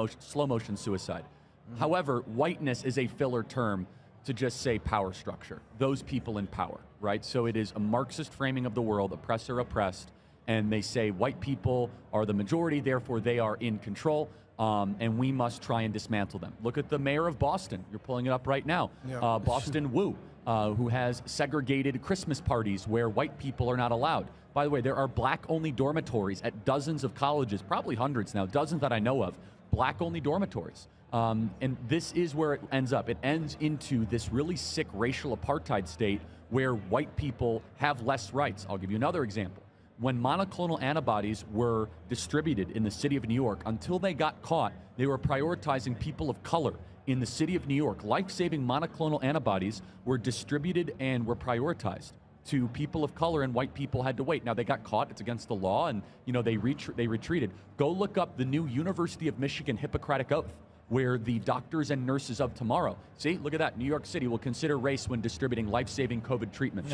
motion suicide. Mm-hmm. However, whiteness is a filler term to just say power structure. Those people in power, right? So it is a Marxist framing of the world, oppressor, oppressed, and they say white people are the majority, therefore they are in control. And we must try and dismantle them. Look at the mayor of Boston. You're pulling it up right now. Yeah. Boston Wu, who has segregated Christmas parties where white people are not allowed. By the way, there are black-only dormitories at dozens of colleges, probably hundreds now, dozens that I know of, black-only dormitories. And this is where it ends up. It ends into this really sick racial apartheid state where white people have less rights. I'll give you another example. When monoclonal antibodies were distributed in the city of New York, until they got caught, they were prioritizing people of color in the city of New York. Life-saving monoclonal antibodies were distributed and were prioritized to people of color, and white people had to wait. Now, they got caught. It's against the law, and they retreated. Go look up the new University of Michigan Hippocratic Oath, where the doctors and nurses of tomorrow, see, look at that, New York City will consider race when distributing life-saving COVID treatments.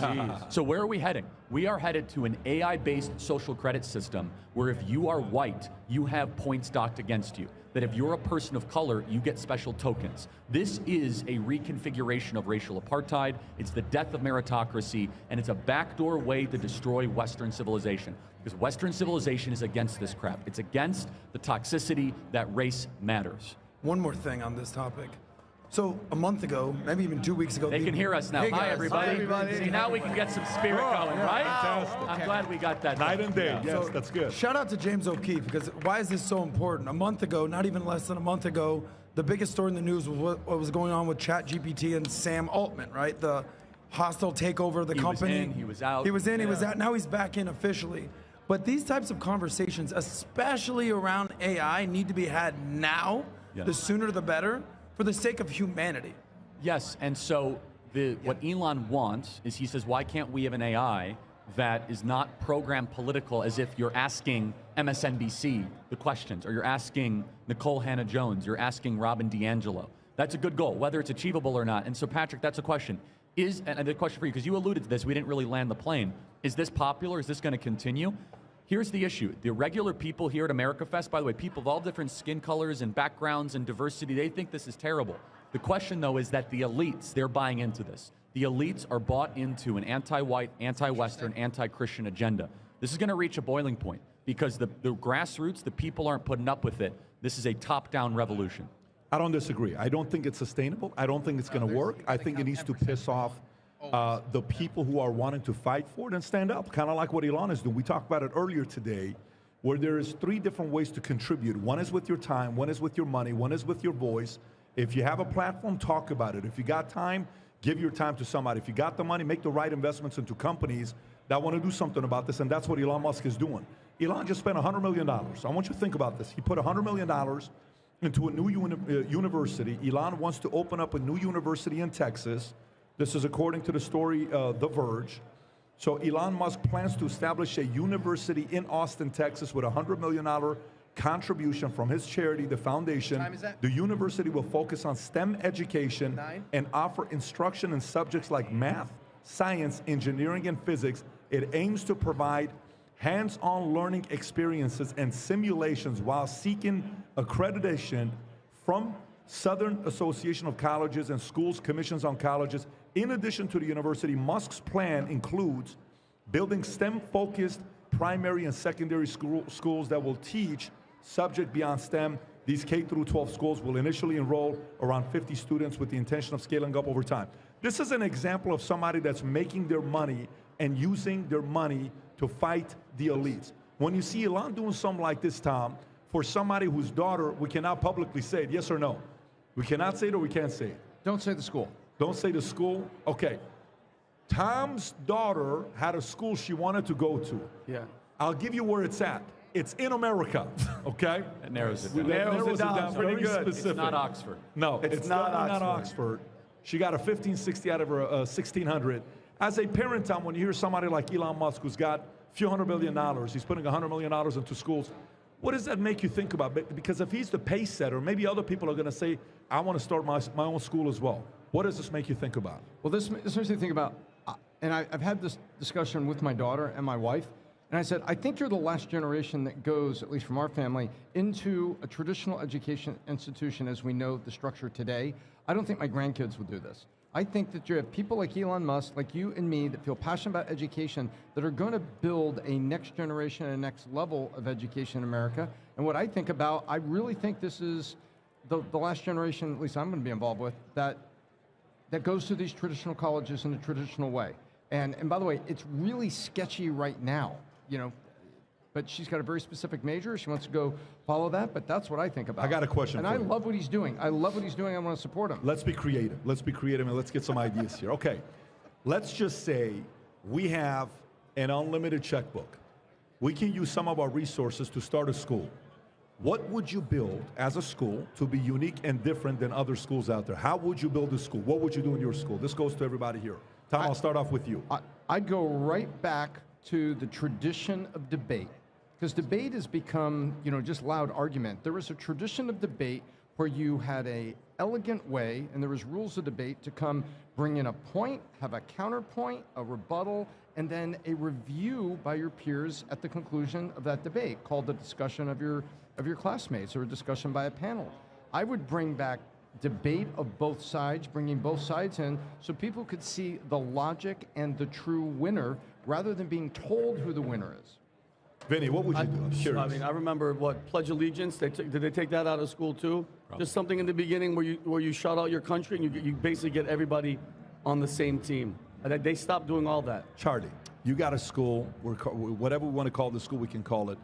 So where are we heading? We are headed to an AI-based social credit system where if you are white, you have points docked against you. That if you're a person of color, you get special tokens. This is a reconfiguration of racial apartheid. It's the death of meritocracy, and it's a backdoor way to destroy Western civilization. Because Western civilization is against this crap. It's against the toxicity that race matters. One more thing on this topic. So a month ago, maybe even 2 weeks ago, They can hear us now. Hey, Hi, guys. everybody. Hi, everybody. See, now we can get some spirit going, right? I'm glad we got that. Night and day. Yeah. Yes, that's good. Shout out to James O'Keefe, because why is this so important? A month ago, not even less than a month ago, the biggest story in the news was what was going on with ChatGPT and Sam Altman, right? The hostile takeover of the company. He was in, he was out. He was in, he was out. Now he's back in officially. But these types of conversations, especially around AI, need to be had now. Yes. The sooner the better, for the sake of humanity. Yes, and so what Elon wants is he says, why can't we have an AI that is not programmed political, as if you're asking MSNBC the questions, or you're asking Nicole Hannah-Jones, you're asking Robin DiAngelo. That's a good goal, whether it's achievable or not. And so, Patrick, that's a question. And the question for you, because you alluded to this, we didn't really land the plane. Is this popular? Is this going to continue? Here's the issue. The regular people here at America Fest, by the way, people of all different skin colors and backgrounds and diversity, they think this is terrible. The question, though, is that the elites, they're buying into this. The elites are bought into an anti-white, anti-Western, anti-Christian agenda. This is going to reach a boiling point because the grassroots, the people aren't putting up with it. This is a top-down revolution. I don't disagree. I don't think it's sustainable. I don't think it's going to work. I think it needs to piss off the people who are wanting to fight for it and stand up, kind of like what Elon is doing. We talked about it earlier today, where there is 3 different ways to contribute. One is with your time, one is with your money, one is with your voice. If you have a platform, talk about it. If you got time, give your time to somebody. If you got the money, make the right investments into companies that want to do something about this, and that's what Elon Musk is doing. Elon just spent $100 million. I want you to think about this. He put $100 million into a new university. Elon wants to open up a new university in Texas. This is according to the story, The Verge. So Elon Musk plans to establish a university in Austin, Texas with a $100 million contribution from his charity, the foundation. What time is that? The university will focus on STEM education 9? and offer instruction in subjects like math, science, engineering, and physics. It aims to provide hands-on learning experiences and simulations while seeking accreditation from Southern Association of Colleges and Schools Commissions on Colleges. In addition to the university, Musk's plan includes building STEM-focused primary and secondary schools that will teach subject beyond STEM. These K-12 schools will initially enroll around 50 students with the intention of scaling up over time. This is an example of somebody that's making their money and using their money to fight the elites. When you see Elon doing something like this, Tom, for somebody whose daughter, we cannot publicly say it, yes or no? We cannot say it or we can't say it? Don't say the school. Don't say the school? Okay. Tom's daughter had a school she wanted to go to. Yeah. I'll give you where it's at. It's in America, okay? That narrows it down. Narrows it down. Pretty Very good. specific. It's not Oxford. No, It's not not Oxford. She got a 1560 out of her 1600. As a parent, Tom, when you hear somebody like Elon Musk, who's got a few $100 million, he's putting $100 million into schools, what does that make you think about? Because if he's the pace setter, maybe other people are going to say, I want to start my own school as well. What does this make you think about? Well, this makes me think about, and I've had this discussion with my daughter and my wife, and I said, I think you're the last generation that goes, at least from our family, into a traditional education institution as we know the structure today. I don't think my grandkids will do this. I think that you have people like Elon Musk, like you and me, that feel passionate about education, that are going to build a next generation and a next level of education in America. And what I think about, I really think this is the last generation, at least I'm going to be involved with, that goes to these traditional colleges in a traditional way. And by the way, it's really sketchy right now, you know, but she's got a very specific major. She wants to go follow that, but that's what I think about. I got a question and for I you. love what he's doing. I love what he's doing. I want to support him. Let's be creative. Let's be creative and let's get some ideas here. Okay, let's just say we have an unlimited checkbook. We can use some of our resources to start a school. What would you build as a school to be unique and different than other schools out there? How would you build a school? What would you do in your school? This goes to everybody here. Tom, I'll start off with you. I'd go right back to the tradition of debate, because debate has become, you know, just loud argument. There was a tradition of debate where you had a elegant way, and there was rules of debate to come bring in a point, have a counterpoint, a rebuttal, and then a review by your peers at the conclusion of that debate, called the discussion of your classmates, or a discussion by a panel. I would bring back debate of both sides, bringing both sides in, so people could see the logic and the true winner, rather than being told who the winner is. Vinny, what would you do? I'm curious. I mean, I remember what Pledge Allegiance. Did they take that out of school too? Probably. Just something in the beginning where you shout out your country and you basically get everybody on the same team. And they stopped doing all that. Charlie, you got a school, whatever we want to call the school, we can call it.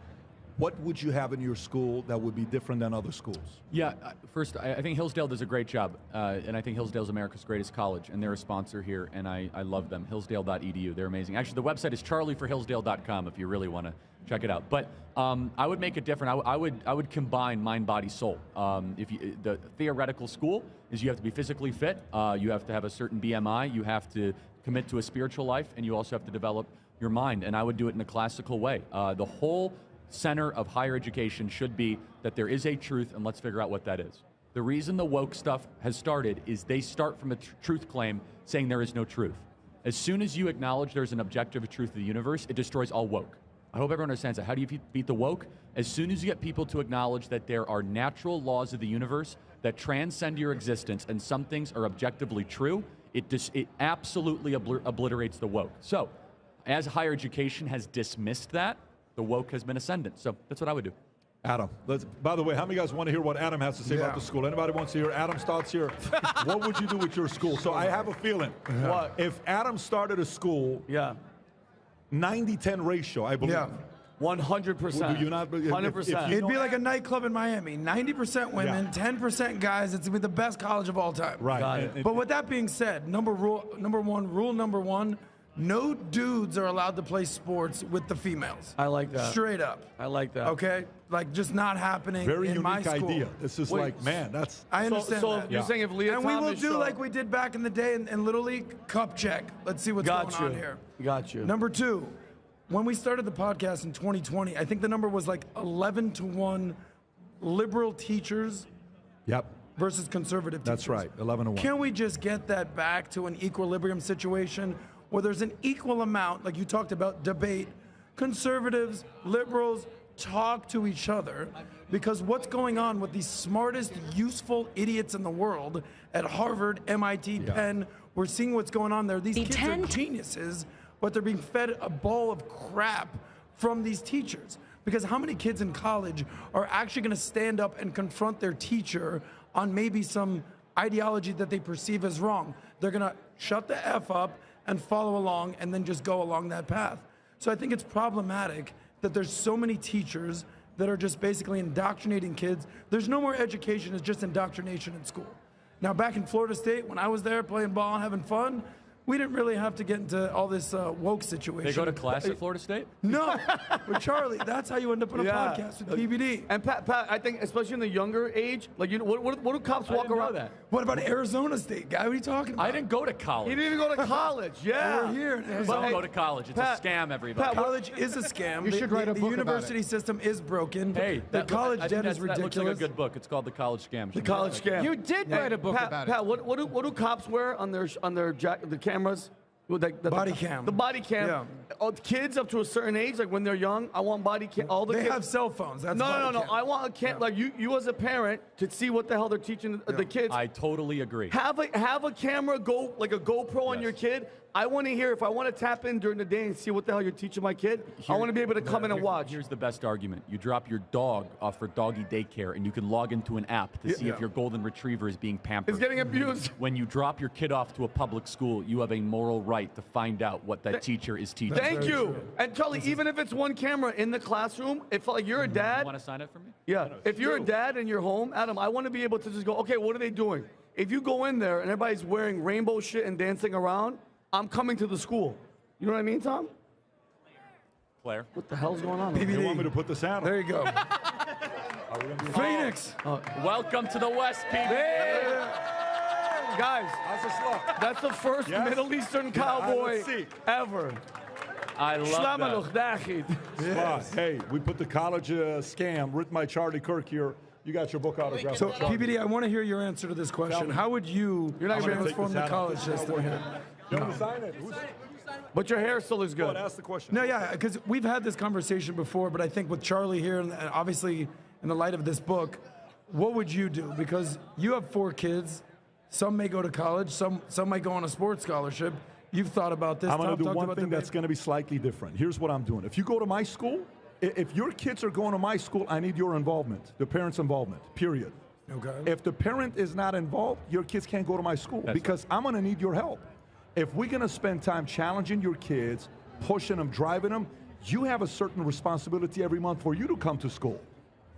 What would you have in your school that would be different than other schools? Yeah, first, I think Hillsdale does a great job, and I think Hillsdale's America's greatest college, and they're a sponsor here, and I love them. Hillsdale.edu, they're amazing. Actually, the website is charlieforhillsdale.com if you really want to check it out. But I would make it different. I would combine mind, body, soul. The theoretical school is you have to be physically fit, you have to have a certain BMI, you have to commit to a spiritual life, and you also have to develop your mind. And I would do it in a classical way. The whole center of higher education should be that there is a truth, and let's figure out what that is. The reason the woke stuff has started is they start from a truth claim saying there is no truth. As soon as you acknowledge there's an objective truth of the universe, it destroys all woke. I hope everyone understands that. How do you beat the woke? As soon as you get people to acknowledge that there are natural laws of the universe that transcend your existence and some things are objectively true, it absolutely obliterates the woke. So, as higher education has dismissed that, the woke has been ascendant. So that's what I would do. Adam, by the way, how many guys want to hear what Adam has to say about the school? Anybody wants to hear Adam's thoughts here? What would you do with your school? So I have a feeling. What? If Adam started a school, 90-10 ratio, I believe. Yeah. 100%. Would you not? 100%. It'd be like a nightclub in Miami. 90% women, 10% guys. It's be the best college of all time. Right. But with that being said, rule number one, no dudes are allowed to play sports with the females. I like that. Straight up. I like that. Okay? Like, just not happening Very in my unique school. idea. This is like, man, that's... I understand so that. you're saying if Leah And we will Thomas do showed- like we did back in the day in Little League, cup check. Let's see what's going on here. Got you. Number two, when we started the podcast in 2020, I think the number was like 11-1 liberal teachers versus conservative teachers. That's right, 11-1. Can we just get that back to an equilibrium situation where there's an equal amount, like you talked about, debate, conservatives, liberals, talk to each other, because what's going on with the smartest, useful idiots in the world at Harvard, MIT, Penn, we're seeing what's going on there. These kids are geniuses, but they're being fed a ball of crap from these teachers. Because how many kids in college are actually going to stand up and confront their teacher on maybe some ideology that they perceive as wrong? They're going to shut the F up and follow along and then just go along that path. So I think it's problematic that there's so many teachers that are just basically indoctrinating kids. There's no more education, it's just indoctrination in school. Now back in Florida State, when I was there playing ball and having fun, we didn't really have to get into all this woke situation. They go to class at Florida State? No, but Charlie, that's how you end up on a podcast with PBD. And Pat, I think especially in the younger age, like what do cops walk around? That. What about Arizona State, guy? What are you talking about? I didn't go to college. He didn't even go to college. Yeah, We're here. Don't go to college. It's a scam, everybody. College is a scam. You should write a book The about university it. system is broken. Hey, the college debt is That ridiculous. looks like a good book. It's called The College Scam. The college scam. You did write a book about it. Pat, what do cops wear on their the cameras? Body cam. The body cam. Yeah. Oh, kids up to a certain age, like when they're young, I want body cam. All the They kids have cell phones. That's no. body cam. I want a cam. Like you as a parent to see what the hell they're teaching the kids. I totally agree. Have a camera like a GoPro on your kid. I want to hear if I want to tap in during the day and see what the hell you're teaching my kid. I want to be able to come in and watch. Here's the best argument. You drop your dog off for doggy daycare and you can log into an app to see if your golden retriever is being pampered. It's getting abused. When you drop your kid off to a public school, you have a moral right to find out what that teacher is teaching. Thank you. And Charlie, even if it's one camera in the classroom, if like you're a dad. You want to sign up for me? Yeah. If you're a dad and you're home, Adam, I want to be able to just go, okay, what are they doing? If you go in there and everybody's wearing rainbow shit and dancing around, I'm coming to the school. You know what I mean, Tom? Claire. What the hell's going on? You want me to put this out? There you go. Phoenix. Welcome to the West, people. Guys, that's the first Middle Eastern cowboy ever. I love that. Hey, we put the college scam written by Charlie Kirk here. You got your book autographed. So, PBD, I want to hear your answer to this question. How would you transform the college system here? You want to sign it? But your hair still is good. Go ask the question. No, yeah, because we've had this conversation before, but I think with Charlie here, and obviously in the light of this book, what would you do? Because you have 4 kids. Some may go to college. Some might go on a sports scholarship. You've thought about this. I'm going to do one thing that's going to be slightly different. Here's what I'm doing. If you go to my school, If your kids are going to my school, I need your involvement, the parents' involvement, period. Okay. If the parent is not involved, your kids can't go to my school because I'm going to need your help. If we're going to spend time challenging your kids, pushing them, driving them, you have a certain responsibility every month for you to come to school.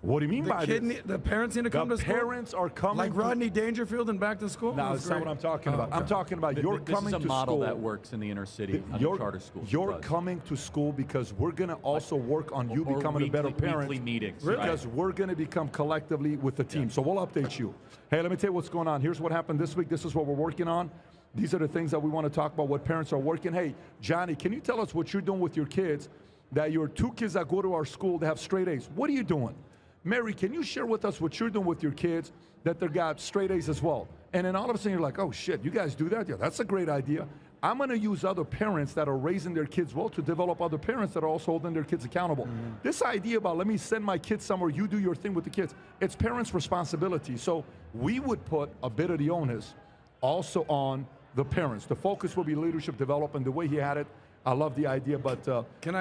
What do you mean by this? The parents need to come to school? The parents are coming. Like Rodney Dangerfield and back to school? No, that's not what I'm talking about. I'm talking about you're coming to school. This is a model that works in the inner city under charter schools. You're coming to school because we're going to also work on you becoming a better parent. Weekly meetings. Because we're going to become collectively with the team. So we'll update you. Hey, let me tell you what's going on. Here's what happened this week. This is what we're working on. These are the things that we want to talk about, what parents are working. Hey, Johnny, can you tell us what you're doing with your kids? That your 2 kids that go to our school, they have straight A's. What are you doing? Mary, can you share with us what you're doing with your kids that they got straight A's as well? And then all of a sudden you're like, oh shit, you guys do that? Yeah, that's a great idea. I'm going to use other parents that are raising their kids well to develop other parents that are also holding their kids accountable. Mm-hmm. This idea about let me send my kids somewhere, you do your thing with the kids, it's parents' responsibility. So we would put a bit of the onus also on the parents. The focus will be leadership development. The way he had it, I love the idea, but... Can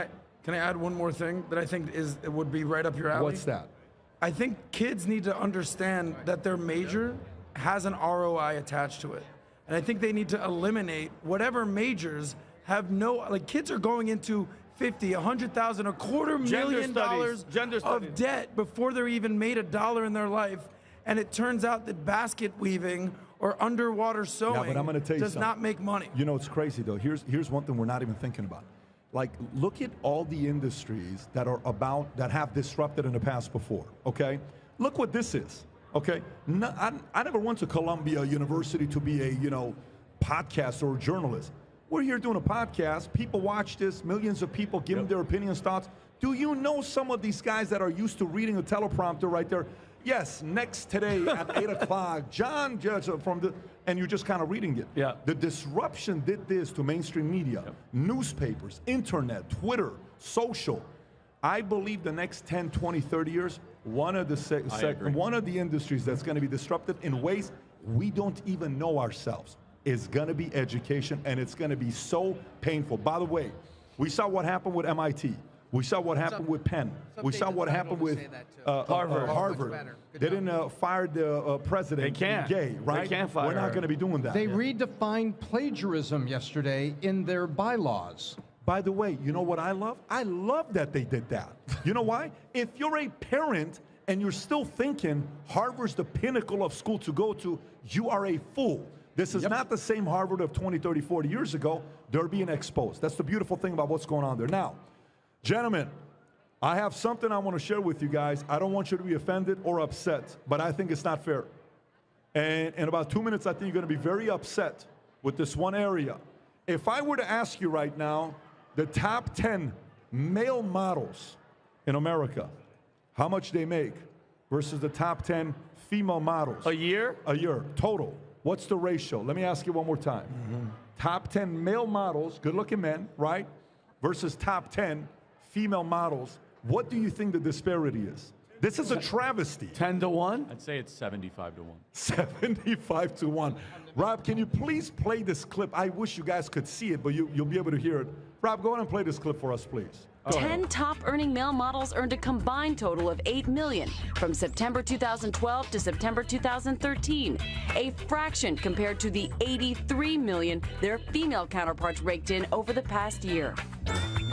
I add one more thing that I think it would be right up your alley? What's that? I think kids need to understand that their major has an ROI attached to it. And I think they need to eliminate whatever majors have no, like kids are going into 50, 100,000, $250,000 of debt before they're even made $1 in their life. And it turns out that basket weaving or underwater sewing does not make money. You know, it's crazy though. Here's one thing we're not even thinking about. Like, look at all the industries that have disrupted in the past before, okay? Look what this is, okay? No, I never went to Columbia University to be a, podcaster or journalist. We're here doing a podcast. People watch this. Millions of people give them their opinions, thoughts. Do you know some of these guys that are used to reading a teleprompter right there? Yes, next today at 8 o'clock, John Judge and you're just kind of reading it. Yeah. The disruption did this to mainstream media, newspapers, internet, Twitter, social. I believe the next 10, 20, 30 years, one of the industries that's going to be disrupted in ways we don't even know ourselves is going to be education, and it's going to be so painful. By the way, we saw what happened with MIT. We saw what happened with Penn. We saw what happened with Harvard. They didn't fire the president. They can't. Gay, right? They can't fire. We're not going to be doing that. They redefined plagiarism yesterday in their bylaws. By the way, you know what I love? I love that they did that. You know why? If you're a parent and you're still thinking Harvard's the pinnacle of school to go to, you are a fool. This is not the same Harvard of 20, 30, 40 years ago. They're being exposed. That's the beautiful thing about what's going on there. Now, gentlemen, I have something I want to share with you guys. I don't want you to be offended or upset, but I think it's not fair. And in about 2 minutes, I think you're going to be very upset with this one area. If I were to ask you right now, the top 10 male models in America, how much they make versus the top 10 female models. A year? A year, total. What's the ratio? Let me ask you one more time. Mm-hmm. Top 10 male models, good-looking men, right, versus top 10 female models. What do you think the disparity is? This is a travesty. 10 to 1? I'd say it's 75 to 1. 75 to 1. Rob, can you please play this clip? I wish you guys could see it, but you'll be able to hear it. Rob, go ahead and play this clip for us, please. 10 top-earning male models earned a combined total of $8 million from September 2012 to September 2013, a fraction compared to the $83 million their female counterparts raked in over the past year.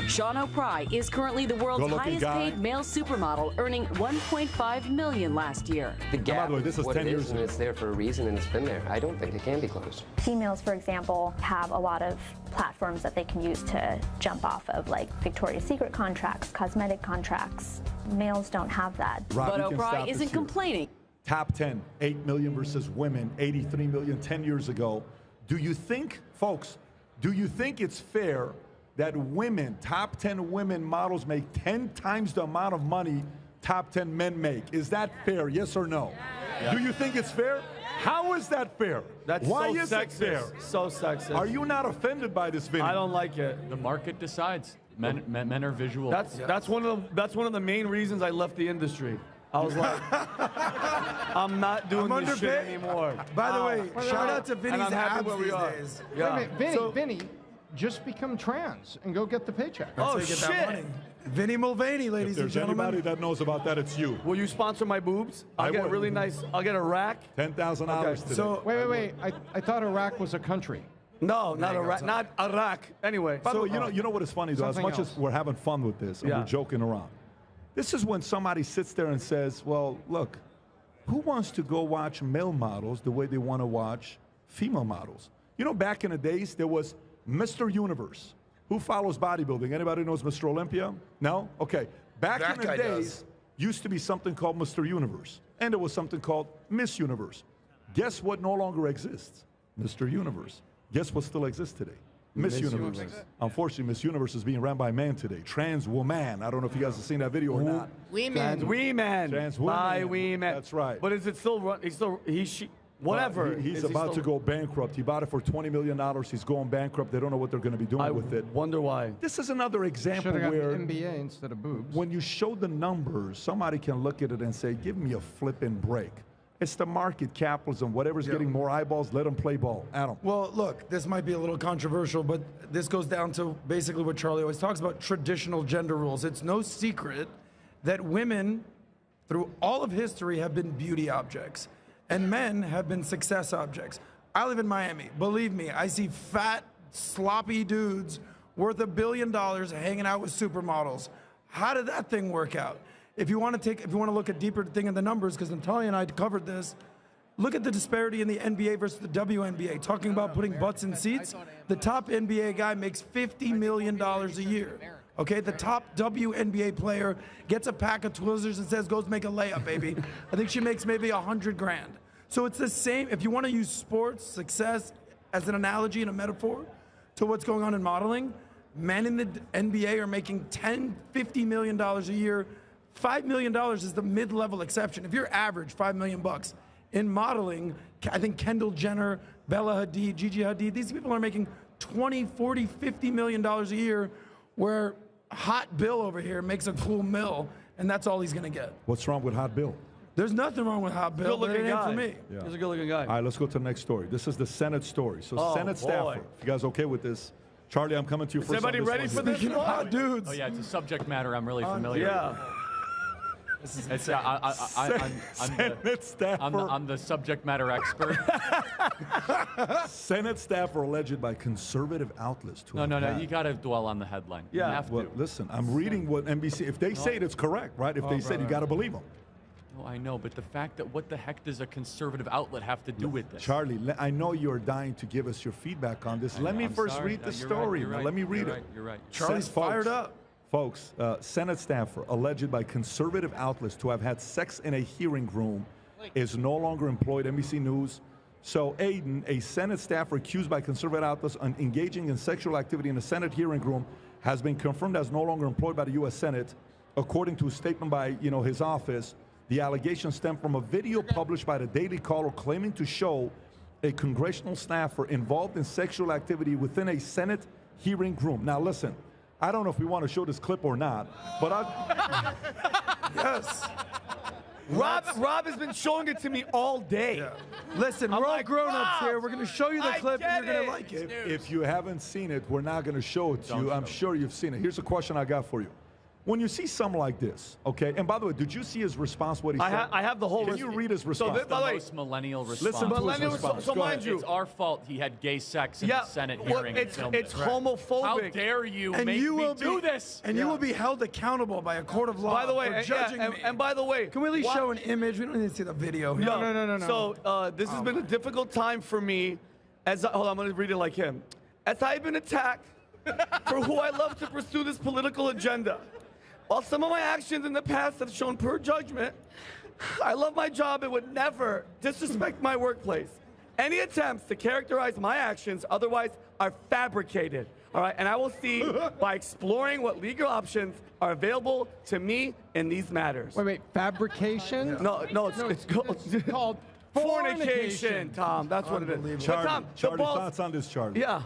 Sean O'Pry is currently the world's highest-paid male supermodel, earning $1.5 million last year. The gap this is what 10 it years is, and it's there for a reason, and it's been there. I don't think it can be closed. Females, for example, have a lot of platforms that they can use to jump off of, like Victoria's Secret contracts, cosmetic contracts. Males don't have that. Rob, but O'Pry isn't complaining. Top 10, 8 million versus women, 83 million 10 years ago. Do you think, folks, it's fair that women, top 10 women models make 10 times the amount of money top 10 men make? Is that fair, yes or no? Yeah. Do you think it's fair? How is that fair? Why is so it fair? So sexist. Are you not offended by this video? I don't like it. The market decides. Men are visual. That's one of the main reasons I left the industry. I was like, I'm not doing this shit anymore. By the way, shout out to Vinny's and I'm happy abs where we these are. days. Yeah. Wait a minute, Vinny, just become trans and go get the paycheck. That's how you get that money. Vinny Mulvaney, ladies and If there's gentlemen. anybody that knows about that, it's you. Will you sponsor my boobs? I'll get a really nice. I'll get a rack. $10,000 today. So Wait. I thought Iraq was a country. No, not Iraq. Not Iraq. Anyway. By the way, you know what is funny though? As Something much else. as we're having fun with this and we're joking around, this is when somebody sits there and says, "Well, look, who wants to go watch male models the way they want to watch female models?" You know, back in the days, there was Mr. Universe. Who follows bodybuilding? Anybody knows Mr. Olympia? No? Okay. Back That in the guy days, used to be something called Mr. Universe, and there was something called Miss Universe. Guess what no longer exists? Mr. Universe. Guess what still exists today? Miss Universe. Unfortunately, Miss Universe is being ran by a man today. Trans woman. I don't know if you guys have seen that video or not. Trans women. Trans women. By women. That's right. But is it still? She. Whatever. He's Is he about still- to go bankrupt. He bought it for $20 million. He's going bankrupt. They don't know what they're going to be doing with it. Wonder why. This is another example Should have got where the MBA instead of boobs. when you show the numbers, somebody can look at it and say, give me a flipping break. It's the market capitalism. Whatever's getting more eyeballs, let them play ball. Adam. Well, look, this might be a little controversial, but this goes down to basically what Charlie always talks about, traditional gender roles. It's no secret that women, through all of history, have been beauty objects, and men have been success objects. I live in Miami. Believe me, I see fat, sloppy dudes worth $1 billion hanging out with supermodels. How did that thing work out? If you want to look at deeper thing in the numbers, because Natalia and I covered this, look at the disparity in the NBA versus the WNBA. Talking about putting butts in seats, the top NBA guy makes $50 million a year. Okay, the top WNBA player gets a pack of Twizzlers and says, "Goes make a layup, baby." I think she makes maybe $100 grand. So it's the same. If you want to use sports success as an analogy and a metaphor to what's going on in modeling, men in the NBA are making $10, $50 million a year. $5 million is the mid-level exception. If you're average, $5 million. In modeling, I think Kendall Jenner, Bella Hadid, Gigi Hadid, these people are making $20, $40, $50 million a year, where Hot Bill over here makes a cool mill, and that's all he's going to get. What's wrong with Hot Bill? There's nothing wrong with Hot Bill, but it Good-looking ain't guy. for me. Yeah. He's a good-looking guy. All right, let's go to the next story. This is the Senate story. So Senate staffer, if you guys okay with this, Charlie, I'm coming to you Is first. everybody on this ready one. for this? Speaking of hot dudes. Oh yeah, it's a subject matter I'm really familiar Yeah. with. It's, I'm the subject matter expert. Senate staffer alleged by conservative outlets to No, have you got to dwell on the headline. Yeah. You have Well, to. listen, I'm reading what NBC. If they say it, it's correct, right? If they say it, you got to believe them. No, I know, but the fact that what the heck does a conservative outlet have to do with this? Charlie, I know you're dying to give us your feedback on this. Let me first read the story. You're Now, right, let me read you're it. right, you're right. Charlie's fired up. Folks, Senate staffer alleged by conservative outlets to have had sex in a hearing room is no longer employed. NBC News. So Aiden, a Senate staffer accused by conservative outlets of engaging in sexual activity in a Senate hearing room, has been confirmed as no longer employed by the U.S. Senate. According to a statement by his office, the allegations stem from a video published by the Daily Caller claiming to show a congressional staffer involved in sexual activity within a Senate hearing room. Now listen, I don't know if we want to show this clip or not, but Yes. Rob has been showing it to me all day. Yeah. Listen, we're all grown-ups here. We're going to show you the clip, and you're going to like it. if you haven't seen it, we're not going to show it to you. I'm sure you've seen it. Here's a question I got for you. When you see something like this, okay, and by the way, did you see his response, what he said? I have the whole. Can you read his response? So, by the way, Most millennial response. Listen to his response. So Go mind ahead. you, It's our fault he had gay sex in the Senate hearing. It's and filmed it. homophobic. How dare you And make you me will do this? And you will be held accountable by a court of law By the way, for judging me. and by the way, Can we at least show an image? We don't need to see the video. No. So this has been a difficult time for me. Hold on, I'm going to read it like him. As I've been attacked for who I love to pursue this political agenda. While some of my actions in the past have shown poor judgment, I love my job and would never disrespect my workplace. Any attempts to characterize my actions otherwise are fabricated. All right, and I will see by exploring what legal options are available to me in these matters. Wait, fabrication? No, it's called fornication, Tom. That's what it is. But Tom, Charlie, thoughts on this, Charlie? Yeah.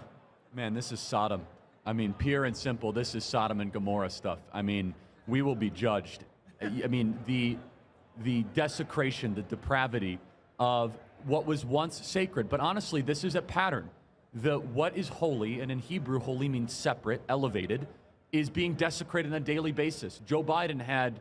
Man, this is Sodom. I mean, pure and simple, this is Sodom and Gomorrah stuff. I mean, we will be judged. I mean, the desecration, the depravity of what was once sacred. But honestly, this is a pattern. what is holy, and in Hebrew, holy means separate, elevated, is being desecrated on a daily basis. Joe Biden had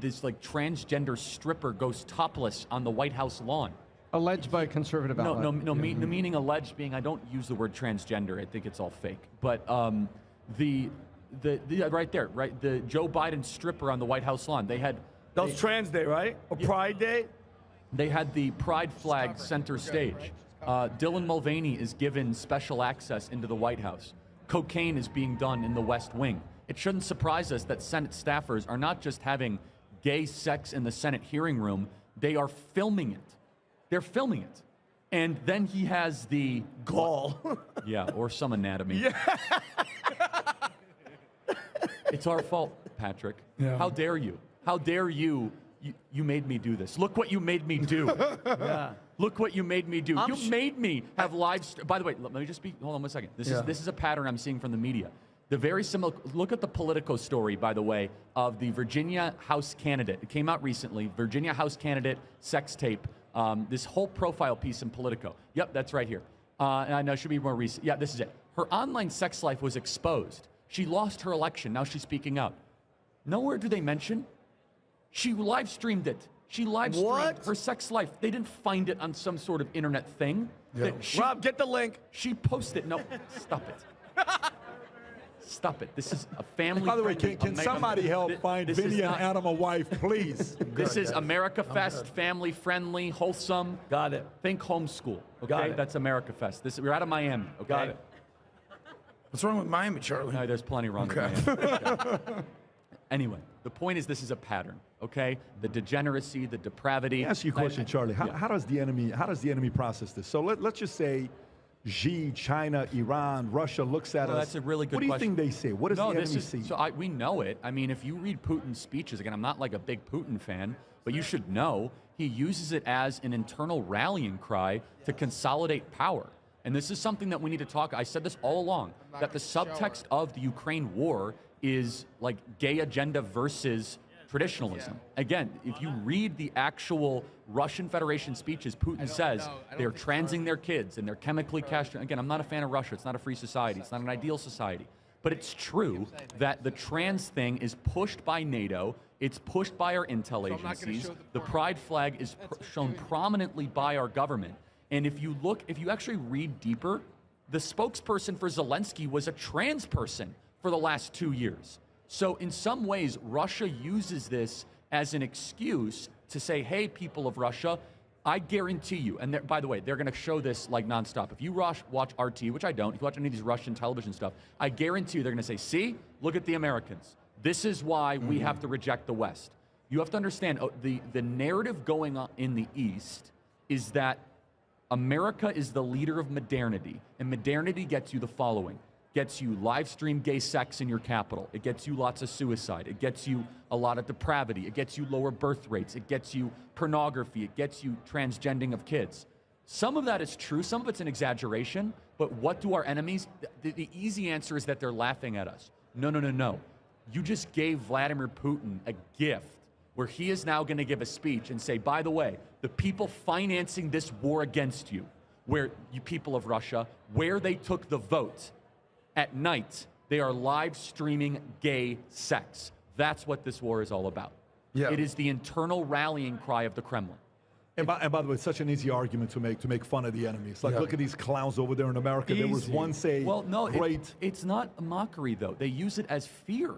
this like transgender stripper goes topless on the White House lawn. Alleged by a conservative outlet. Meaning alleged being, I don't use the word transgender. I think it's all fake. But the right there, right? The Joe Biden stripper on the White House lawn. That was Trans Day, right? Or Pride Day? They had the pride flag center stage. Dylan Mulvaney is given special access into the White House. Cocaine is being done in the West Wing. It shouldn't surprise us that Senate staffers are not just having gay sex in the Senate hearing room, they are filming it. They're filming it. And then he has the gall. Yeah, or some anatomy. Yeah. It's our fault, Patrick. Yeah. How dare you? How dare you? You made me do this. Look what you made me do. Yeah. Look what you made me do. You made me have by the way, let me just hold on one second. This is a pattern I'm seeing from the media. The very similar, look at the Politico story, by the way, of the Virginia House candidate. It came out recently, Virginia House candidate, sex tape. This whole profile piece in Politico. Yep, that's right here. And I know it should be more recent. Yeah, this is it. Her online sex life was exposed. She lost her election. Now she's speaking out. Nowhere do they mention. She live streamed it. She live streamed her sex life. They didn't find it on some sort of internet thing. Yeah. Rob, get the link. She posted. No, stop it. Stop it. This is a family. By the way, can somebody help find Vinny and Adam a wife, please? This is America Fest, family friendly, wholesome. Got it. Think homeschool. Okay, Got it. That's America Fest. We're out of Miami. Okay. Got it. What's wrong with Miami, Charlie? No, there's plenty wrong with Miami. Okay. Anyway, the point is this is a pattern. Okay, the degeneracy, the depravity. Let me ask you a question, Charlie. How does the enemy process this? So let's just say Xi, China, Iran, Russia looks at us. That's a really good question. What do you think they say? What does the enemy see? So we know it. I mean, if you read Putin's speeches, again, I'm not like a big Putin fan, but you should know he uses it as an internal rallying cry to consolidate power. And this is something that we need to talk. I said this all along, that the subtext of the Ukraine war is like gay agenda versus traditionalism. Again, if you read the actual Russian Federation speeches, Putin says they're transing their kids and they're chemically castrating. Again, I'm not a fan of Russia. It's not a free society. It's not an ideal society. But it's true that the trans thing is pushed by NATO. It's pushed by our intel agencies. The pride flag is shown prominently by our government. And if you actually read deeper, the spokesperson for Zelensky was a trans person for the last 2 years. So in some ways, Russia uses this as an excuse to say, hey, people of Russia, I guarantee you, and by the way, they're going to show this like nonstop. If you watch RT, which I don't, if you watch any of these Russian television stuff, I guarantee you they're going to say, see, look at the Americans. This is why we have to reject the West. You have to understand, the narrative going on in the East is that America is the leader of modernity, and modernity gets you the following. Gets you live stream gay sex in your capital. It gets you lots of suicide. It gets you a lot of depravity. It gets you lower birth rates. It gets you pornography. It gets you transgending of kids. Some of that is true. Some of it's an exaggeration. But what do our enemies? The easy answer is that they're laughing at us. No. You just gave Vladimir Putin a gift where he is now going to give a speech and say, by the way, the people financing this war against you, where you people of Russia, where they took the vote, at night, they are live streaming gay sex. That's what this war is all about. Yeah. It is the internal rallying cry of the Kremlin. And by the way, it's such an easy argument to make fun of the enemy. It's like, look at these clowns over there in America. Easy. There was once a great... It's not a mockery, though. They use it as fear.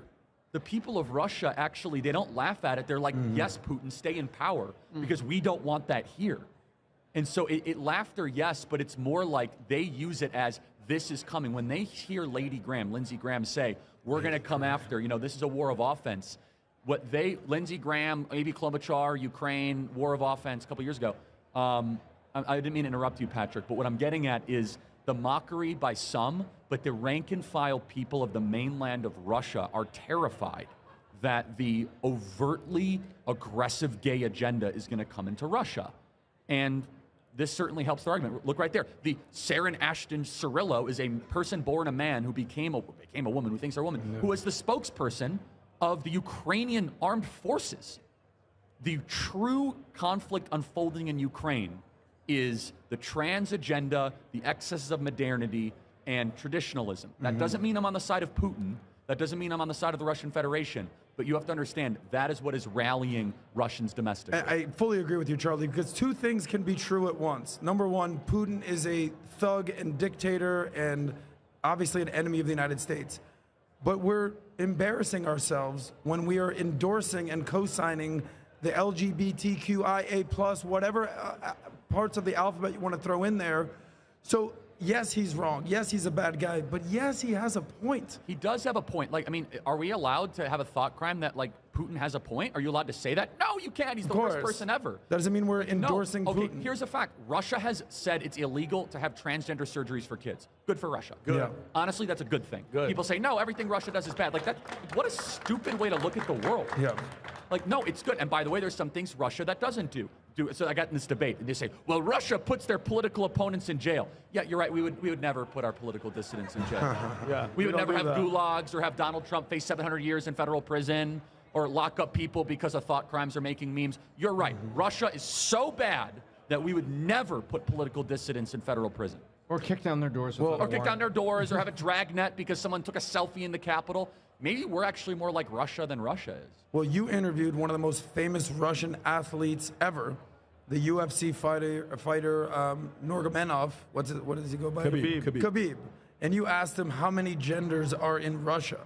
The people of Russia, actually, they don't laugh at it. They're like, yes, Putin, stay in power, because we don't want that here. And so laughter, yes, but it's more like they use it as this is coming. When they hear Lindsey Graham say, we're going to come after, this is a war of offense. Lindsey Graham, Amy Klobuchar, Ukraine, war of offense a couple years ago. I didn't mean to interrupt you, Patrick, but what I'm getting at is the mockery by some, but the rank and file people of the mainland of Russia are terrified that the overtly aggressive gay agenda is going to come into Russia. And this certainly helps the argument. Look right there. The Saren Ashton Cirillo is a person born a man who became a woman, who thinks they're a woman, who was the spokesperson of the Ukrainian armed forces. The true conflict unfolding in Ukraine is the trans agenda, the excesses of modernity, and traditionalism. That doesn't mean I'm on the side of Putin. That doesn't mean I'm on the side of the Russian Federation. But you have to understand, that is what is rallying Russians domestically. I fully agree with you, Charlie, because two things can be true at once. Number one, Putin is a thug and dictator and obviously an enemy of the United States. But we're embarrassing ourselves when we are endorsing and co-signing the LGBTQIA+, whatever parts of the alphabet you want to throw in there. So yes, he's wrong. Yes, he's a bad guy. But yes, he has a point. He does have a point. Like, I mean, are we allowed to have a thought crime that, like, Putin has a point? Are you allowed to say that? No, you can't. He's the worst person ever. That doesn't mean we're endorsing Okay, Putin. here's a fact. Russia has said it's illegal to have transgender surgeries for kids. Good for Russia. Good. Yeah. Honestly, that's a good thing. Good. People say, no, everything Russia does is bad. Like, that. What a stupid way to look at the world. Yeah. Like, no, it's good. And by the way, there's some things Russia that doesn't do. So I got in this debate, and they say, well, Russia puts their political opponents in jail. Yeah, you're right. We would never put our political dissidents in jail. Yeah. We would never have gulags or have Donald Trump face 700 years in federal prison or lock up people because of thought crimes or making memes. You're right. Russia is so bad that we would never put political dissidents in federal prison. Or kick down their doors. Or kick down their doors or have a dragnet because someone took a selfie in the Capitol. Maybe we're actually more like Russia than Russia is. Well, you interviewed one of the most famous Russian athletes ever, the UFC fighter Nurmagomedov. What does he go by? Khabib. And you asked him how many genders are in Russia.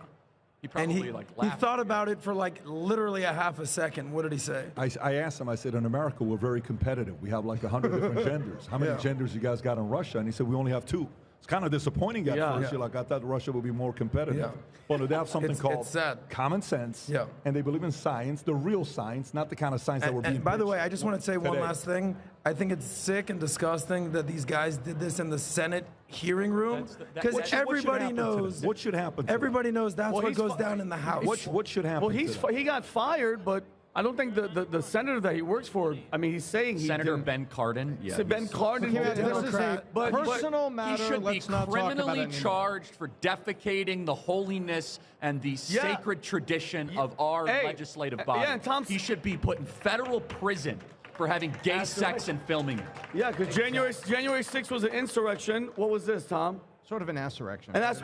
He probably he thought about it for like literally a half a second. What did he say? I asked him, I said, in America, we're very competitive. We have like 100 different genders. How many genders you guys got in Russia? And he said, we only have 2. It's kind of disappointing at first. You're like, I thought Russia would be more competitive. But they have something called common sense. And they believe in science, the real science, not the kind of science that we're being. And by the way, I just want to say one last thing. I think it's sick and disgusting that these guys did this in the Senate hearing room because everybody knows what should happen. Everybody knows that's what goes down in the House. What should happen? Well, he got fired, but I don't think the senator that he works for. I mean, he's saying Senator Ben Cardin. Yeah, Ben Cardin. This is a personal matter. He should be criminally charged for defecating the holiness and the sacred tradition of our legislative body. He should be put in federal prison for having gay sex and filming it. Yeah, because January 6th was an insurrection. What was this, Tom? Sort of an assurrection. And that's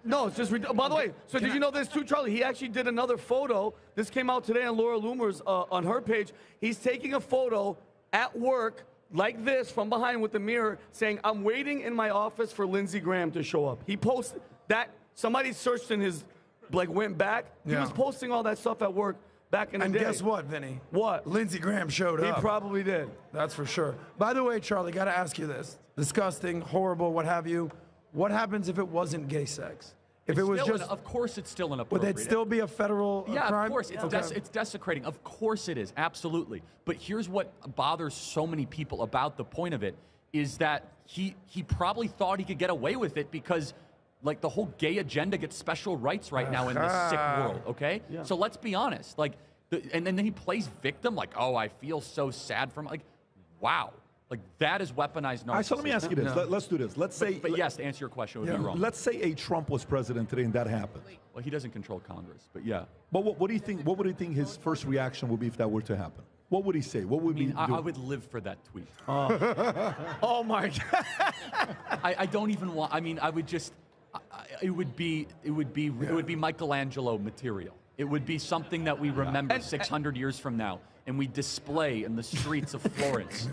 no, it's just. By the way, so did you know this too, Charlie? He actually did another photo. This came out today on Laura Loomer's on her page. He's taking a photo at work like this from behind with the mirror, saying, "I'm waiting in my office for Lindsey Graham to show up." He posted that. Somebody searched in his, went back. He was posting all that stuff at work back in the day. And guess what, Vinny? What? Lindsey Graham showed up. He probably did. That's for sure. By the way, Charlie, got to ask you this: disgusting, horrible, what have you? What happens if it wasn't gay sex? If it was just, of course, it's still inappropriate. Would that still be a federal crime? Yeah, of course. It's desecrating. Of course it is. Absolutely. But here's what bothers so many people about the point of it is that he probably thought he could get away with it because, like, the whole gay agenda gets special rights right now in this sick world. Okay. Yeah. So let's be honest. Like, and then he plays victim. Like, oh, I feel so sad for him. Like, wow. Like, that is weaponized narcissism. All right, so let me ask you this. Let's do this. Let's say... But yes, to answer your question, it would be wrong. Let's say a Trump was president today and that happened. Well, he doesn't control Congress, but yeah. But what do you think? What would you think his first reaction would be if that were to happen? What would he say? What would I would live for that tweet. Oh my God. I don't even want... I mean, I would just... It would be Michelangelo material. It would be something that we remember 600 years from now, and we display in the streets of Florence.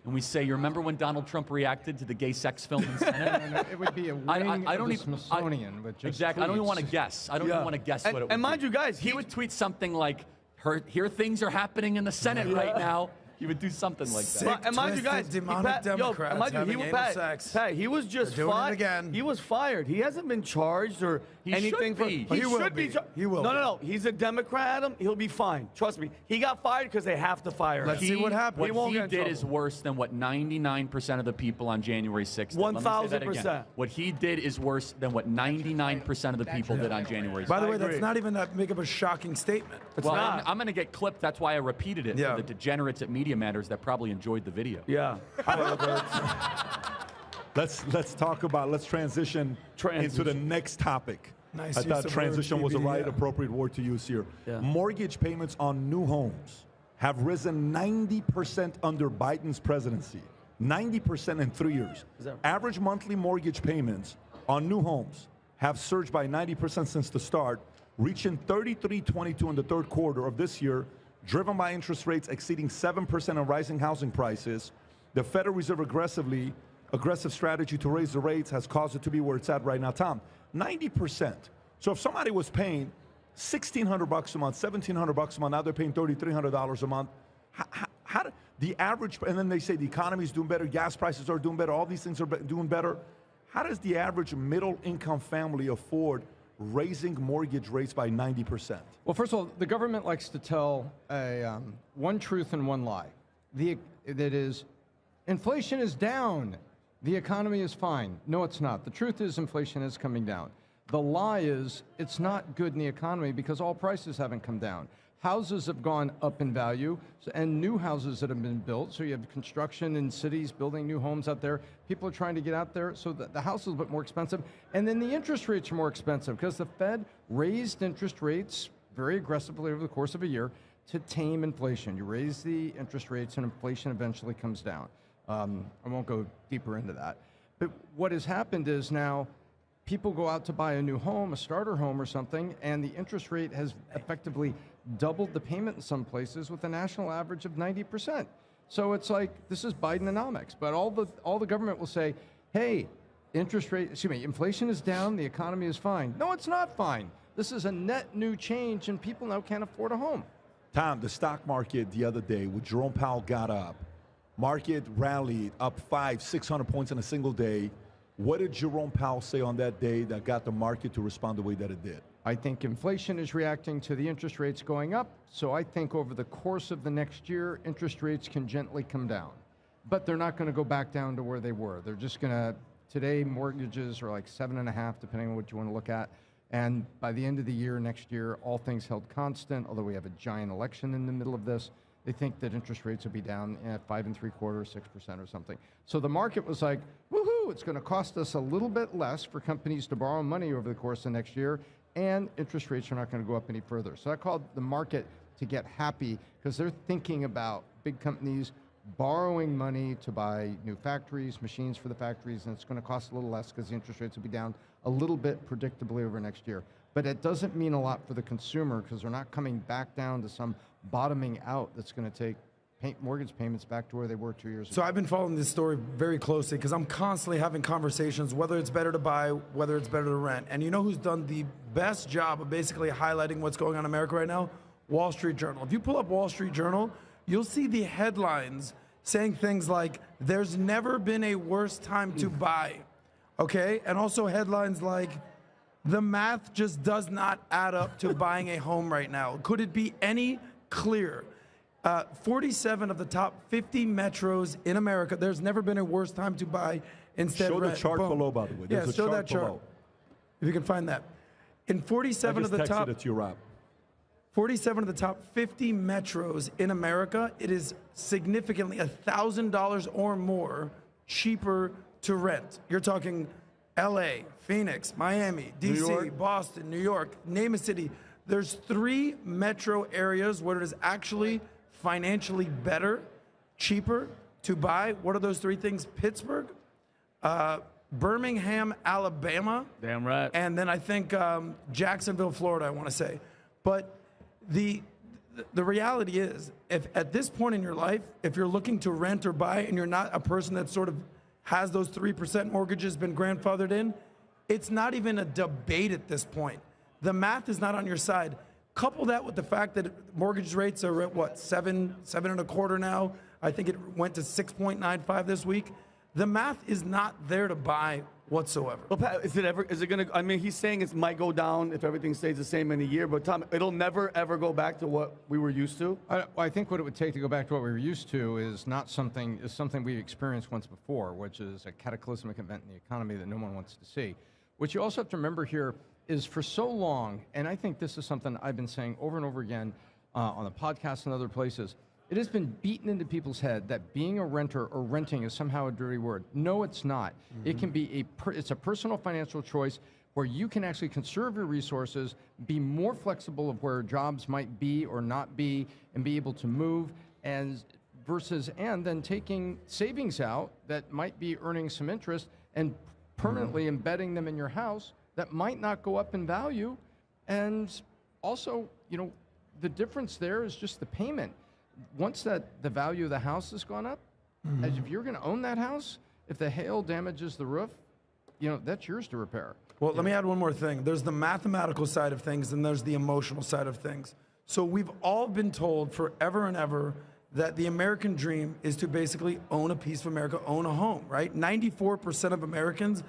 And we say, you remember when Donald Trump reacted to the gay sex film in Senate? It would be a wing of the Smithsonian. Exactly. I don't even want to guess. I don't even want to guess what it would be. And mind you, guys, he would tweet something like, here things are happening in the Senate right now. He would do something like that. And mind you, guys, he was just fired again. He was fired. He hasn't been charged or anything. He should be. He will. No. He's a Democrat. He'll be fine. Trust me. He got fired because they have to fire him. Let's see what happens. What he did is worse than what 99% of the people on January 6th did. 1,000%. What he did is worse than what 99% of the people did on January 6th. By the way, that's not even that big of a shocking statement. Well, I'm going to get clipped. That's why I repeated it for the degenerates at Media Matters that probably enjoyed the video. Yeah. Let's transition into the next topic. Nice. I thought transition was the right appropriate word to use here. Yeah. Mortgage payments on new homes have risen 90% under Biden's presidency. 90% in 3 years. Average monthly mortgage payments on new homes have surged by 90% since the start, reaching $33.22 in the third quarter of this year, driven by interest rates exceeding 7% and rising housing prices. The Federal Reserve aggressive strategy to raise the rates has caused it to be where it's at right now. Tom, 90%. So if somebody was paying $1,600 a month, $1,700 a month, now they're paying $3,300 a month. How the average, and then they say the economy is doing better, gas prices are doing better, all these things are doing better. How does the average middle-income family afford raising mortgage rates by 90%? Well, first of all, the government likes to tell one truth and one lie. That is, inflation is down. The economy is fine. No, it's not. The truth is inflation is coming down. The lie is it's not good in the economy because all prices haven't come down. Houses have gone up in value, and new houses that have been built. So you have construction in cities building new homes out there. People are trying to get out there, so the house is a bit more expensive. And then the interest rates are more expensive because the Fed raised interest rates very aggressively over the course of a year to tame inflation. You raise the interest rates and inflation eventually comes down. I won't go deeper into that. But what has happened is now people go out to buy a new home, a starter home or something, and the interest rate has effectively doubled the payment in some places with a national average of 90%. So it's like, this is Bidenomics. But all the government will say, hey, inflation is down, the economy is fine. No, it's not fine. This is a net new change, and people now can't afford a home. Tom, the stock market the other day, when Jerome Powell got up, market rallied up 500-600 points in a single day. What did Jerome Powell say on that day that got the market to respond the way that it did? I think inflation is reacting to the interest rates going up. So I think over the course of the next year, interest rates can gently come down. But they're not going to go back down to where they were. They're just going to, today mortgages are like 7.5, depending on what you want to look at. And by the end of the year, next year, all things held constant, although we have a giant election in the middle of this, they think that interest rates will be down at 5.75%, 6% or something. So the market was like, woohoo, it's going to cost us a little bit less for companies to borrow money over the course of next year, and interest rates are not going to go up any further. So that caused the market to get happy because they're thinking about big companies borrowing money to buy new factories, machines for the factories, and it's going to cost a little less because the interest rates will be down a little bit predictably over next year. But it doesn't mean a lot for the consumer because they're not coming back down to some bottoming out that's going to take mortgage payments back to where they were 2 years ago. So I've been following this story very closely because I'm constantly having conversations whether it's better to buy, whether it's better to rent. And you know who's done the best job of basically highlighting what's going on in America right now? Wall Street Journal. If you pull up Wall Street Journal, you'll see the headlines saying things like, there's never been a worse time to buy, okay? And also headlines like, the math just does not add up to buying a home right now. Could it be any clearer? 47 of the top 50 metros in America, there's never been a worse time to buy instead Show rent. the chart below, by the way. There's a show chart that chart. below. If you can find that. In 47 of the top... it to your app. 47 of the top 50 metros in America, it is significantly $1,000 or more cheaper to rent. You're talking LA, Phoenix, Miami, DC, Boston, New York, name a city. There's 3 metro areas where it is actually financially better, cheaper to buy. What are those 3 things? Pittsburgh, Birmingham, Alabama. Damn right. And then I think Jacksonville, Florida, I want to say. But the reality is, if at this point in your life, if you're looking to rent or buy and you're not a person that sort of has those 3% mortgages been grandfathered in, it's not even a debate at this point. The math is not on your side. Couple that with the fact that mortgage rates are at what, 7.25 now. I think it went to 6.95 this week. The math is not there to buy whatsoever. Well, Pat, is it going to, I mean, he's saying it might go down if everything stays the same in a year, but Tom, it'll never, ever go back to what we were used to? I think what it would take to go back to what we were used to is something we've experienced once before, which is a cataclysmic event in the economy that no one wants to see. What you also have to remember here is for so long, and I think this is something I've been saying over and over again on the podcast and other places, it has been beaten into people's head that being a renter or renting is somehow a dirty word. No, it's not. Mm-hmm. It can be it's a personal financial choice. where you can actually conserve your resources, be more flexible of where jobs might be or not be, and be able to move, and then taking savings out that might be earning some interest and permanently embedding them in your house that might not go up in value. And also, the difference there is just the payment. Once the value of the house has gone up, as if you're going to own that house, if the hail damages the roof, that's yours to repair. Well, let me add one more thing. There's the mathematical side of things, and there's the emotional side of things. So we've all been told forever and ever that the American dream is to basically own a piece of America, own a home, right? 94% of Americans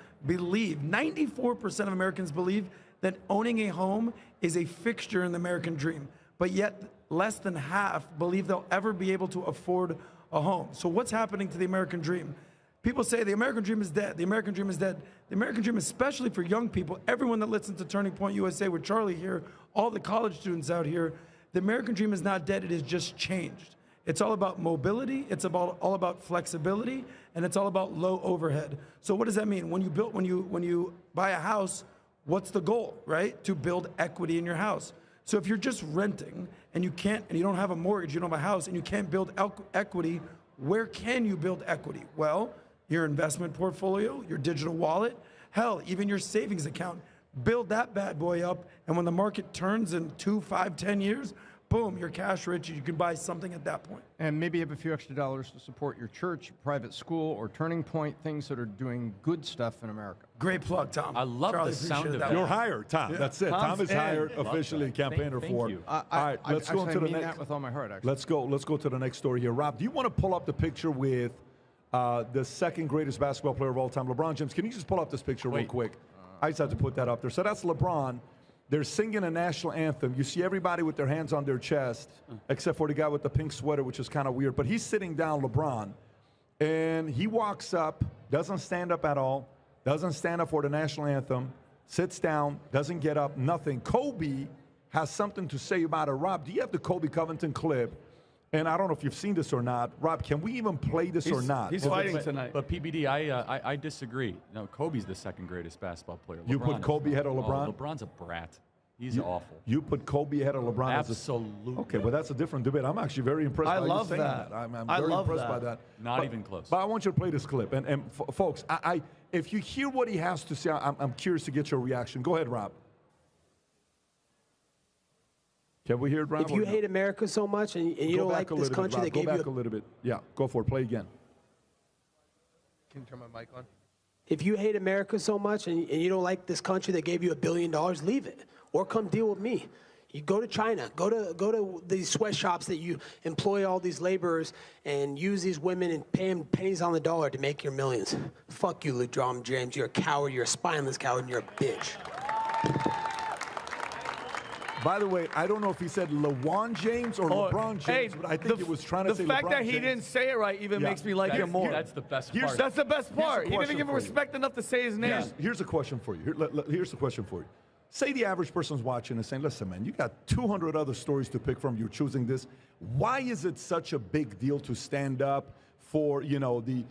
believe that owning a home is a fixture in the American dream. But yet less than half believe they'll ever be able to afford a home. So what's happening to the American dream? People say the American dream is dead. The American dream is dead. The American dream, especially for young people, everyone that listens to Turning Point USA with Charlie here, all the college students out here, the American dream is not dead. It has just changed. It's all about mobility. It's all about flexibility, and it's all about low overhead. So what does that mean? When you buy a house, what's the goal, right? To build equity in your house. So if you're just renting and you don't have a mortgage, you don't have a house, and you can't build equity, where can you build equity? Well, your investment portfolio, your digital wallet, hell, even your savings account. Build that bad boy up, and when the market turns in 2, 5, 10 years, boom, you're cash rich, and you can buy something at that point. And maybe have a few extra dollars to support your church, private school, or Turning Point, things that are doing good stuff in America. Great plug, Tom. I love Charlie, the sound of that. You're hired, Tom. Yeah. That's it. Tom is hired officially campaigner for. All right, let's go into the next. That with all my heart, actually. Let's go to the next story here. Rob, do you want to pull up the picture with the second greatest basketball player of all time, LeBron James? Can you just pull up this picture real quick? I just have to put that up there. So that's LeBron. They're singing a national anthem. You see everybody with their hands on their chest, except for the guy with the pink sweater, which is kind of weird. But he's sitting down, LeBron, and he walks up, doesn't stand up at all, doesn't stand up for the national anthem, sits down, doesn't get up, nothing. Kobe has something to say about it. Rob, do you have the Kobe Covington clip? And I don't know if you've seen this or not. Rob, can we even play this or not? He's fighting tonight. But PBD, I disagree. No, Kobe's the second greatest basketball player. You put Kobe ahead of LeBron? Oh, LeBron's a brat. He's awful. You put Kobe ahead of LeBron? Absolutely. Okay, well, that's a different debate. I'm actually very impressed by you saying that. I'm very impressed by that. Not even close. But I want you to play this clip. And folks, if you hear what he has to say, I'm curious to get your reaction. Go ahead, Rob. Can we hear it, Rob? If you hate America so much and you don't like this country that gave you... Go back a little bit. Yeah, go for it. Play again. Can you turn my mic on? If you hate America so much and you don't like this country that gave you $1 billion, leave it. Or come deal with me. You go to China. Go to these sweatshops that you employ all these laborers and use these women and pay them pennies on the dollar to make your millions. Fuck you, LeBron James. You're a coward. You're a spineless coward. And you're a bitch. By the way, I don't know if he said LeBron James or LeBron James, but I think he was trying to say LeBron James. The fact that he didn't say it right even makes me like him more. That's the best part. That's the best part. He didn't even give him respect enough to say his name. Here's a question for you. Here's the question for you. Say the average person's watching and saying, listen, man, you got 200 other stories to pick from. You're choosing this. Why is it such a big deal to stand up for, the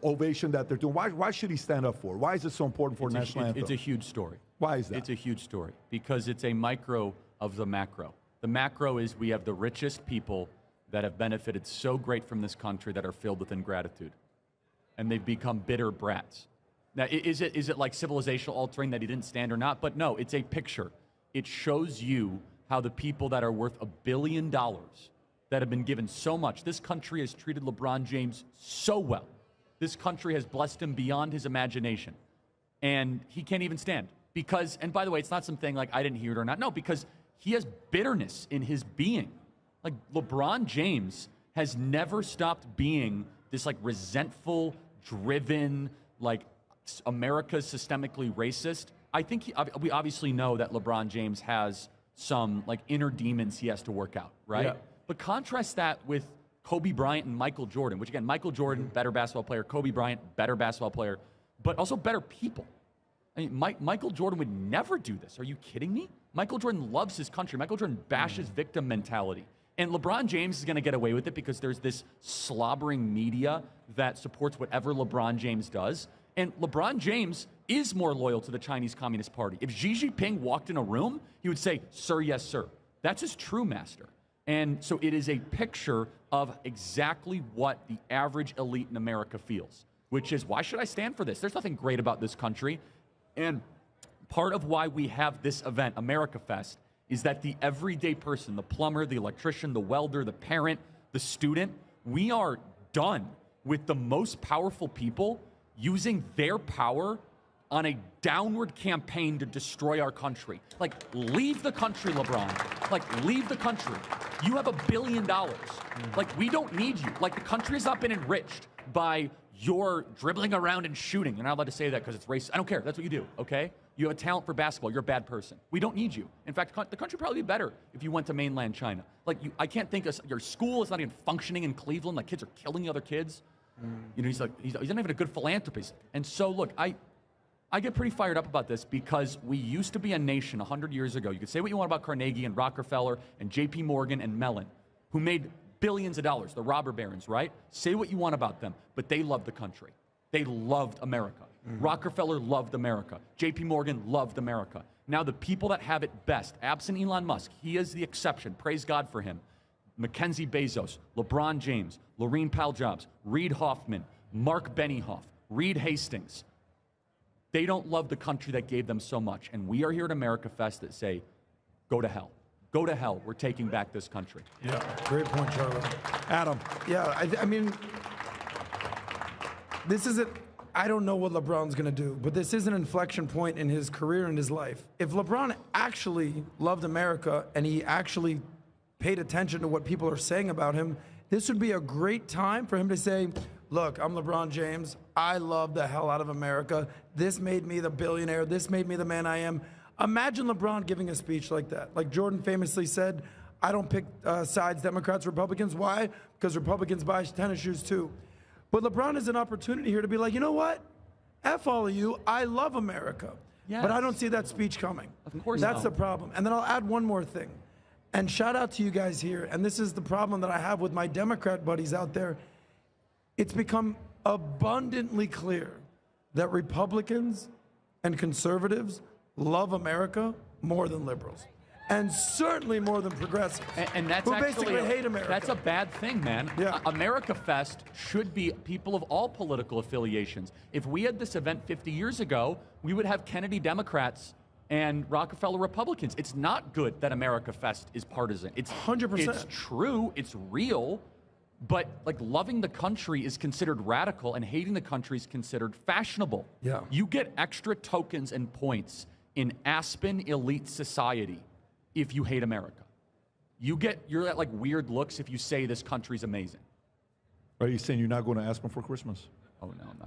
ovation that they're doing? Why should he stand up for? Why is it so important for national anthem? It's a huge story. Why is that? It's a huge story because it's a micro of the macro. The macro is we have the richest people that have benefited so great from this country that are filled with ingratitude, and they've become bitter brats. Now, is it like civilizational altering that he didn't stand or not? But no, it's a picture. It shows you how the people that are worth $1 billion that have been given so much. This country has treated LeBron James so well. This country has blessed him beyond his imagination, and he can't even stand. Because, and by the way, it's not something like I didn't hear it or not. No, because he has bitterness in his being. Like LeBron James has never stopped being this like resentful, driven, like America's systemically racist. I think we obviously know that LeBron James has some like inner demons he has to work out, right? Yeah. But contrast that with Kobe Bryant and Michael Jordan, which again, Michael Jordan, better basketball player, Kobe Bryant, better basketball player, but also better people. I mean, Michael Jordan would never do this. Are you kidding me? Michael Jordan loves his country. Michael Jordan bashes victim mentality. And LeBron James is going to get away with it because there's this slobbering media that supports whatever LeBron James does. And LeBron James is more loyal to the Chinese Communist Party. If Xi Jinping walked in a room, he would say, "Sir, yes, sir." That's his true master. And so it is a picture of exactly what the average elite in America feels, which is, why should I stand for this? There's nothing great about this country. And part of why we have this event, America Fest, is that the everyday person, the plumber, the electrician, the welder, the parent, the student, we are done with the most powerful people using their power on a downward campaign to destroy our country. Like, leave the country, LeBron. Like, leave the country. You have $1 billion. Like, we don't need you. Like, the country has not been enriched by your dribbling around and shooting. You're not allowed to say that because it's racist. I don't care. That's what you do, okay? You have a talent for basketball. You're a bad person. We don't need you. In fact, the country would probably be better if you went to mainland China. Like, I can't think of, your school is not even functioning in Cleveland. Like, kids are killing the other kids. You know, he's not even a good philanthropist. And so, look, I get pretty fired up about this because we used to be a nation 100 years ago. You could say what you want about Carnegie and Rockefeller and J.P. Morgan and Mellon, who made billions of dollars, the robber barons, right? Say what you want about them, but they loved the country. They loved America. Rockefeller loved America. J.P. Morgan loved America. Now the people that have it best, absent Elon Musk, he is the exception. Praise God for him. Mackenzie Bezos, LeBron James, Laureen Powell-Jobs, Reid Hoffman, Mark Benioff, Reed Hastings. They don't love the country that gave them so much. And we are here at America Fest that say, go to hell. Go to hell. We're taking back this country. Yeah, great point, Charlie. Adam. Yeah, I mean, this isn't, I don't know what LeBron's going to do, but this is an inflection point in his career and his life. If LeBron actually loved America and he actually paid attention to what people are saying about him, this would be a great time for him to say, look, I'm LeBron James. I love the hell out of America. This made me the billionaire. This made me the man I am. Imagine LeBron giving a speech like that. Like Jordan famously said, I don't pick sides, Democrats, Republicans. Why? Because Republicans buy tennis shoes too. But LeBron has an opportunity here to be like, you know what? F all of you. I love America. Yes. But I don't see that speech coming. Of course That's not. the problem. And then I'll add one more thing. And shout out to you guys here. And this is the problem that I have with my Democrat buddies out there. It's become abundantly clear that Republicans and conservatives love America more than liberals. And certainly more than progressives. And that's who actually basically hate America. That's a bad thing, man. Yeah. America Fest should be people of all political affiliations. If we had this event 50 years ago, we would have Kennedy Democrats and Rockefeller Republicans. It's not good that America Fest is partisan. It's 100%. It's true. It's real. But like, loving the country is considered radical and hating the country is considered fashionable. Yeah. You get extra tokens and points in Aspen elite society if you hate America. You're at like weird looks if you say this country's amazing. Are you saying you're not going to Aspen for Christmas? Oh no, I'm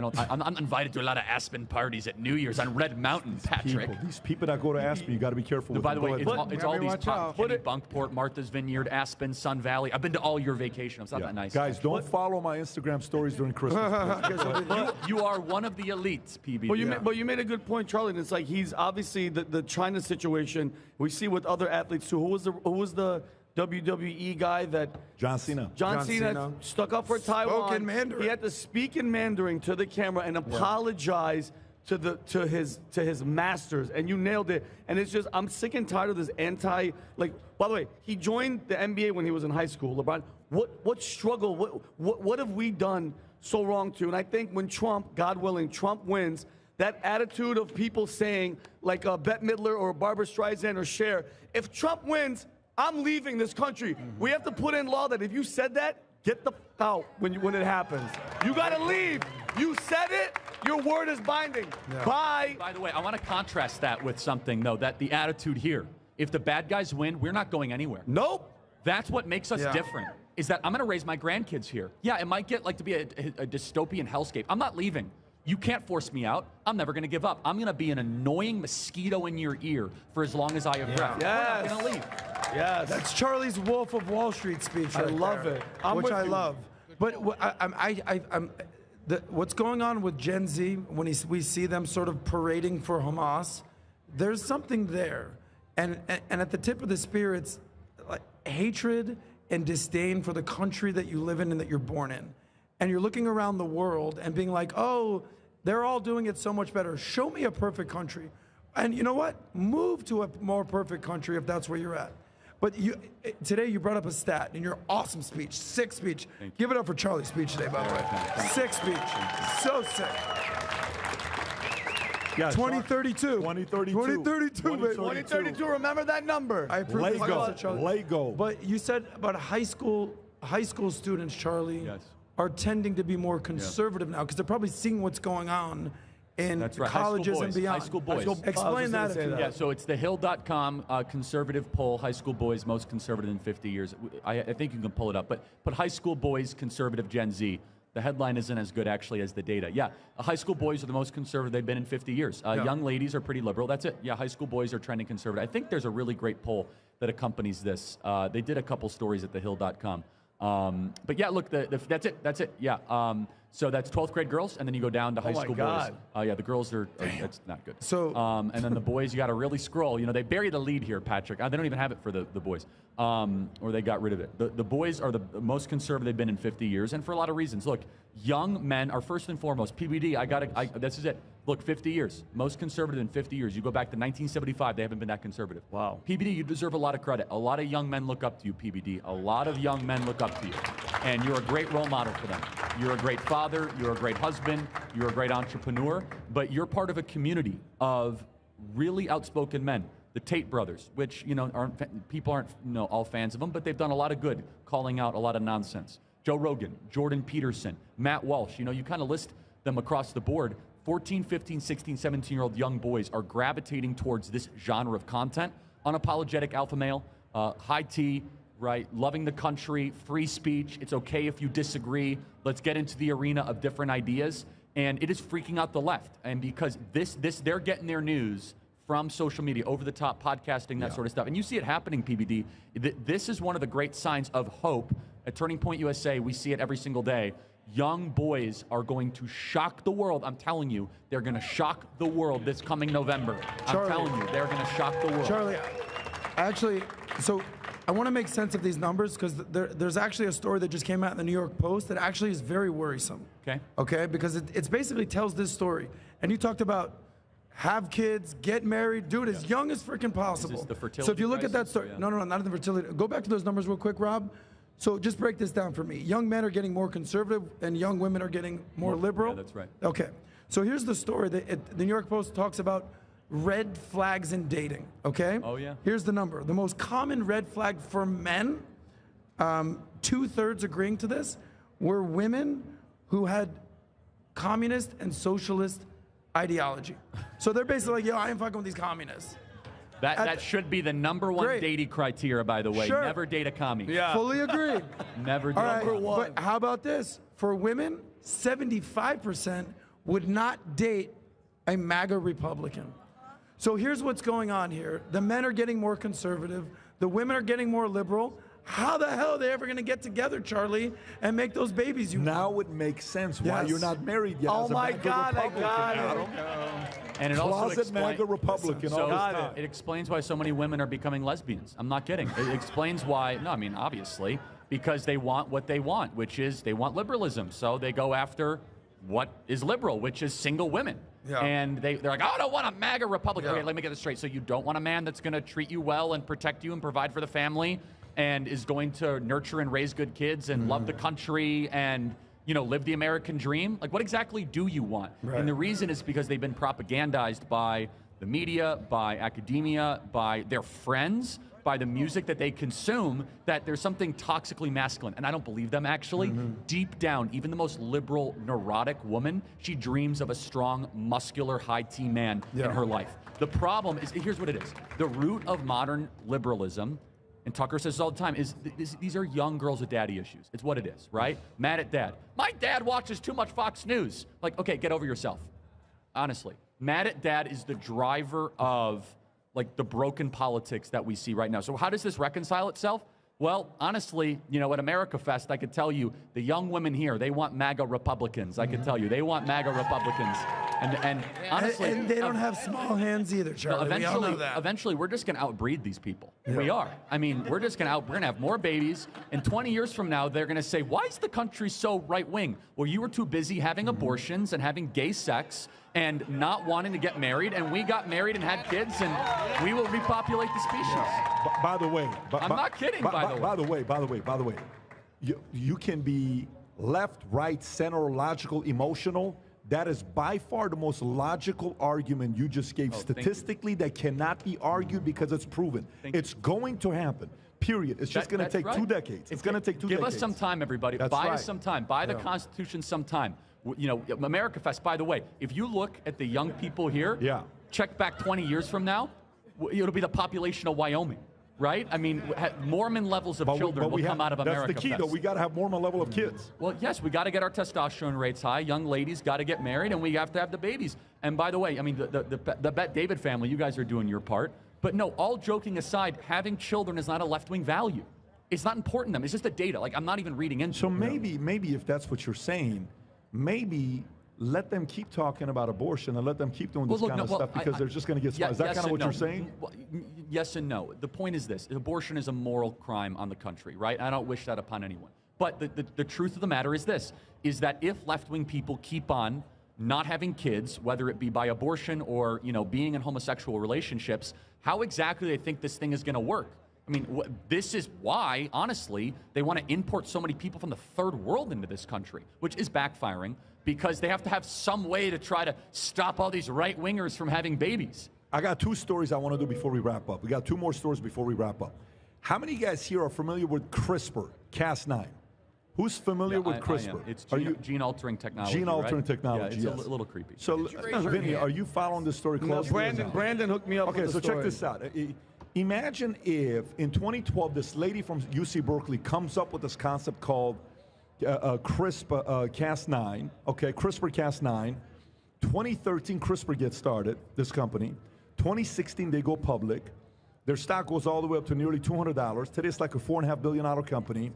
not. I'm invited to a lot of Aspen parties at New Year's on Red Mountain, Patrick. These people that go to Aspen, you got to be careful with. By the them. way, it's all these top Kenny, Bunkport, Martha's Vineyard, Aspen, Sun Valley. I've been to all your vacation. It's not that nice. Guys, don't follow my Instagram stories during Christmas. you are one of the elites, PBD. But you made a good point, Charlie. And it's like he's obviously the China situation. We see with other athletes too. Who was the WWE guy that John Cena. John Cena stuck up for Taiwan. Spoke in Mandarin. He had to speak in Mandarin to the camera and apologize to his masters, and you nailed it. And it's just, I'm sick and tired of this by the way, he joined the NBA when he was in high school. LeBron, what struggle, what have we done so wrong to? And I think when Trump, God willing, Trump wins, that attitude of people saying like Bette Midler or Barbara Streisand or Cher, if Trump wins, I'm leaving this country. We have to put in law that if you said that, get the out when it happens. You gotta leave. You said it. Your word is binding. Yeah. Bye. By the way, I want to contrast that with something though. That the attitude here. If the bad guys win, we're not going anywhere. Nope. That's what makes us different. Is that I'm going to raise my grandkids here. Yeah, it might get like to be a dystopian hellscape. I'm not leaving. You can't force me out. I'm never going to give up. I'm going to be an annoying mosquito in your ear for as long as I have breath. Yes. I'm not going to leave. Yes. That's Charlie's Wolf of Wall Street speech. I love it. Which I love. But what's going on with Gen Z when we see them sort of parading for Hamas? There's something there, and at the tip of the spear, it's like hatred and disdain for the country that you live in and that you're born in. And you're looking around the world and being like, oh, They're all doing it so much better. Show me a perfect country. And you know what? Move to a more perfect country if that's where you're at. But today you brought up a stat in your awesome speech, sick speech. Give it up for Charlie's speech today, by the way. Sick speech. So sick. Yeah, 2032. 2032. 2032, baby. 2032, remember that number. I approve Lego. Lego. But you said about high school students, Charlie, are tending to be more conservative now because they're probably seeing what's going on in colleges and beyond. High school boys. Explain that. Yeah, so it's the Hill.com conservative poll, high school boys most conservative in 50 years. I think you can pull it up, but high school boys conservative Gen Z. The headline isn't as good actually as the data. Yeah, high school boys are the most conservative they've been in 50 years. Young ladies are pretty liberal. That's it. Yeah, high school boys are trending conservative. I think there's a really great poll that accompanies this. They did a couple stories at thehill.com. But yeah, look, that's it. That's it. Yeah. So that's 12th grade girls, and then you go down to high school boys. Yeah, the girls are that's not good. So and then the boys, you got to really scroll. You know, they bury the lead here, Patrick. They don't even have it for the boys, or they got rid of it. The boys are the most conservative they've been in 50 years, and for a lot of reasons. Look, young men are first and foremost. PBD, this is it. Look, 50 years, most conservative in 50 years. You go back to 1975, they haven't been that conservative. Wow. PBD, you deserve a lot of credit. A lot of young men look up to you, PBD. A lot of young men look up to you. And you're a great role model for them. You're a great father, you're a great husband, you're a great entrepreneur, but you're part of a community of really outspoken men. The Tate brothers, which, people aren't all fans of them, but they've done a lot of good, calling out a lot of nonsense. Joe Rogan, Jordan Peterson, Matt Walsh, you kind of list them across the board. 14, 15, 16, 17-year-old young boys are gravitating towards this genre of content. Unapologetic alpha male, high T, right? Loving the country, free speech. It's okay if you disagree. Let's get into the arena of different ideas. And it is freaking out the left. And because they're getting their news from social media, over-the-top podcasting, that sort of stuff. And you see it happening, PBD. This is one of the great signs of hope. At Turning Point USA, we see it every single day. Young boys are going to shock the world. I'm telling you, they're going to shock the world this coming November. Charlie, I'm telling you, they're going to shock the world. Charlie, actually, so I want to make sense of these numbers because there's actually a story that just came out in the New York Post that actually is very worrisome. Okay, because it basically tells this story. And you talked about have kids, get married, do it as young as freaking possible. Is this the fertility so if you look crisis? at that story, no, not the fertility. Go back to those numbers real quick, Rob. So just break this down for me. Young men are getting more conservative and young women are getting more liberal? Yeah, that's right. Okay. So here's the story. The New York Post talks about red flags in dating, okay? Oh, yeah. Here's the number. The most common red flag for men, 2/3 agreeing to this, were women who had communist and socialist ideology. So they're basically like, yo, I ain't fucking with these communists. That should be the number one dating criteria, by the way. Sure. Never date a commie. Yeah. Fully agree. Never date All right, a commie. but how about this? For women, 75% would not date a MAGA Republican. So here's what's going on here. The men are getting more conservative. The women are getting more liberal. How the hell are they ever going to get together, Charlie, and make those babies you Now it makes sense why you're not married yet. Oh as a my MAGA God, I Republican. got it. And it also Closet MAGA Republican. all this time. It explains why so many women are becoming lesbians. I'm not kidding. It explains why, obviously, because they want what they want, which is they want liberalism. So they go after what is liberal, which is single women. Yeah. And they're like, oh, I don't want a MAGA Republican. Okay, let me get this straight. So you don't want a man that's going to treat you well and protect you and provide for the family and is going to nurture and raise good kids and love the country and, live the American dream? Like, what exactly do you want? Right. And the reason is because they've been propagandized by the media, by academia, by their friends, by the music that they consume, that there's something toxically masculine. And I don't believe them, actually. Deep down, even the most liberal, neurotic woman, she dreams of a strong, muscular, high-T man in her life. The problem is, here's what it is. The root of modern liberalism, and Tucker says this all the time, is these are young girls with daddy issues. It's what it is, right? Mad at dad. My dad watches too much Fox News. Like, okay, get over yourself. Honestly. Mad at dad is the driver of, the broken politics that we see right now. So how does this reconcile itself? Well, honestly, you know, at America Fest, I could tell you the young women here, they want MAGA Republicans. I could tell you, they want MAGA Republicans. And honestly... And they don't have small hands either, Charlie. We all know that. Eventually, we're just going to outbreed these people. Yeah. We are. I mean, we're going to have more babies. And 20 years from now, they're going to say, why is the country so right-wing? Well, you were too busy having abortions and having gay sex and not wanting to get married, and we got married and had kids, and we will repopulate the species. Yeah. By the way, I'm not kidding. By the way, you can be left, right, center, logical, emotional. That is by far the most logical argument you just gave statistically that cannot be argued because it's proven. It's going to happen. Period. It's just going to take 2 decades. It's going to take 2 decades. Give us some time, everybody. Buy us some time. Buy the Constitution some time. You know, America Fest, by the way, if you look at the young people here, check back 20 years from now, it'll be the population of Wyoming, right? I mean, Mormon levels of children will come out of America Fest. That's the key, though. We got to have Mormon level of kids. Well, yes, we got to get our testosterone rates high. Young ladies got to get married, and we have to have the babies. And by the way, I mean, the Bet David family, you guys are doing your part. But no, all joking aside, having children is not a left-wing value. It's not important to them. It's just the data. Like, I'm not even reading into it. So maybe if that's what you're saying, maybe let them keep talking about abortion and let them keep doing this kind of stuff because they're just going to get smart. Is that kind of what you're saying? Well, yes and no. The point is this. Abortion is a moral crime on the country, right? I don't wish that upon anyone. But the truth of the matter is this, is that if left-wing people keep on not having kids, whether it be by abortion or, you know, being in homosexual relationships, how exactly do they think this thing is going to work? I mean, this is why, honestly, they want to import so many people from the third world into this country, which is backfiring because they have to have some way to try to stop all these right-wingers from having babies. I got 2 stories I want to do before we wrap up. We got 2 more stories before we wrap up. How many of you guys here are familiar with CRISPR, Cas9? Who's familiar with CRISPR? It's gene-altering technology. Gene-altering technology. Yeah, it's a little creepy. So, Vinny, are you following this story closely? No, Brandon hooked me up with the story. story. Check this out. Imagine if in 2012 this lady from UC Berkeley comes up with this concept called CRISPR-Cas9. Okay, CRISPR-Cas9. 2013, CRISPR gets started. This company. 2016, they go public. Their stock goes all the way up to nearly $200. Today, it's like a $4.5 billion company.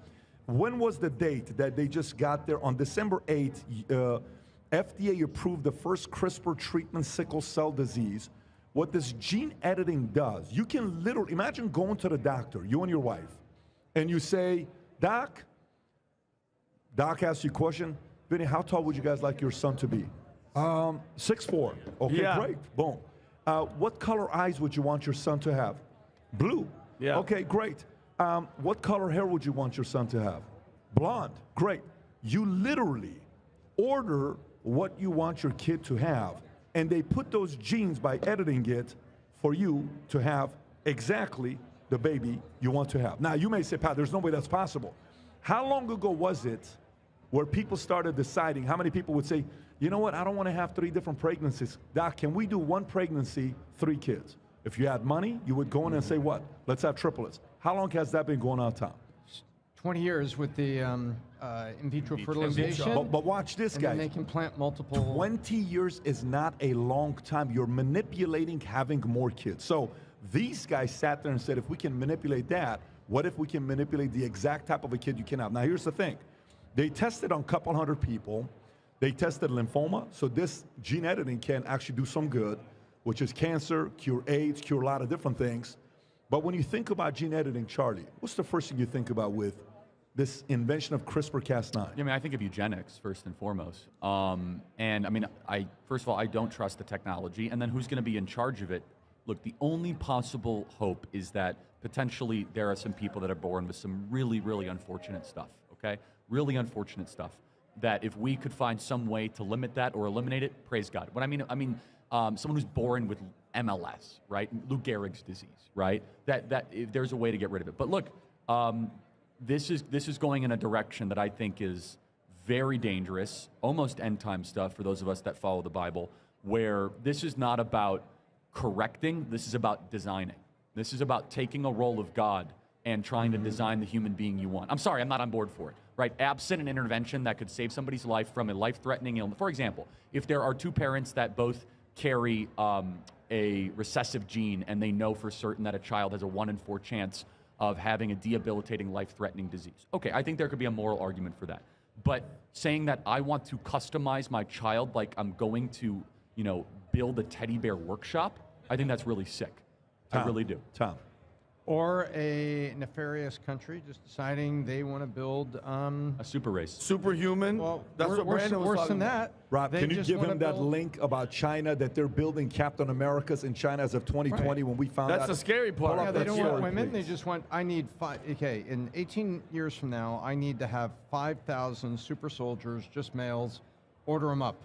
When was the date that they just got there? On December 8th, FDA approved the first CRISPR treatment, sickle cell disease. What this gene editing does, you can literally, imagine going to the doctor, you and your wife, and you say, Doc asks you a question, Vinny, how tall would you guys like your son to be? 6'4". Okay, great, boom. What color eyes would you want your son to have? Blue. Yeah. Okay, great. What color hair would you want your son to have? Blonde. Great. You literally order what you want your kid to have, and they put those genes by editing it for you to have exactly the baby you want to have. Now, you may say, Pat, there's no way that's possible. How long ago was it where people started deciding, how many people would say, you know what, I don't want to have 3 different pregnancies. Doc, can we do 1 pregnancy, 3 kids? If you had money, you would go in and say, what? Let's have triplets. How long has that been going on, Tom? 20 years with the in vitro fertilization. But watch this, guys. And then they can plant multiple. 20 years is not a long time. You're manipulating having more kids. So these guys sat there and said, if we can manipulate that, what if we can manipulate the exact type of a kid you can have? Now, here's the thing. They tested on a couple hundred people. They tested lymphoma. So this gene editing can actually do some good, which is cancer, cure AIDS, cure a lot of different things. But when you think about gene editing, Charlie, what's the first thing you think about with this invention of CRISPR-Cas9? I mean, I think of eugenics first and foremost. And I mean, first of all, I don't trust the technology. And then who's going to be in charge of it? Look, the only possible hope is that potentially there are some people that are born with some really, really unfortunate stuff, okay? Really unfortunate stuff. That if we could find some way to limit that or eliminate it, praise God. What I mean, someone who's born with MLS, right? Lou Gehrig's disease, right? That if there's a way to get rid of it. But look, this is going in a direction that I think is very dangerous, almost end time stuff for those of us that follow the Bible, where this is not about correcting, this is about designing. This is about taking a role of God and trying to design the human being you want. I'm sorry, I'm not on board for it, right? Absent an intervention that could save somebody's life from a life-threatening illness. For example, if there are 2 parents that both carry a recessive gene and they know for certain that a child has a 1 in 4 chance of having a debilitating, life-threatening disease. Okay, I think there could be a moral argument for that. But saying that I want to customize my child like I'm going to, build a teddy bear workshop, I think that's really sick. I really do. Tom. Or a nefarious country just deciding they want to build a super race. Superhuman? Well, that's what Brandon was worse talking than about. that. Rob, They can you just give wanna him that build- link about China that they're building Captain Americas in China as of 2020 when we found out? That's the scary part. Yeah, they don't want story, women. please. They just want, I need in 18 years from now, I need to have 5,000 super soldiers, just males, order them up.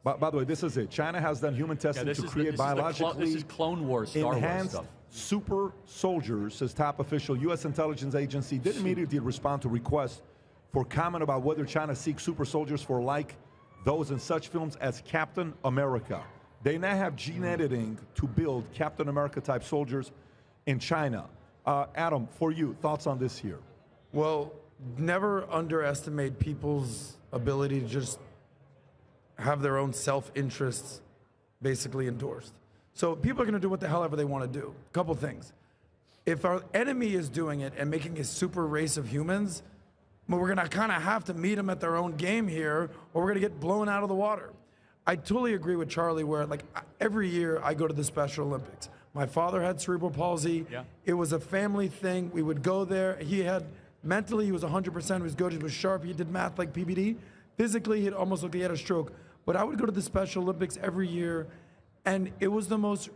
By the way, this is it. China has done human testing to create biologically this is Clone Wars, Star Wars enhanced stuff. super soldiers, says top official. U.S. intelligence agency did immediately respond to requests for comment about whether China seeks super soldiers for like those in such films as Captain America. They now have gene editing to build Captain America-type soldiers in China. Adam, for you, thoughts on this here? Well, never underestimate people's ability to just have their own self-interests basically endorsed. So people are going to do what the hell ever they want to do. Couple things. If our enemy is doing it and making a super race of humans, well, we're going to kind of have to meet them at their own game here, or we're going to get blown out of the water. I totally agree with Charlie where, like, every year I go to the Special Olympics. My father had cerebral palsy. Yeah. It was a family thing. We would go there. Mentally, he was 100%. He was good. He was sharp. He did math like PBD. Physically, it almost looked like he had a stroke. But I would go to the Special Olympics every year, and it was the most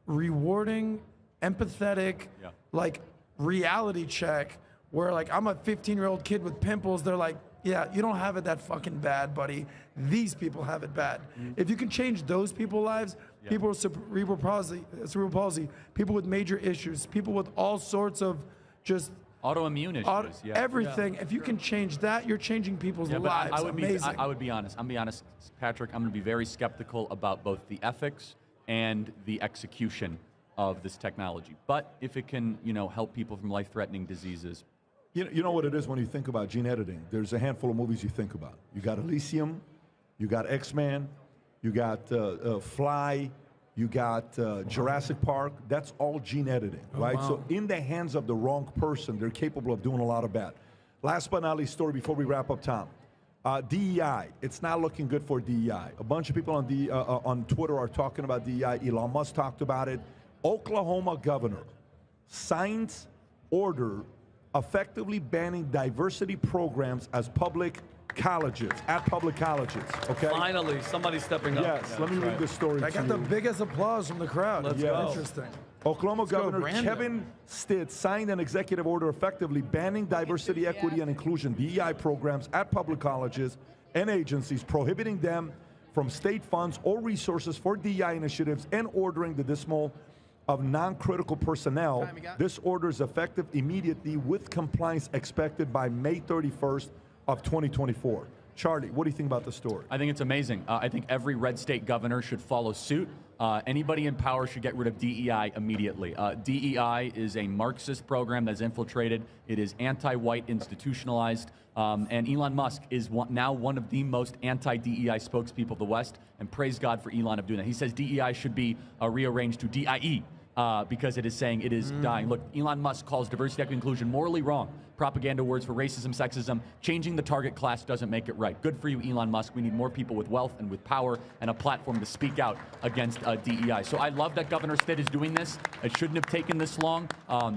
rewarding, empathetic, like, reality check where, like, I'm a 15-year-old kid with pimples. They're like, yeah, you don't have it that fucking bad, buddy. These people have it bad. If you can change those people's lives, people with cerebral palsy, people with major issues, people with all sorts of just autoimmune issues, everything. If you can change that, you're changing people's lives. I would Amazing. be honest. I'm be honest, Patrick. I'm going to be very skeptical about both the ethics and the execution of this technology. But if it can, help people from life-threatening diseases. You know what it is when you think about gene editing? There's a handful of movies you think about. You got Elysium, you got X-Men, you got Fly, you got Jurassic Park. That's all gene editing, right? Wow. So in the hands of the wrong person, they're capable of doing a lot of bad. Last but not least story before we wrap up, Tom. DEI, it's not looking good for DEI. A bunch of people on Twitter are talking about DEI. Elon Musk talked about it. Oklahoma governor signs order effectively banning diversity programs at public colleges, okay? Finally, somebody's stepping up. Yes, let me read this story I to got you. the biggest applause from the crowd. Let's go. Interesting. Oklahoma Governor Brandon. Kevin Stitt signed an executive order effectively banning diversity, equity, and inclusion, DEI programs at public colleges and agencies, prohibiting them from state funds or resources for DEI initiatives, and ordering the dismissal of non-critical personnel. This order is effective immediately with compliance expected by May 31st of 2024. Charlie, what do you think about the story? I think it's amazing. I think every red state governor should follow suit. Anybody in power should get rid of DEI immediately. DEI is a Marxist program that's infiltrated. It is anti-white, institutionalized. And Elon Musk is now one of the most anti-DEI spokespeople of the West. And praise God for Elon of doing that. He says DEI should be rearranged to DIE. Because it is saying it is dying. Look, Elon Musk calls diversity, equity, inclusion morally wrong. Propaganda words for racism, sexism. Changing the target class doesn't make it right. Good for you, Elon Musk. We need more people with wealth and with power and a platform to speak out against DEI. So I love that Governor Stitt is doing this. It shouldn't have taken this long.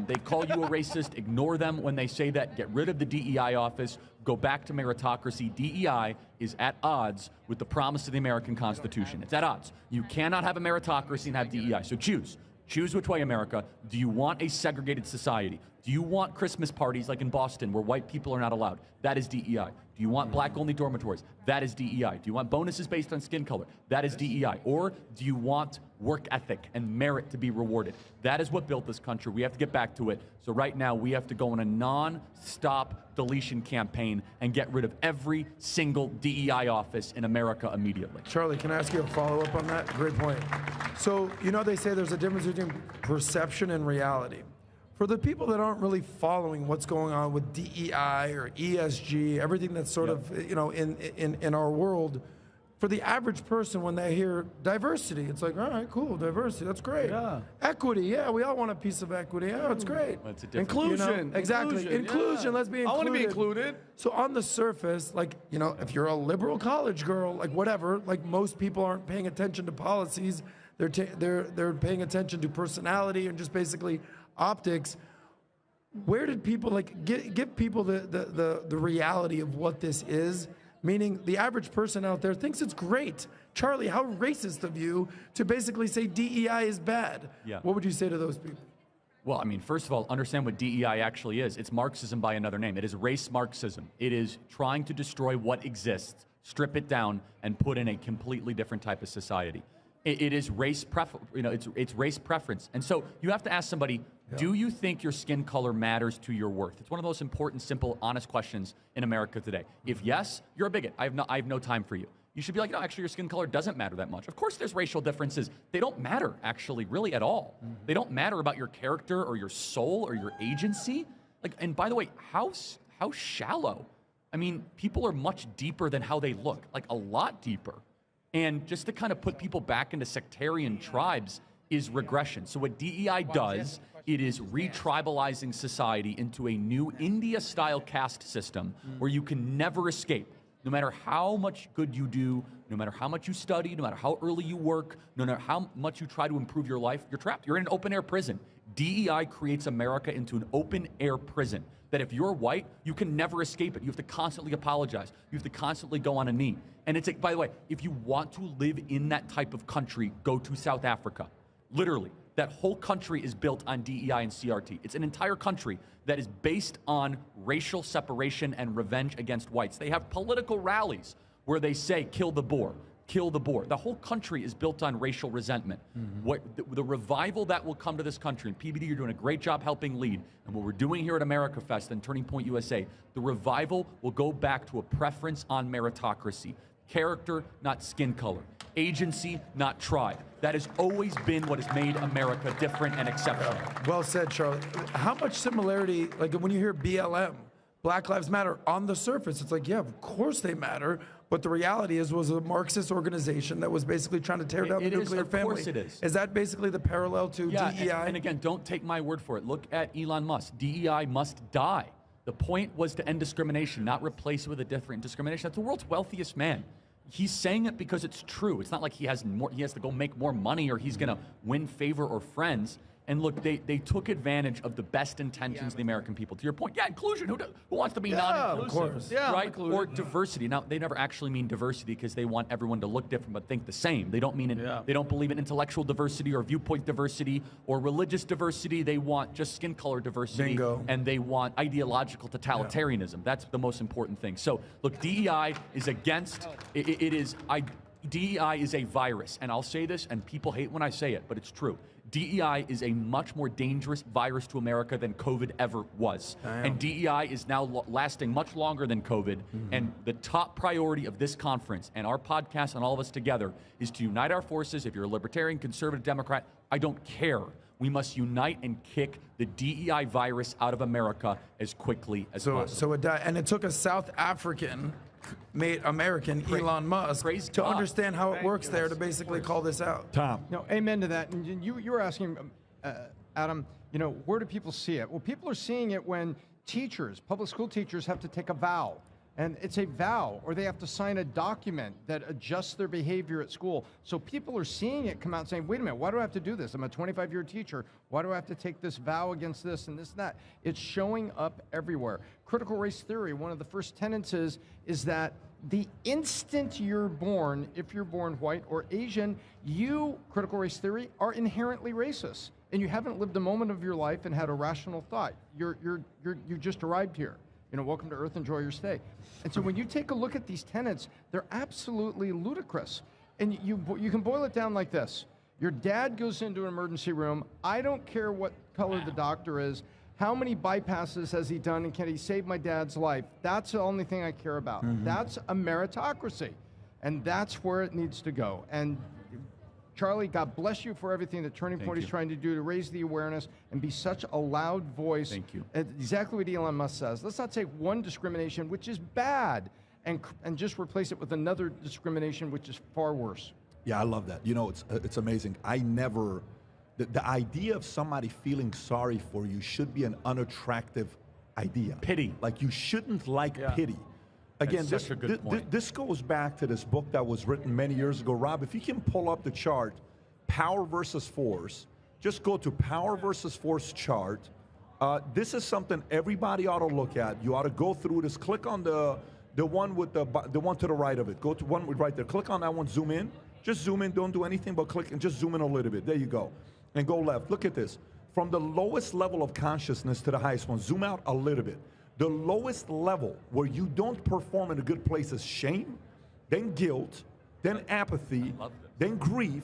They call you a racist. Ignore them when they say that. Get rid of the DEI office. Go back to meritocracy. DEI is at odds with the promise of the American Constitution. It's at odds. You cannot have a meritocracy and have DEI. So choose. Choose which way, America. Do you want a segregated society? Do you want Christmas parties like in Boston where white people are not allowed? That is DEI. Do you want black-only dormitories? That is DEI. Do you want bonuses based on skin color? That is DEI. Or do you want work ethic and merit to be rewarded? That is what built this country. We have to get back to it. So right now, we have to go on a non-stop deletion campaign and get rid of every single DEI office in America immediately. Charlie, can I ask you a follow-up on that? Great point. So, they say there's a difference between perception and reality. For the people that aren't really following what's going on with DEI or ESG, everything that's sort of, in our world, for the average person, when they hear diversity, it's like, all right, cool, diversity, that's great. Yeah. Equity, yeah, we all want a piece of equity. Yeah, it's great. Well, it's a different- Inclusion, exactly. Inclusion, yeah. let's be included. I want to be included. So on the surface, like, you know, if you're a liberal college girl, like whatever, like most people aren't paying attention to policies. They're paying attention to personality and just basically optics. Where did people like give people the reality of what this is? Meaning the average person out there thinks it's great. Charlie, how racist of you to basically say DEI is bad. Yeah. What would you say to those people? Well, I mean, first of all, understand what DEI actually is. It's Marxism by another name. It is race Marxism. It is trying to destroy what exists, strip it down, and put in a completely different type of society. It is race it's race preference. And so you have to ask somebody, do you think your skin color matters to your worth? It's one of the most important, simple, honest questions in America today. If yes, you're a bigot. I have no time for you. You should be like, no, actually, your skin color doesn't matter that much. Of course, there's racial differences. They don't matter, actually, really at all. They don't matter about your character or your soul or your agency. Like, and by the way, how shallow. I mean, people are much deeper than how they look, like a lot deeper. And just to kind of put people back into sectarian tribes is regression. So what DEI does, it is re-tribalizing society into a new India-style caste system where you can never escape. No matter how much good you do, no matter how much you study, no matter how early you work, no matter how much you try to improve your life, you're trapped. You're in an open-air prison. DEI creates America into an open-air prison that if you're white, you can never escape it. You have to constantly apologize. You have to constantly go on a knee. And it's, by the way, if you want to live in that type of country, go to South Africa. Literally, that whole country is built on DEI and CRT. It's an entire country that is based on racial separation and revenge against whites. They have political rallies where they say, kill the Boer, kill the Boer. The whole country is built on racial resentment. What the revival that will come to this country, and PBD, you're doing a great job helping lead, and what we're doing here at America Fest and Turning Point USA, the revival will go back to a preference on meritocracy. Character, not skin color. Agency, not tribe. That has always been what has made America different and exceptional. Well said, Charlie. How much similarity, like when you hear BLM, Black Lives Matter, on the surface, it's like, yeah, of course they matter. But the reality was a Marxist organization that was basically trying to tear down the nuclear family. Of course it is. Is that basically the parallel to DEI? And again, don't take my word for it. Look at Elon Musk. DEI must die. The point was to end discrimination, not replace it with a different discrimination. That's the world's wealthiest man. He's saying it because it's true. It's not like he has to go make more money or he's going to win favor or friends. And look, they took advantage of the best intentions of the American people. To your point, inclusion. Who wants to be non-inclusive? Of course. Right? Or diversity. Now, they never actually mean diversity because they want everyone to look different but think the same. They don't mean it. They don't believe in intellectual diversity or viewpoint diversity or religious diversity. They want just skin color diversity. Bingo. And they want ideological totalitarianism. That's the most important thing. So, look, DEI is against. DEI is a virus, and I'll say this, and people hate when I say it, but it's true. DEI is a much more dangerous virus to America than COVID ever was. And DEI is now lasting much longer than COVID. And the top priority of this conference and our podcast and all of us together is to unite our forces. If you're a libertarian, conservative, Democrat, I don't care. We must unite and kick the DEI virus out of America as quickly as possible. So it died, and it took a South African made American, Elon Musk, to understand how it works there to basically call this out. Tom. No, amen to that. And you were asking, Adam, where do people see it? Well, people are seeing it when teachers, public school teachers, have to take a vow. And it's a vow, or they have to sign a document that adjusts their behavior at school. So people are seeing it come out and saying, wait a minute, why do I have to do this? I'm a 25-year teacher. Why do I have to take this vow against this and this and that? It's showing up everywhere. Critical race theory, one of the first tenets is that the instant you're born, if you're born white or Asian, you, critical race theory, are inherently racist. And you haven't lived a moment of your life and had a rational thought. You just arrived here. Welcome to Earth, enjoy your stay. And so when you take a look at these tenets, they're absolutely ludicrous. And you can boil it down like this. Your dad goes into an emergency room. I don't care what color the doctor is. How many bypasses has he done, and can he save my dad's life? That's the only thing I care about. That's a meritocracy. And that's where it needs to go. And Charlie, God bless you for everything that Turning Point is trying to do to raise the awareness and be such a loud voice. Thank you. Exactly what Elon Musk says. Let's not say one discrimination, which is bad. and just replace it with another discrimination, which is far worse. Yeah, I love that. You know, it's amazing. I never, the idea of somebody feeling sorry for you should be an unattractive idea. Pity. Like you shouldn't like pity. Again, That's such a good point. This goes back to this book that was written many years ago. Rob, if you can pull up the chart, Power versus Force, just go to Power versus Force chart. This is something everybody ought to look at. You ought to go through this. Click on the one with the one to the right of it. Go to one right there. Click on that one. Zoom in. Just zoom in. Don't do anything but click and just zoom in a little bit. There you go. And go left. Look at this. From the lowest level of consciousness to the highest one. Zoom out a little bit. The lowest level where you don't perform in a good place is shame, then guilt, then apathy, then grief,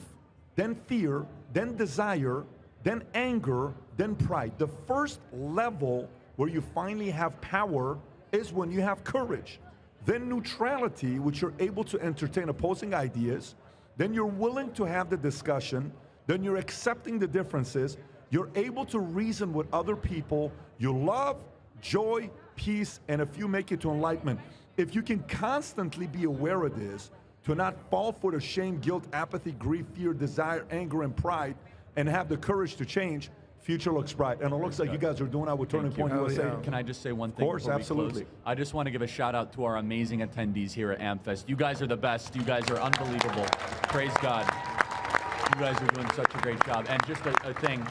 then fear, then desire, then anger, then pride. The first level where you finally have power is when you have courage. Then neutrality, which you're able to entertain opposing ideas. Then you're willing to have the discussion. Then you're accepting the differences. You're able to reason with other people. You love, joy, peace, and if you make it to enlightenment. If you can constantly be aware of this, to not fall for the shame, guilt, apathy, grief, fear, desire, anger, and pride, and have the courage to change, future looks bright. And it looks like you guys are doing that with Turning Point USA. Can I just say one thing? Of course, absolutely. I just want to give a shout out to our amazing attendees here at AmFest. You guys are the best. You guys are unbelievable. Praise God. You guys are doing such a great job. And just a thing.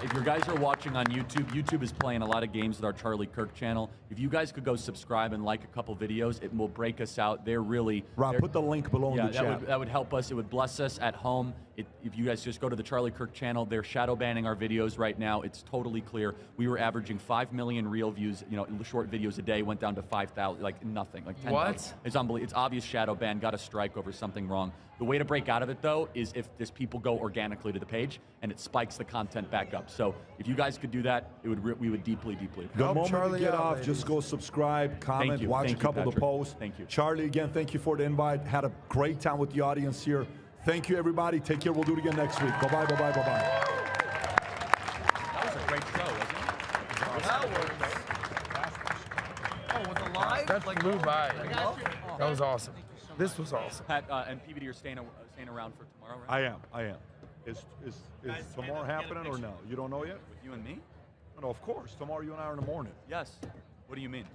If you guys are watching on YouTube, YouTube is playing a lot of games with our Charlie Kirk channel. If you guys could go subscribe and like a couple videos, it will break us out. Rob, put the link below in the chat. That would help us. It would bless us at home. If you guys just go to the Charlie Kirk channel, they're shadow banning our videos right now. It's totally clear. We were averaging 5 million real views, short videos a day, went down to 5,000, like nothing, like 10,000. What? It's unbelievable. It's obvious shadow ban, got a strike over something wrong. The way to break out of it, though, is if people go organically to the page and it spikes the content back up. So if you guys could do that, we would deeply, deeply appreciate it. The moment we get off, just go subscribe, comment, watch a couple of the posts. Thank you. Charlie, again, thank you for the invite. Had a great time with the audience here. Thank you, everybody. Take care. We'll do it again next week. Bye-bye, bye-bye, bye-bye. That was a great show, wasn't it? Oh, was it live? That flew by. That was awesome. This was awesome. Pat and PBD are staying around for tomorrow, right? I am. Is tomorrow happening or no? You don't know yet? With you and me? No, of course. Tomorrow you and I are in the morning. Yes. What do you mean?